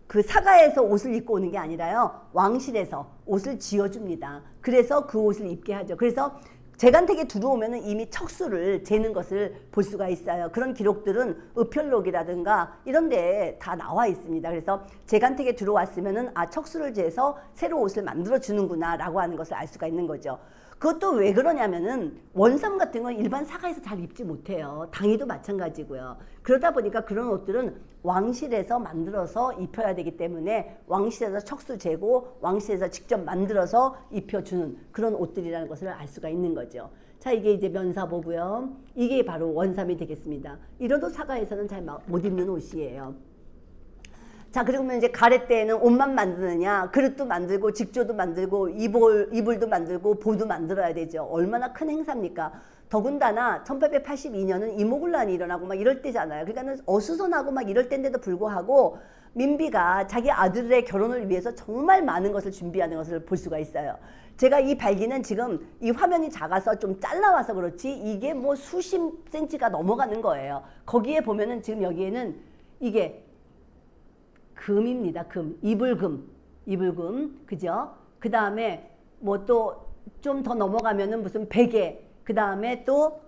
그 사가에서 옷을 입고 오는 게 아니라요, 왕실에서 옷을 지어줍니다. 그래서 그 옷을 입게 하죠. 그래서 재간택에 들어오면은 이미 척수를 재는 것을 볼 수가 있어요. 그런 기록들은 의편록이라든가 이런 데에 다 나와 있습니다. 그래서 재간택에 들어왔으면은 아, 척수를 재서 새로 옷을 만들어 주는구나 라고 하는 것을 알 수가 있는 거죠. 그것도 왜 그러냐면은 원삼 같은 건 일반 사가에서 잘 입지 못해요. 당이도 마찬가지고요. 그러다 보니까 그런 옷들은 왕실에서 만들어서 입혀야 되기 때문에 왕실에서 척수 재고 왕실에서 직접 만들어서 입혀주는 그런 옷들이라는 것을 알 수가 있는 거죠. 자, 이게 이제 면사보고요. 이게 바로 원삼이 되겠습니다. 이러도 사가에서는 잘 못 입는 옷이에요. 자, 그러면 이제 가래 때에는 옷만 만드느냐, 그릇도 만들고 직조도 만들고 이불도 만들고 보도 만들어야 되죠. 얼마나 큰 행사입니까? 더군다나 1882년은 이모군란이 일어나고 막 이럴 때잖아요. 그러니까는 어수선하고 막 이럴 때인데도 불구하고 민비가 자기 아들의 결혼을 위해서 정말 많은 것을 준비하는 것을 볼 수가 있어요. 제가 이 발기는 지금 이 화면이 작아서 좀 잘라와서 그렇지 이게 뭐 수십 센치가 넘어가는 거예요. 거기에 보면은 지금 여기에는 이게 금입니다. 금, 이불금, 그죠? 그 다음에 뭐 또 좀 더 넘어가면은 무슨 베개, 그 다음에 또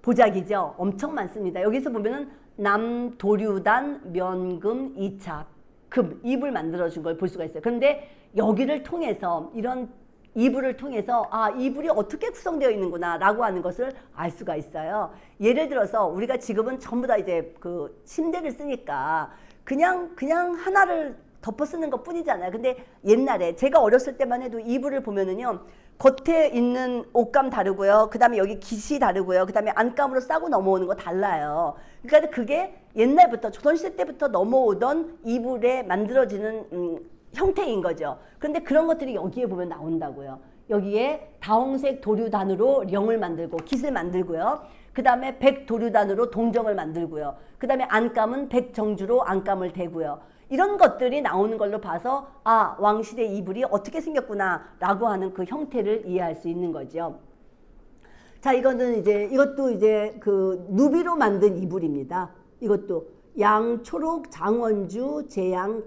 보자기죠. 엄청 많습니다. 여기서 보면은 남도류단 면금 2차 금, 이불 만들어준 걸 볼 수가 있어요. 그런데 여기를 통해서 이런 이불을 통해서 아, 이불이 어떻게 구성되어 있는구나 라고 하는 것을 알 수가 있어요. 예를 들어서 우리가 지금은 전부 다 이제 그 침대를 쓰니까 그냥 하나를 덮어 쓰는 것 뿐이잖아요. 근데 옛날에 제가 어렸을 때만 해도 이불을 보면은요, 겉에 있는 옷감 다르고요. 그 다음에 여기 깃이 다르고요. 그 다음에 안감으로 싸고 넘어오는 거 달라요. 그러니까 그게 옛날부터 조선시대 때부터 넘어오던 이불에 만들어지는 형태인 거죠. 그런데 그런 것들이 여기에 보면 나온다고요. 여기에 다홍색 도류단으로 령을 만들고 깃을 만들고요. 그 다음에 백도류단으로 동정을 만들고요. 그 다음에 안감은 백정주로 안감을 대고요. 이런 것들이 나오는 걸로 봐서 아, 왕실의 이불이 어떻게 생겼구나 라고 하는 그 형태를 이해할 수 있는 거죠. 자, 이것도 이제 그 누비로 만든 이불입니다. 이것도 양초록, 장원주, 재양,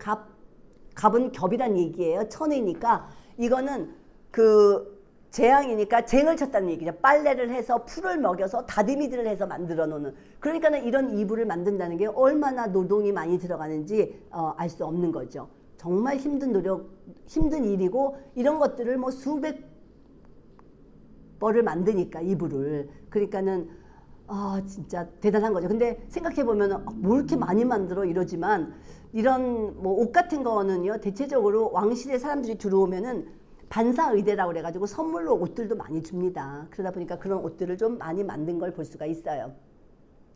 갑은 겹이란 얘기예요. 천의니까 이거는 그 재앙이니까 쟁을 쳤다는 얘기죠. 빨래를 해서 풀을 먹여서 다듬이들을 해서 만들어 놓는. 그러니까는 이런 이불을 만든다는 게 얼마나 노동이 많이 들어가는지 알 수 없는 거죠. 정말 힘든 일이고 이런 것들을 뭐 수백 벌을 만드니까 이불을. 그러니까는 진짜 대단한 거죠. 근데 생각해 보면 뭐 이렇게 많이 만들어 이러지만 이런 뭐 옷 같은 거는요, 대체적으로 왕실의 사람들이 들어오면은 반사의대라고 그래가지고 선물로 옷들도 많이 줍니다. 그러다 보니까 그런 옷들을 좀 많이 만든 걸 볼 수가 있어요.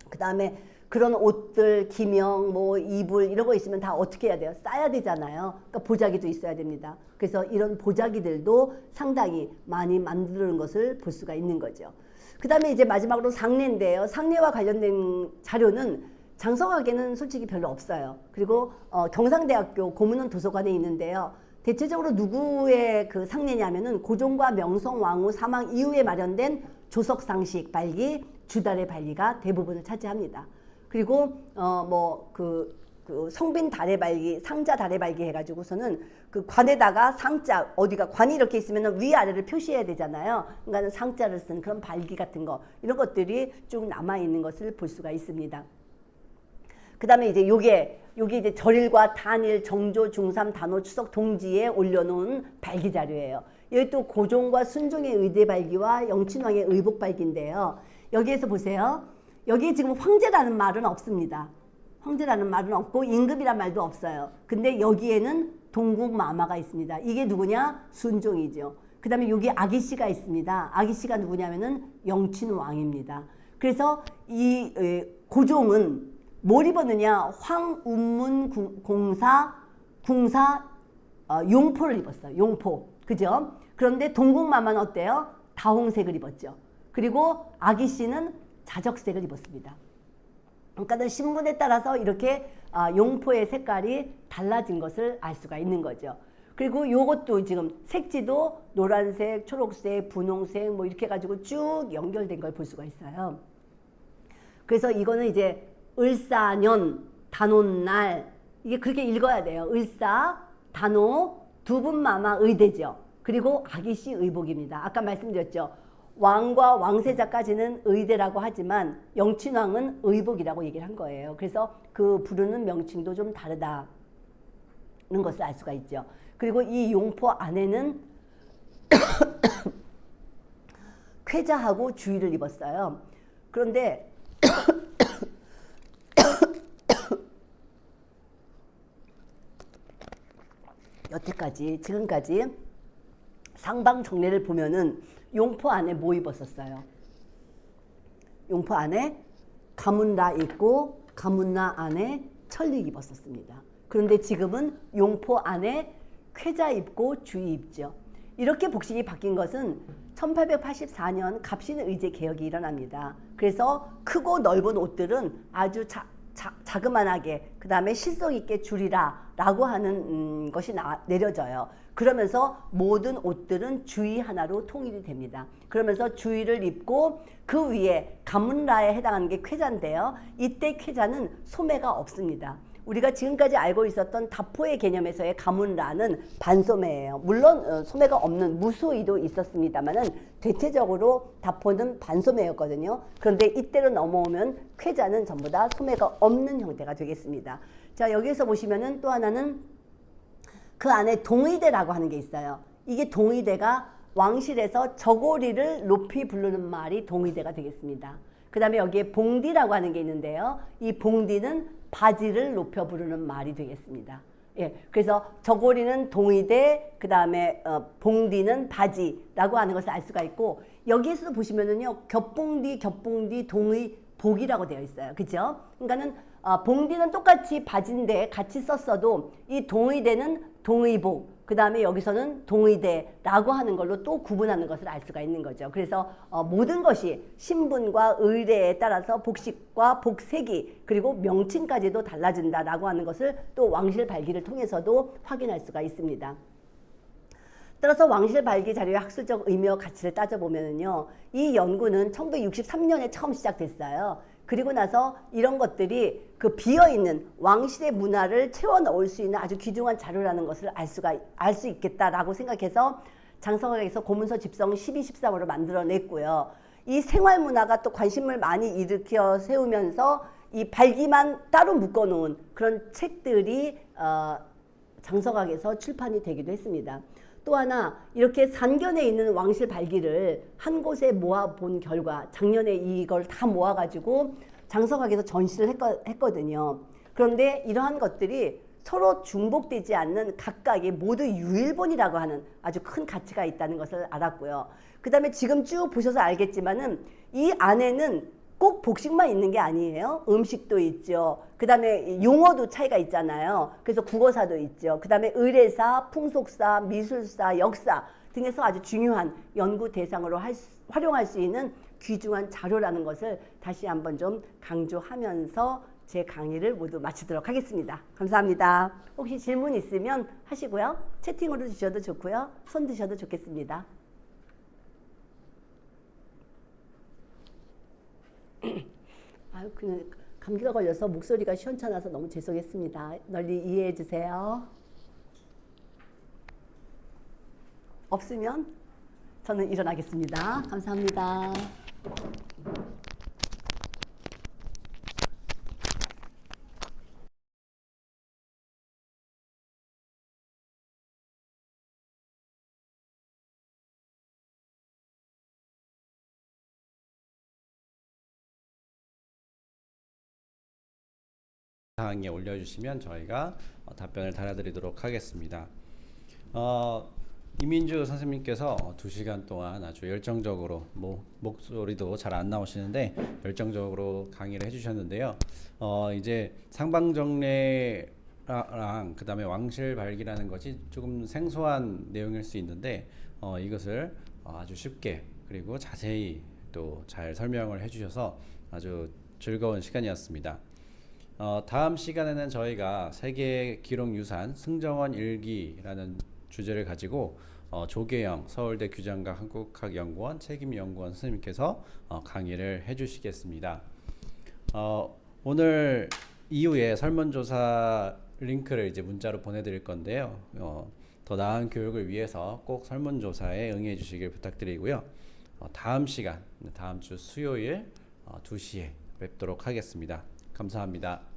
그 다음에 그런 옷들, 기명, 뭐 이불 이런 거 있으면 다 어떻게 해야 돼요? 싸야 되잖아요. 그러니까 보자기도 있어야 됩니다. 그래서 이런 보자기들도 상당히 많이 만드는 것을 볼 수가 있는 거죠. 그 다음에 이제 마지막으로 상례인데요. 상례와 관련된 자료는 장성학에는 솔직히 별로 없어요. 그리고 경상대학교 고문원 도서관에 있는데요. 대체적으로 누구의 그 상례냐면은 고종과 명성 왕후 사망 이후에 마련된 조석상식 발기, 주달의 발기가 대부분을 차지합니다. 그리고 그 성빈 달의 발기, 상자 달의 발기 해가지고서는 그 관에다가 상자, 어디가 관이 이렇게 있으면 위아래를 표시해야 되잖아요. 그러니까 상자를 쓴 그런 발기 같은 거, 이런 것들이 쭉 남아있는 것을 볼 수가 있습니다. 그 다음에 이제 요게 이제 절일과 단일, 정조, 중삼, 단오, 추석, 동지에 올려놓은 발기 자료예요. 여기 또 고종과 순종의 의대 발기와 영친왕의 의복 발기인데요. 여기에서 보세요. 여기에 지금 황제라는 말은 없습니다. 황제라는 말은 없고 임금이란 말도 없어요. 근데 여기에는 동국 마마가 있습니다. 이게 누구냐? 순종이죠. 그 다음에 여기 아기씨가 있습니다. 아기씨가 누구냐면은 영친왕입니다. 그래서 이 고종은 뭘 입었느냐? 황운문 궁사 용포를 입었어요. 용포. 그죠? 그런데 동국마마는 어때요? 다홍색을 입었죠. 그리고 아기 씨는 자적색을 입었습니다. 그러니까 신분에 따라서 이렇게 용포의 색깔이 달라진 것을 알 수가 있는 거죠. 그리고 요것도 지금 색지도 노란색, 초록색, 분홍색 뭐 이렇게 가지고 쭉 연결된 걸 볼 수가 있어요. 그래서 이거는 이제 을사년, 단오날 이게 그렇게 읽어야 돼요. 을사, 단오, 두분마마 의대죠. 그리고 아기씨 의복입니다. 아까 말씀드렸죠. 왕과 왕세자까지는 의대라고 하지만 영친왕은 의복이라고 얘기를 한 거예요. 그래서 그 부르는 명칭도 좀 다르다는 것을 알 수가 있죠. 그리고 이 용포 안에는 쾌자하고 주의를 입었어요. 그런데 여태까지 지금까지 상방 정례를 보면은 용포 안에 뭐 입었었어요? 용포 안에 가문라 입고 가문라 안에 천릭 입었었습니다. 그런데 지금은 용포 안에 쾌자 입고 주의 입죠. 이렇게 복식이 바뀐 것은 1884년 갑신의제 개혁이 일어납니다. 그래서 크고 넓은 옷들은 아주 자그만하게 그 다음에 실속 있게 줄이라 라고 하는 것이 내려져요. 그러면서 모든 옷들은 주의 하나로 통일이 됩니다. 그러면서 주의를 입고 그 위에 가문라에 해당하는 게 쾌자인데요. 이때 쾌자는 소매가 없습니다. 우리가 지금까지 알고 있었던 다포의 개념에서의 가문라는 반소매예요. 물론 소매가 없는 무수의도 있었습니다만은 대체적으로 다포는 반소매였거든요. 그런데 이때로 넘어오면 쾌자는 전부 다 소매가 없는 형태가 되겠습니다. 자, 여기에서 보시면은 또 하나는 그 안에 동의대라고 하는 게 있어요. 이게 동의대가 왕실에서 저고리를 높이 부르는 말이 동의대가 되겠습니다. 그 다음에 여기에 봉디라고 하는 게 있는데요. 이 봉디는 바지를 높여 부르는 말이 되겠습니다. 예, 그래서 저고리는 동의대, 그 다음에 봉디는 바지라고 하는 것을 알 수가 있고, 여기에서도 보시면은요, 겹봉디, 동의, 복이라고 되어 있어요. 그죠? 그러니까는 봉디는 똑같이 바지인데 같이 썼어도 이 동의대는 동의복, 그 다음에 여기서는 동의대라고 하는 걸로 또 구분하는 것을 알 수가 있는 거죠. 그래서 모든 것이 신분과 의례에 따라서 복식과 복색이 그리고 명칭까지도 달라진다라고 하는 것을 또 왕실 발기를 통해서도 확인할 수가 있습니다. 따라서 왕실 발기 자료의 학술적 의미와 가치를 따져보면요, 이 연구는 1963년에 처음 시작됐어요. 그리고 나서 이런 것들이 그 비어있는 왕실의 문화를 채워 넣을 수 있는 아주 귀중한 자료라는 것을 알 수 있겠다라고 생각해서 장성학에서 고문서 집성 12, 13으로 만들어냈고요. 이 생활 문화가 또 관심을 많이 일으켜 세우면서 이 발기만 따로 묶어놓은 그런 책들이 장성학에서 출판이 되기도 했습니다. 또 하나 이렇게 산견에 있는 왕실 발기를 한 곳에 모아본 결과 작년에 이걸 다 모아가지고 장성학에서 전시를 했거든요. 그런데 이러한 것들이 서로 중복되지 않는 각각의 모두 유일본이라고 하는 아주 큰 가치가 있다는 것을 알았고요. 그 다음에 지금 쭉 보셔서 알겠지만은 이 안에는 꼭 복식만 있는 게 아니에요. 음식도 있죠. 그 다음에 용어도 차이가 있잖아요. 그래서 국어사도 있죠. 그 다음에 의례사, 풍속사, 미술사, 역사 등에서 아주 중요한 연구 대상으로 활용할 수 있는 귀중한 자료라는 것을 다시 한번 좀 강조하면서 제 강의를 모두 마치도록 하겠습니다. 감사합니다. 혹시 질문 있으면 하시고요. 채팅으로 주셔도 좋고요. 손 드셔도 좋겠습니다. 아유, 그냥 감기가 걸려서 목소리가 시원찮아서 너무 죄송했습니다. 널리 이해해 주세요. 없으면 저는 일어나겠습니다. 감사합니다. 사항에 올려주시면 저희가 답변을 달아드리도록 하겠습니다. 이민주 선생님께서 2시간 동안 아주 열정적으로 목소리도 잘 안 나오시는데 열정적으로 강의를 해주셨는데요. 이제 상방정례랑 그 다음에 왕실 발기라는 것이 조금 생소한 내용일 수 있는데 이것을 아주 쉽게 그리고 자세히 또 잘 설명을 해주셔서 아주 즐거운 시간이었습니다. 다음 시간에는 저희가 세계 기록 유산 승정원 일기라는 주제를 가지고 조계영 서울대 규장과 한국학연구원 책임연구원 선생님께서 강의를 해주시겠습니다. 오늘 이후에 설문조사 링크를 이제 문자로 보내드릴 건데요. 더 나은 교육을 위해서 꼭 설문조사에 응해 주시길 부탁드리고요. 다음 시간, 다음 주 수요일 2시에 뵙도록 하겠습니다. 감사합니다.